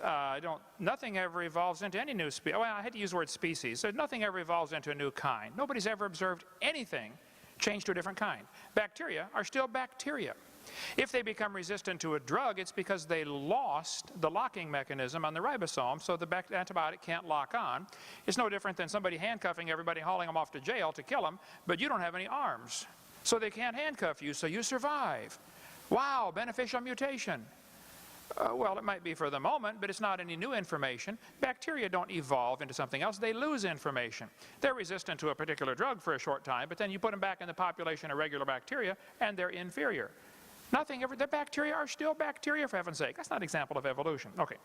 Nothing ever evolves into any new species. Well, I had to use the word species. So nothing ever evolves into a new kind. Nobody's ever observed anything change to a different kind. Bacteria are still bacteria. If they become resistant to a drug, it's because they lost the locking mechanism on the ribosome, so the antibiotic can't lock on. It's no different than somebody handcuffing everybody, hauling them off to jail to kill them, but you don't have any arms. So they can't handcuff you, so you survive. Wow, beneficial mutation. Well, it might be for the moment, but it's not any new information. Bacteria don't evolve into something else. They lose information. They're resistant to a particular drug for a short time, but then you put them back in the population of regular bacteria, and they're inferior. The bacteria are still bacteria, for heaven's sake. That's not an example of evolution. Okay,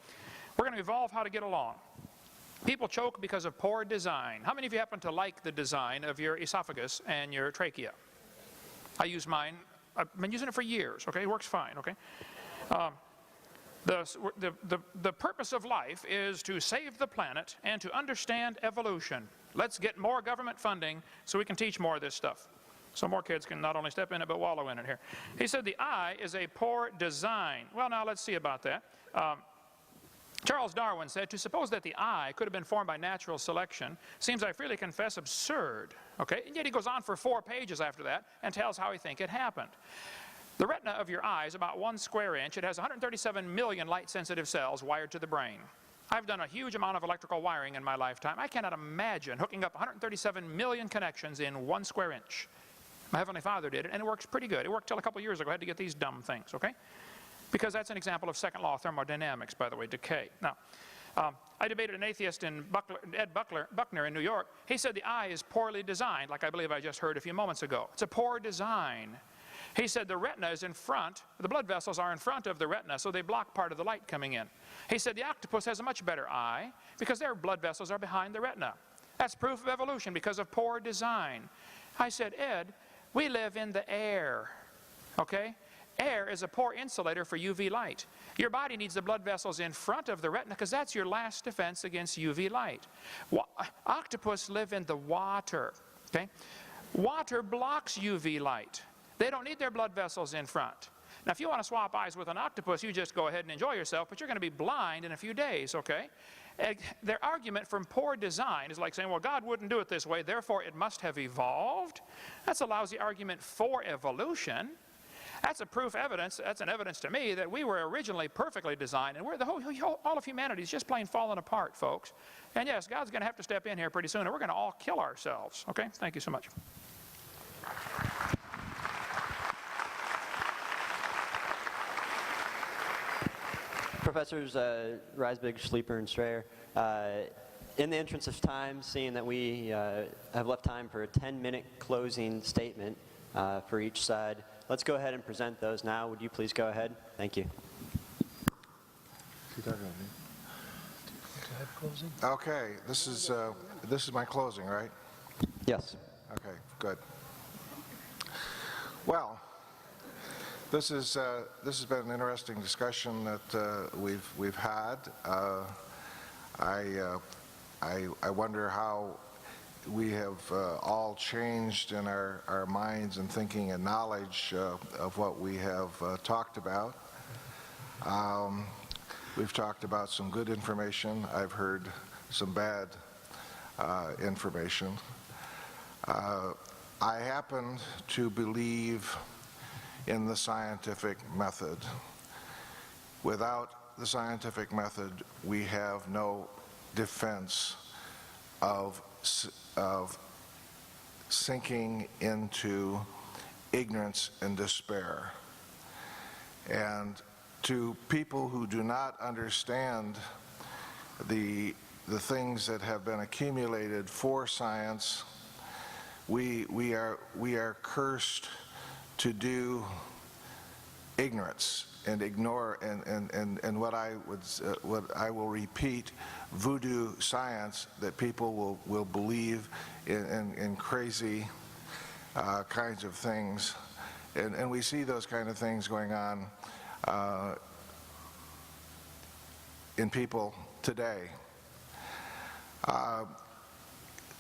we're going to evolve how to get along. People choke because of poor design. How many of you happen to like the design of your esophagus and your trachea? I use mine. I've been using it for years, okay? It works fine, okay? The purpose of life is to save the planet and to understand evolution. Let's get more government funding so we can teach more of this stuff. So more kids can not only step in it, but wallow in it here. He said the eye is a poor design. Well, now let's see about that. Charles Darwin said, to suppose that the eye could have been formed by natural selection seems, I freely confess, absurd. Okay? And yet he goes on for 4 pages after that and tells how he thinks it happened. The retina of your eye is about 1 square inch. It has 137 million light-sensitive cells wired to the brain. I've done a huge amount of electrical wiring in my lifetime. I cannot imagine hooking up 137 million connections in 1 square inch. My Heavenly Father did it, and it works pretty good. It worked till a couple years ago. I had to get these dumb things, okay? Because that's an example of second law of thermodynamics, by the way, decay. Now, I debated an atheist in Ed Buckner in New York. He said the eye is poorly designed, like I believe I just heard a few moments ago. It's a poor design. He said the retina is in front, the blood vessels are in front of the retina, so they block part of the light coming in. He said the octopus has a much better eye because their blood vessels are behind the retina. That's proof of evolution because of poor design. I said, Ed, we live in the air, okay? Air is a poor insulator for UV light. Your body needs the blood vessels in front of the retina because that's your last defense against UV light. Octopus live in the water, okay? Water blocks UV light. They don't need their blood vessels in front. Now, if you want to swap eyes with an octopus, you just go ahead and enjoy yourself, but you're going to be blind in a few days, okay? Their argument from poor design is like saying, well, God wouldn't do it this way, therefore it must have evolved. That's a lousy argument for evolution. That's a proof evidence, that's an evidence to me that we were originally perfectly designed, and all of humanity is just plain falling apart, folks. And yes, God's going to have to step in here pretty soon, and we're going to all kill ourselves. Okay? Thank you so much. Professors Reisbig, Schleifer, and Strayer, in the interest of time, seeing that we have left time for a 10-minute closing statement for each side, let's go ahead and present those now. Would you please go ahead? Thank you. Okay, this is my closing, right? Yes. Okay, good. Well, This has been an interesting discussion that we've had. I wonder how we have all changed in our minds and thinking and knowledge of what we have talked about. We've talked about some good information. I've heard some bad information. I happen to believe in the scientific method. Without the scientific method, we have no defense of sinking into ignorance and despair. And to people who do not understand the things that have been accumulated for science, we are cursed to do ignorance and ignore and what I will repeat, voodoo science, that people will believe in crazy kinds of things, and we see those kind of things going on in people today.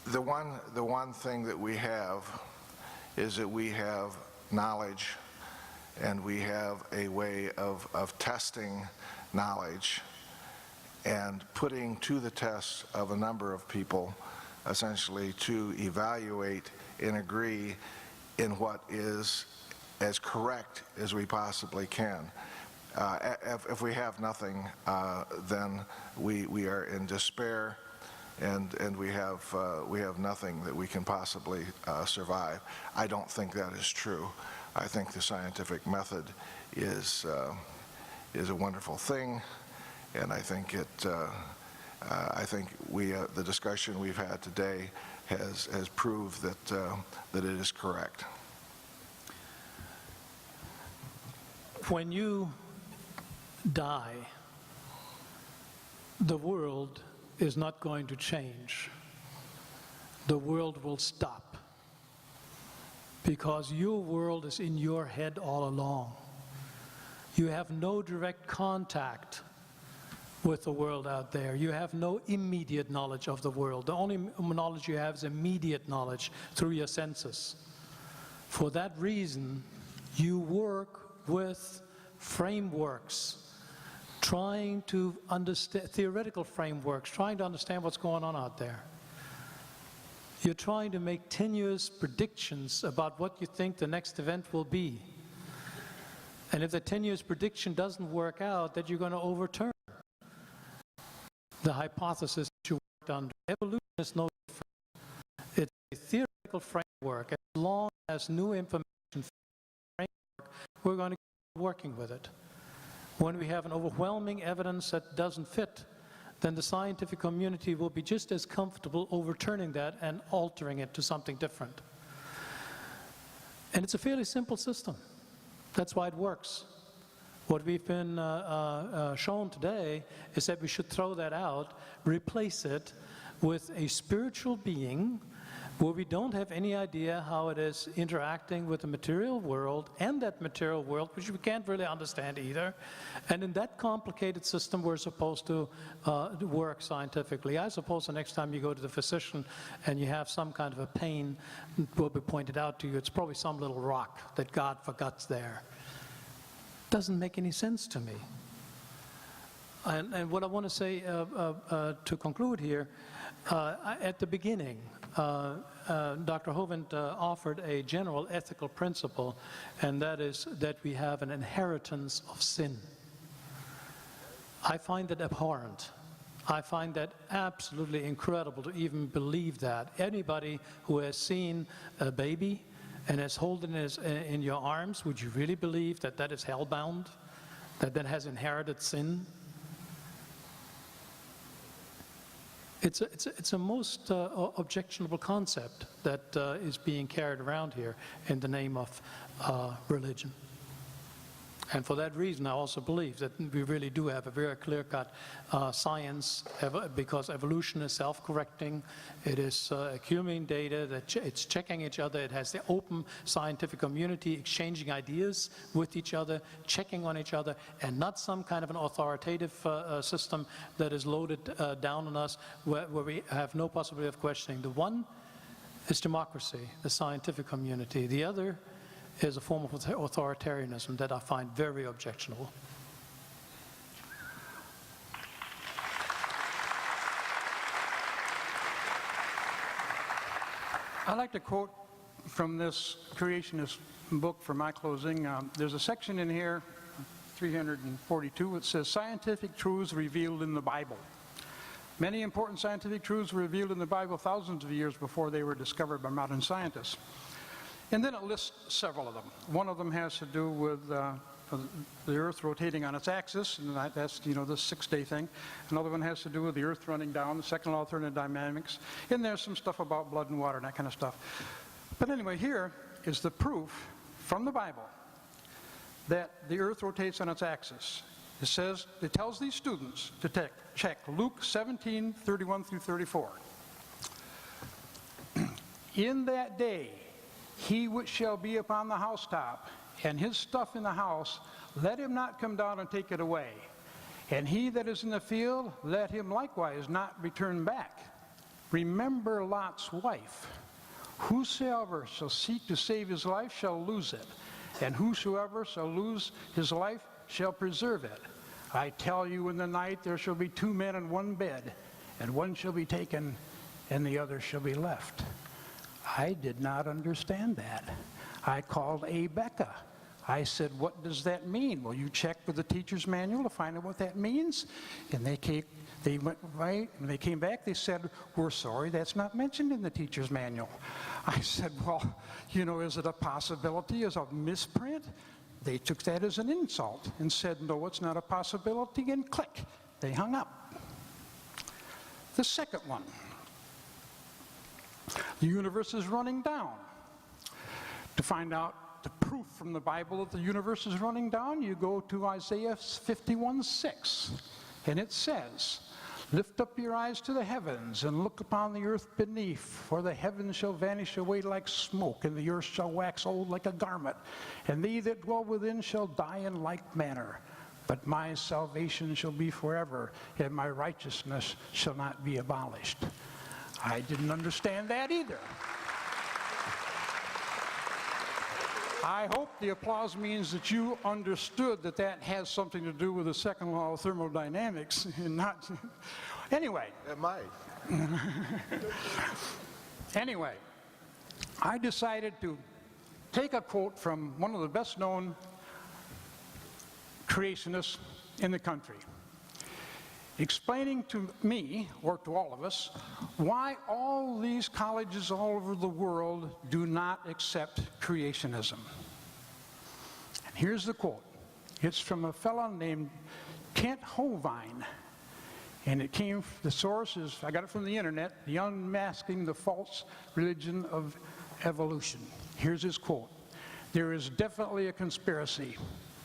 The one thing that we have is that we have knowledge, and we have a way of testing knowledge and putting to the test of a number of people, essentially to evaluate and agree in what is as correct as we possibly can. If we have nothing, then we are in despair, and we have nothing that we can possibly survive. I don't think that is true. I think the scientific method is a wonderful thing, and I think the discussion we've had today has proved that it is correct. When you die, the world is not going to change. The world will stop, because your world is in your head all along. You have no direct contact with the world out there. You have no immediate knowledge of the world. The only knowledge you have is immediate knowledge through your senses. For that reason, you work with frameworks, trying to understand, theoretical frameworks, trying to understand what's going on out there. You're trying to make tenuous predictions about what you think the next event will be. And if the tenuous prediction doesn't work out, that you're going to overturn the hypothesis that you worked under. Evolution is no different. It's a theoretical framework. As long as new information framework, we're going to keep working with it. When we have an overwhelming evidence that doesn't fit, then the scientific community will be just as comfortable overturning that and altering it to something different. And it's a fairly simple system. That's why it works. What we've been shown today is that we should throw that out, replace it with a spiritual being where we don't have any idea how it is interacting with the material world, and that material world, which we can't really understand either. And in that complicated system, we're supposed to work scientifically. I suppose the next time you go to the physician and you have some kind of a pain, it will be pointed out to you, it's probably some little rock that God forgot's there. Doesn't make any sense to me. And what I want to say to conclude here, at the beginning, Dr. Hovind offered a general ethical principle, and that is that we have an inheritance of sin. I find that abhorrent. I find that absolutely incredible to even believe that. Anybody who has seen a baby and has holding it in your arms, would you really believe that that is hellbound, that that has inherited sin? It's a most objectionable concept that is being carried around here in the name of religion. And for that reason, I also believe that we really do have a very clear-cut science, because evolution is self-correcting. It is accumulating data, it's checking each other. It has the open scientific community exchanging ideas with each other, checking on each other, and not some kind of an authoritative system that is loaded down on us where we have no possibility of questioning. The one is democracy, the scientific community. The other is a form of authoritarianism that I find very objectionable. I'd like to quote from this creationist book for my closing. There's a section in here, 342, it says, "Scientific truths revealed in the Bible." Many important scientific truths were revealed in the Bible thousands of years before they were discovered by modern scientists. And then it lists several of them. One of them has to do with the Earth rotating on its axis, and that's, the 6-day thing. Another one has to do with the Earth running down, the second law of thermodynamics. And there's some stuff about blood and water and that kind of stuff. But anyway, here is the proof from the Bible that the Earth rotates on its axis. It tells these students to check Luke 17:31 through 34. "In that day, he which shall be upon the housetop, and his stuff in the house, let him not come down and take it away. And he that is in the field, let him likewise not return back. Remember Lot's wife. Whosoever shall seek to save his life shall lose it, and whosoever shall lose his life shall preserve it. I tell you, in the night there shall be 2 men in one bed, and one shall be taken, and the other shall be left." I did not understand that. I called Becca. I said, "What does that mean?" "Well, you check with the teacher's manual to find out what that means." And they went right, and they came back, they said, "We're sorry, that's not mentioned in the teacher's manual." I said, "Well, is it a possibility, as a misprint?" They took that as an insult and said, "No, it's not a possibility," and click, they hung up. The second one, the universe is running down. To find out the proof from the Bible that the universe is running down, you go to Isaiah 51:6, and it says, "Lift up your eyes to the heavens and look upon the earth beneath, for the heavens shall vanish away like smoke, and the earth shall wax old like a garment, and they that dwell within shall die in like manner. But my salvation shall be forever, and my righteousness shall not be abolished." I didn't understand that either. I hope the applause means that you understood that that has something to do with the second law of thermodynamics and not... Anyway. It might. Anyway, I decided to take a quote from one of the best-known creationists in the country, explaining to me, or to all of us, why all these colleges all over the world do not accept creationism. And here's the quote. It's from a fellow named Kent Hovind, and the source is, I got it from the internet, The Unmasking the False Religion of Evolution. Here's his quote. "There is definitely a conspiracy,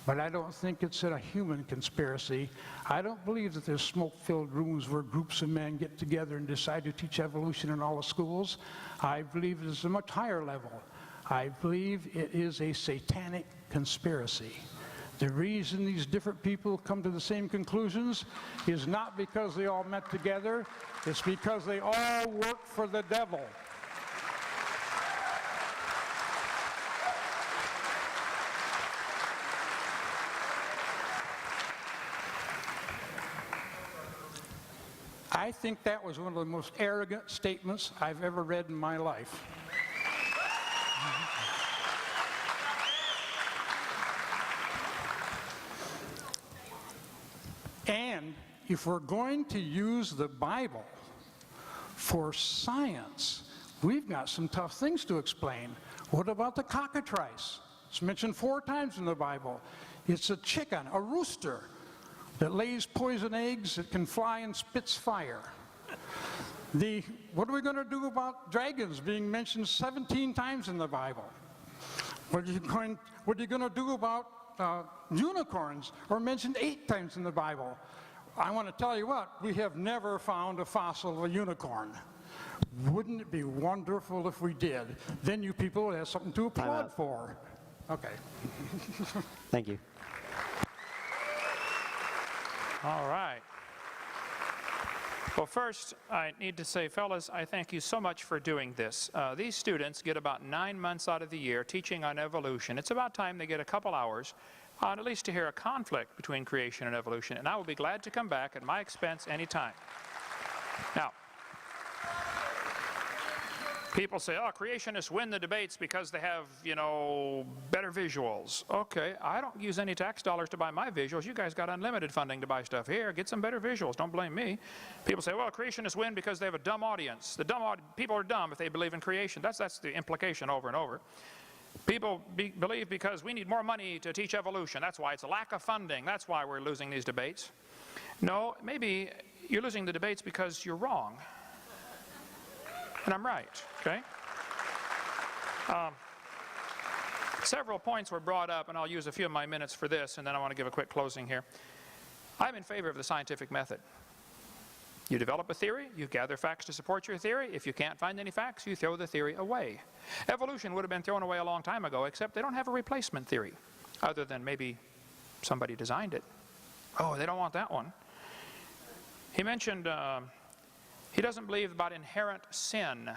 but I don't think it's a human conspiracy. I don't believe that there's smoke-filled rooms where groups of men get together and decide to teach evolution in all the schools. I believe it's a much higher level. I believe it is a satanic conspiracy. The reason these different people come to the same conclusions is not because they all met together, it's because they all work for the devil." I think that was one of the most arrogant statements I've ever read in my life. And if we're going to use the Bible for science, we've got some tough things to explain. What about the cockatrice? It's mentioned 4 times in the Bible. It's a chicken, a rooster, that lays poison eggs, that can fly and spits fire. What are we going to do about dragons being mentioned 17 times in the Bible? What are you going to do about unicorns are mentioned 8 times in the Bible. I want to tell you what, we have never found a fossil of a unicorn. Wouldn't it be wonderful if we did? Then you people would have something to applaud for. Okay. Thank you. All right. Well, first, I need to say, fellas, I thank you so much for doing this. These students get about 9 months out of the year teaching on evolution. It's about time they get a couple hours on at least to hear a conflict between creation and evolution, and I will be glad to come back at my expense anytime. Now, people say, oh, creationists win the debates because they have, you know, better visuals. Okay, I don't use any tax dollars to buy my visuals. You guys got unlimited funding to buy stuff. Here, get some better visuals. Don't blame me. People say, well, creationists win because they have a dumb audience. People are dumb if they believe in creation. That's the implication over and over. People believe because we need more money to teach evolution. That's why it's a lack of funding. That's why we're losing these debates. No, maybe you're losing the debates because you're wrong. And I'm right, okay? Several points were brought up, and I'll use a few of my minutes for this, and then I want to give a quick closing here. I'm in favor of the scientific method. You develop a theory, you gather facts to support your theory. If you can't find any facts, you throw the theory away. Evolution would have been thrown away a long time ago, except they don't have a replacement theory, other than maybe somebody designed it. Oh, they don't want that one. He mentioned he doesn't believe about inherent sin.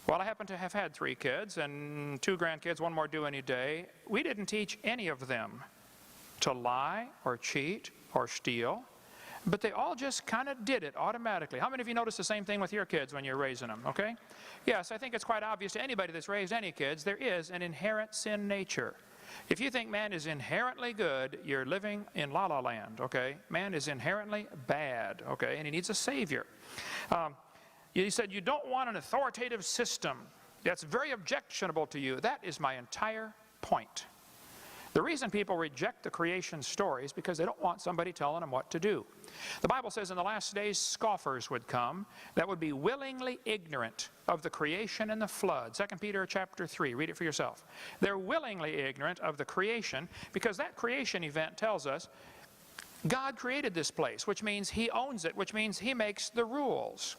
Well, I happen to have had 3 kids and 2 grandkids, 1 more due any day. We didn't teach any of them to lie or cheat or steal, but they all just kind of did it automatically. How many of you notice the same thing with your kids when you're raising them, okay? Yes, I think it's quite obvious to anybody that's raised any kids, there is an inherent sin nature. If you think man is inherently good, you're living in la-la land, okay? Man is inherently bad, okay? And he needs a savior. You said you don't want an authoritative system. That's very objectionable to you. That is my entire point. The reason people reject the creation story is because they don't want somebody telling them what to do. The Bible says in the last days scoffers would come that would be willingly ignorant of the creation and the flood. 2 Peter chapter 3, read it for yourself. They're willingly ignorant of the creation because that creation event tells us God created this place, which means He owns it, which means He makes the rules.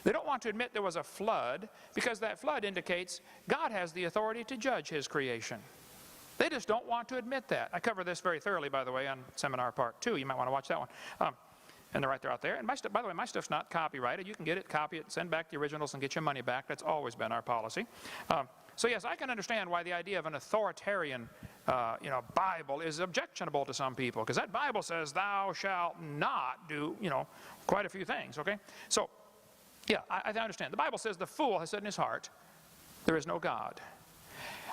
They don't want to admit there was a flood because that flood indicates God has the authority to judge His creation. They just don't want to admit that. I cover this very thoroughly, by the way, on Seminar Part 2. You might want to watch that one. And they're right there out there. And by the way, my stuff's not copyrighted. You can get it, copy it, send back the originals, and get your money back. That's always been our policy. So yes, I can understand why the idea of an authoritarian Bible is objectionable to some people, because that Bible says thou shalt not do, quite a few things, okay? So, yeah, I understand. The Bible says the fool has said in his heart, there is no God.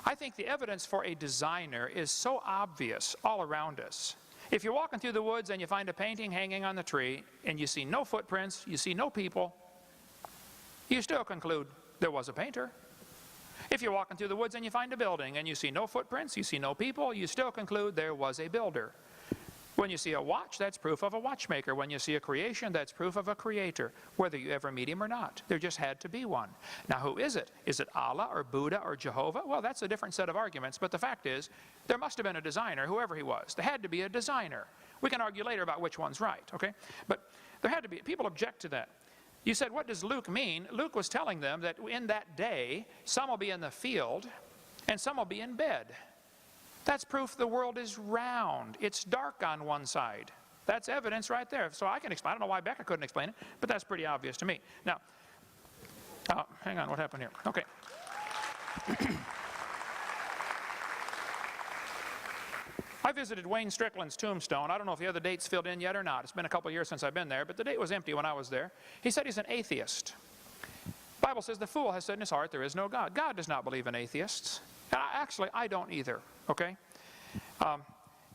I think the evidence for a designer is so obvious all around us. If you're walking through the woods and you find a painting hanging on the tree and you see no footprints, you see no people, you still conclude there was a painter. If you're walking through the woods and you find a building and you see no footprints, you see no people, you still conclude there was a builder. When you see a watch, that's proof of a watchmaker. When you see a creation, that's proof of a creator, whether you ever meet him or not. There just had to be one. Now, who is it? Is it Allah or Buddha or Jehovah? Well, that's a different set of arguments, but the fact is, there must have been a designer, whoever he was. There had to be a designer. We can argue later about which one's right, okay? But there had to be. People object to that. You said, what does Luke mean? Luke was telling them that in that day, some will be in the field and some will be in bed. That's proof the world is round. It's dark on one side. That's evidence right there. So I can explain. I don't know why Becca couldn't explain it, but that's pretty obvious to me. Now, hang on, what happened here? Okay. I visited Wayne Strickland's tombstone. I don't know if the other date's filled in yet or not. It's been a couple years since I've been there, but the date was empty when I was there. He said he's an atheist. The Bible says the fool has said in his heart there is no God. God does not believe in atheists. Actually, I don't either, okay?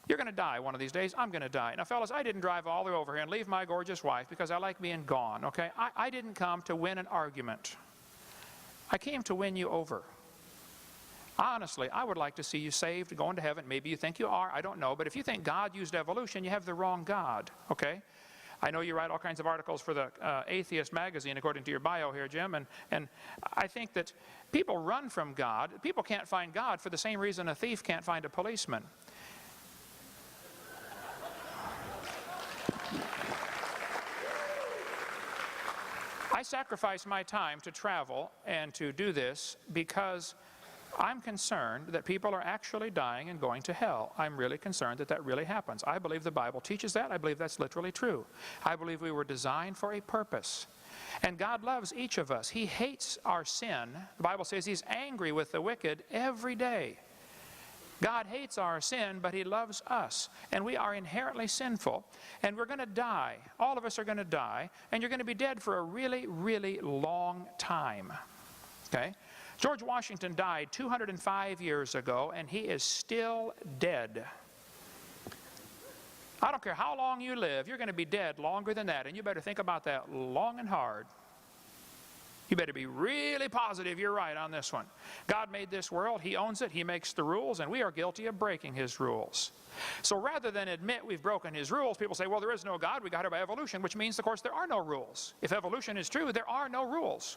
You're going to die one of these days. I'm going to die. Now, fellas, I didn't drive all the way over here and leave my gorgeous wife because I like being gone, okay? I didn't come to win an argument. I came to win you over. Honestly, I would like to see you saved, going to heaven. Maybe you think you are. I don't know. But if you think God used evolution, you have the wrong God, okay? I know you write all kinds of articles for the Atheist magazine, according to your bio here, Jim, and I think that people run from God. People can't find God for the same reason a thief can't find a policeman. I sacrifice my time to travel and to do this because I'm concerned that people are actually dying and going to hell. I'm really concerned that that really happens. I believe the Bible teaches that. I believe that's literally true. I believe we were designed for a purpose. And God loves each of us. He hates our sin. The Bible says He's angry with the wicked every day. God hates our sin, but He loves us. And we are inherently sinful. And we're going to die. All of us are going to die. And you're going to be dead for a really, really long time. Okay? George Washington died 205 years ago, and he is still dead. I don't care how long you live, you're going to be dead longer than that, and you better think about that long and hard. You better be really positive you're right on this one. God made this world, He owns it, He makes the rules, and we are guilty of breaking His rules. So rather than admit we've broken His rules, people say, well, there is no God, we got it by evolution, which means, of course, there are no rules. If evolution is true, there are no rules.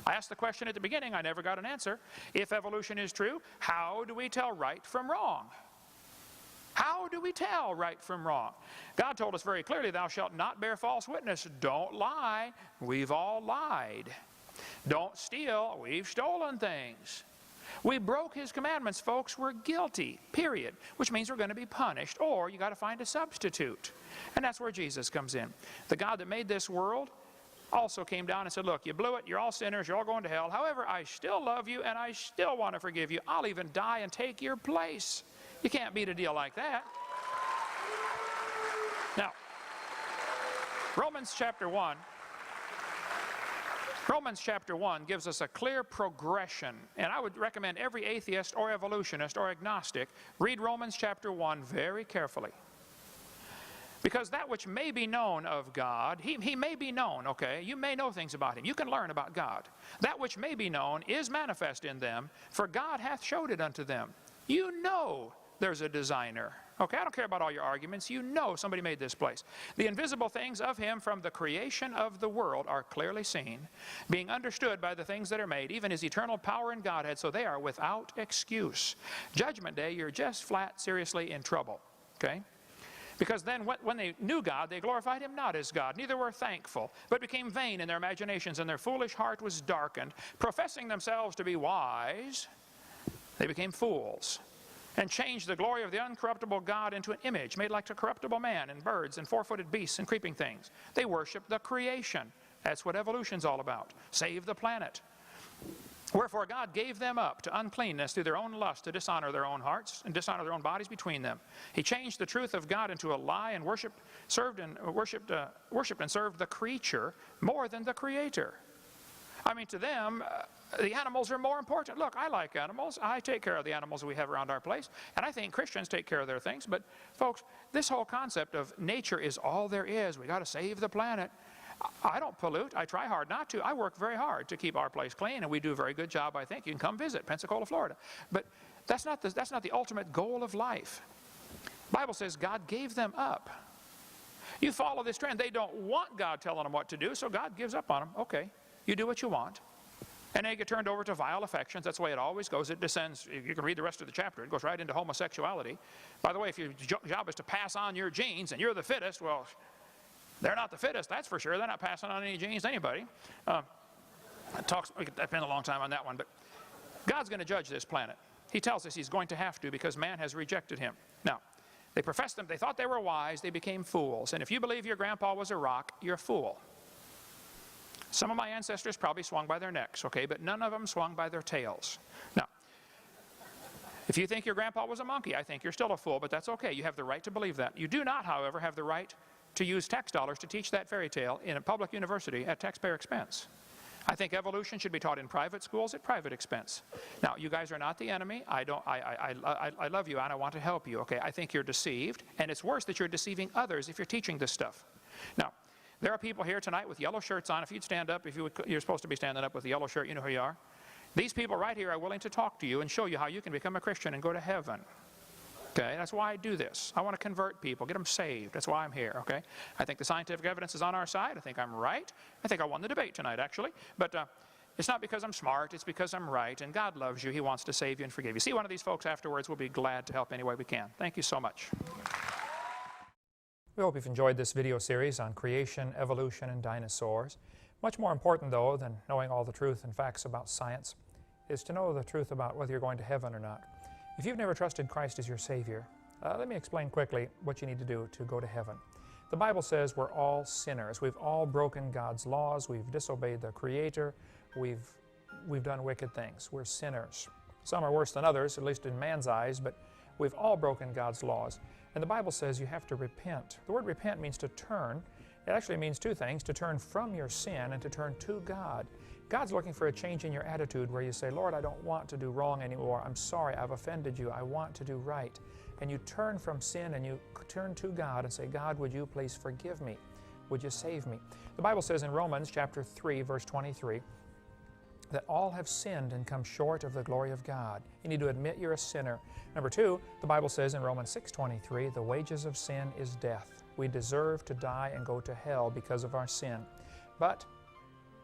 I asked the question at the beginning, I never got an answer. If evolution is true, how do we tell right from wrong? How do we tell right from wrong? God told us very clearly, thou shalt not bear false witness. Don't lie. We've all lied. Don't steal. We've stolen things. We broke His commandments, folks. We're guilty, period. Which means we're going to be punished, or you got to find a substitute. And that's where Jesus comes in. The God that made this world also came down and said, look, you blew it, you're all sinners, you're all going to hell. However, I still love you and I still want to forgive you. I'll even die and take your place. You can't beat a deal like that. Now, Romans chapter 1 gives us a clear progression, and I would recommend every atheist or evolutionist or agnostic read Romans chapter 1 very carefully. Because that which may be known of God, he may be known, okay? You may know things about Him. You can learn about God. That which may be known is manifest in them, for God hath showed it unto them. You know there's a designer. Okay, I don't care about all your arguments. You know somebody made this place. The invisible things of Him from the creation of the world are clearly seen, being understood by the things that are made, even His eternal power and Godhead, so they are without excuse. Judgment day, you're just flat seriously in trouble, okay? Because then when they knew God, they glorified Him not as God, neither were thankful, but became vain in their imaginations, and their foolish heart was darkened. Professing themselves to be wise, they became fools, and changed the glory of the uncorruptible God into an image made like a corruptible man, and birds, and four-footed beasts, and creeping things. They worshiped the creation. That's what evolution's all about. Save the planet. Wherefore God gave them up to uncleanness through their own lust, to dishonor their own hearts and dishonor their own bodies between them. He changed the truth of God into a lie, and worshipped and served the creature more than the Creator. I mean, to them, the animals are more important. Look, I like animals. I take care of the animals we have around our place, and I think Christians take care of their things. But folks, this whole concept of nature is all there is. We got to save the planet. I don't pollute. I try hard not to. I work very hard to keep our place clean, and we do a very good job, I think. You can come visit Pensacola, Florida. But that's not the ultimate goal of life. The Bible says God gave them up. You follow this trend. They don't want God telling them what to do, so God gives up on them. Okay, you do what you want. And they get turned over to vile affections. That's the way it always goes. It descends. You can read the rest of the chapter. It goes right into homosexuality. By the way, if your job is to pass on your genes and you're the fittest, well, they're not the fittest, that's for sure. They're not passing on any genes to anybody. We could spend a long time on that one, but God's going to judge this planet. He tells us He's going to have to, because man has rejected Him. Now, they professed Him. They thought they were wise. They became fools. And if you believe your grandpa was a rock, you're a fool. Some of my ancestors probably swung by their necks, okay, but none of them swung by their tails. Now, if you think your grandpa was a monkey, I think you're still a fool, but that's okay. You have the right to believe that. You do not, however, have the right to use tax dollars to teach that fairy tale in a public university at taxpayer expense. I think evolution should be taught in private schools at private expense. Now, you guys are not the enemy. I love you and I want to help you, okay? I think you're deceived, and it's worse that you're deceiving others if you're teaching this stuff. Now, there are people here tonight with yellow shirts on. If you'd stand up, you're supposed to be standing up with a yellow shirt, you know who you are. These people right here are willing to talk to you and show you how you can become a Christian and go to heaven. Okay, that's why I do this. I want to convert people, get them saved. That's why I'm here, okay? I think the scientific evidence is on our side. I think I'm right. I think I won the debate tonight, actually. But it's not because I'm smart. It's because I'm right. And God loves you. He wants to save you and forgive you. See one of these folks afterwards. We'll be glad to help any way we can. Thank you so much. We hope you've enjoyed this video series on creation, evolution, and dinosaurs. Much more important, though, than knowing all the truth and facts about science is to know the truth about whether you're going to heaven or not. If you've never trusted Christ as your Savior, let me explain quickly what you need to do to go to heaven. The Bible says we're all sinners. We've all broken God's laws. We've disobeyed the Creator. We've done wicked things. We're sinners. Some are worse than others, at least in man's eyes, but we've all broken God's laws. And the Bible says you have to repent. The word repent means to turn. It actually means two things: to turn from your sin and to turn to God. God's looking for a change in your attitude where you say, Lord, I don't want to do wrong anymore. I'm sorry, I've offended you. I want to do right. And you turn from sin and you turn to God and say, God, would you please forgive me? Would you save me? The Bible says in Romans chapter 3, verse 23, that all have sinned and come short of the glory of God. You need to admit you're a sinner. Number two, the Bible says in Romans 6:23, the wages of sin is death. We deserve to die and go to hell because of our sin. But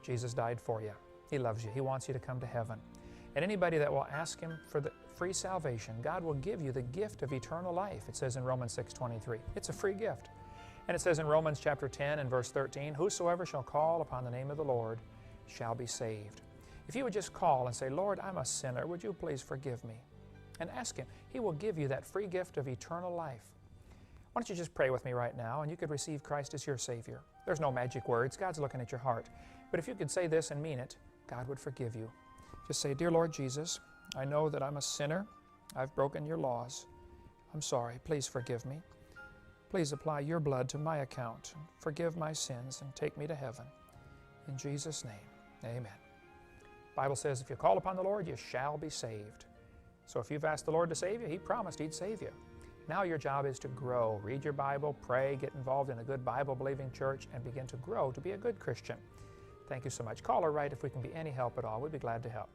Jesus died for you. He loves you. He wants you to come to heaven. And anybody that will ask Him for the free salvation, God will give you the gift of eternal life. It says in Romans 6:23. It's a free gift. And it says in Romans chapter 10 and verse 13, whosoever shall call upon the name of the Lord shall be saved. If you would just call and say, Lord, I'm a sinner, would you please forgive me? And ask Him. He will give you that free gift of eternal life. Why don't you just pray with me right now, and you could receive Christ as your Savior. There's no magic words. God's looking at your heart. But if you could say this and mean it, God would forgive you. Just say, Dear Lord Jesus, I know that I'm a sinner. I've broken your laws. I'm sorry. Please forgive me. Please apply your blood to my account. Forgive my sins and take me to heaven. In Jesus' name, amen. The Bible says if you call upon the Lord, you shall be saved. So if you've asked the Lord to save you, He promised He'd save you. Now your job is to grow. Read your Bible, pray, get involved in a good Bible-believing church, and begin to grow to be a good Christian. Thank you so much. Call or write if we can be any help at all. We'd be glad to help.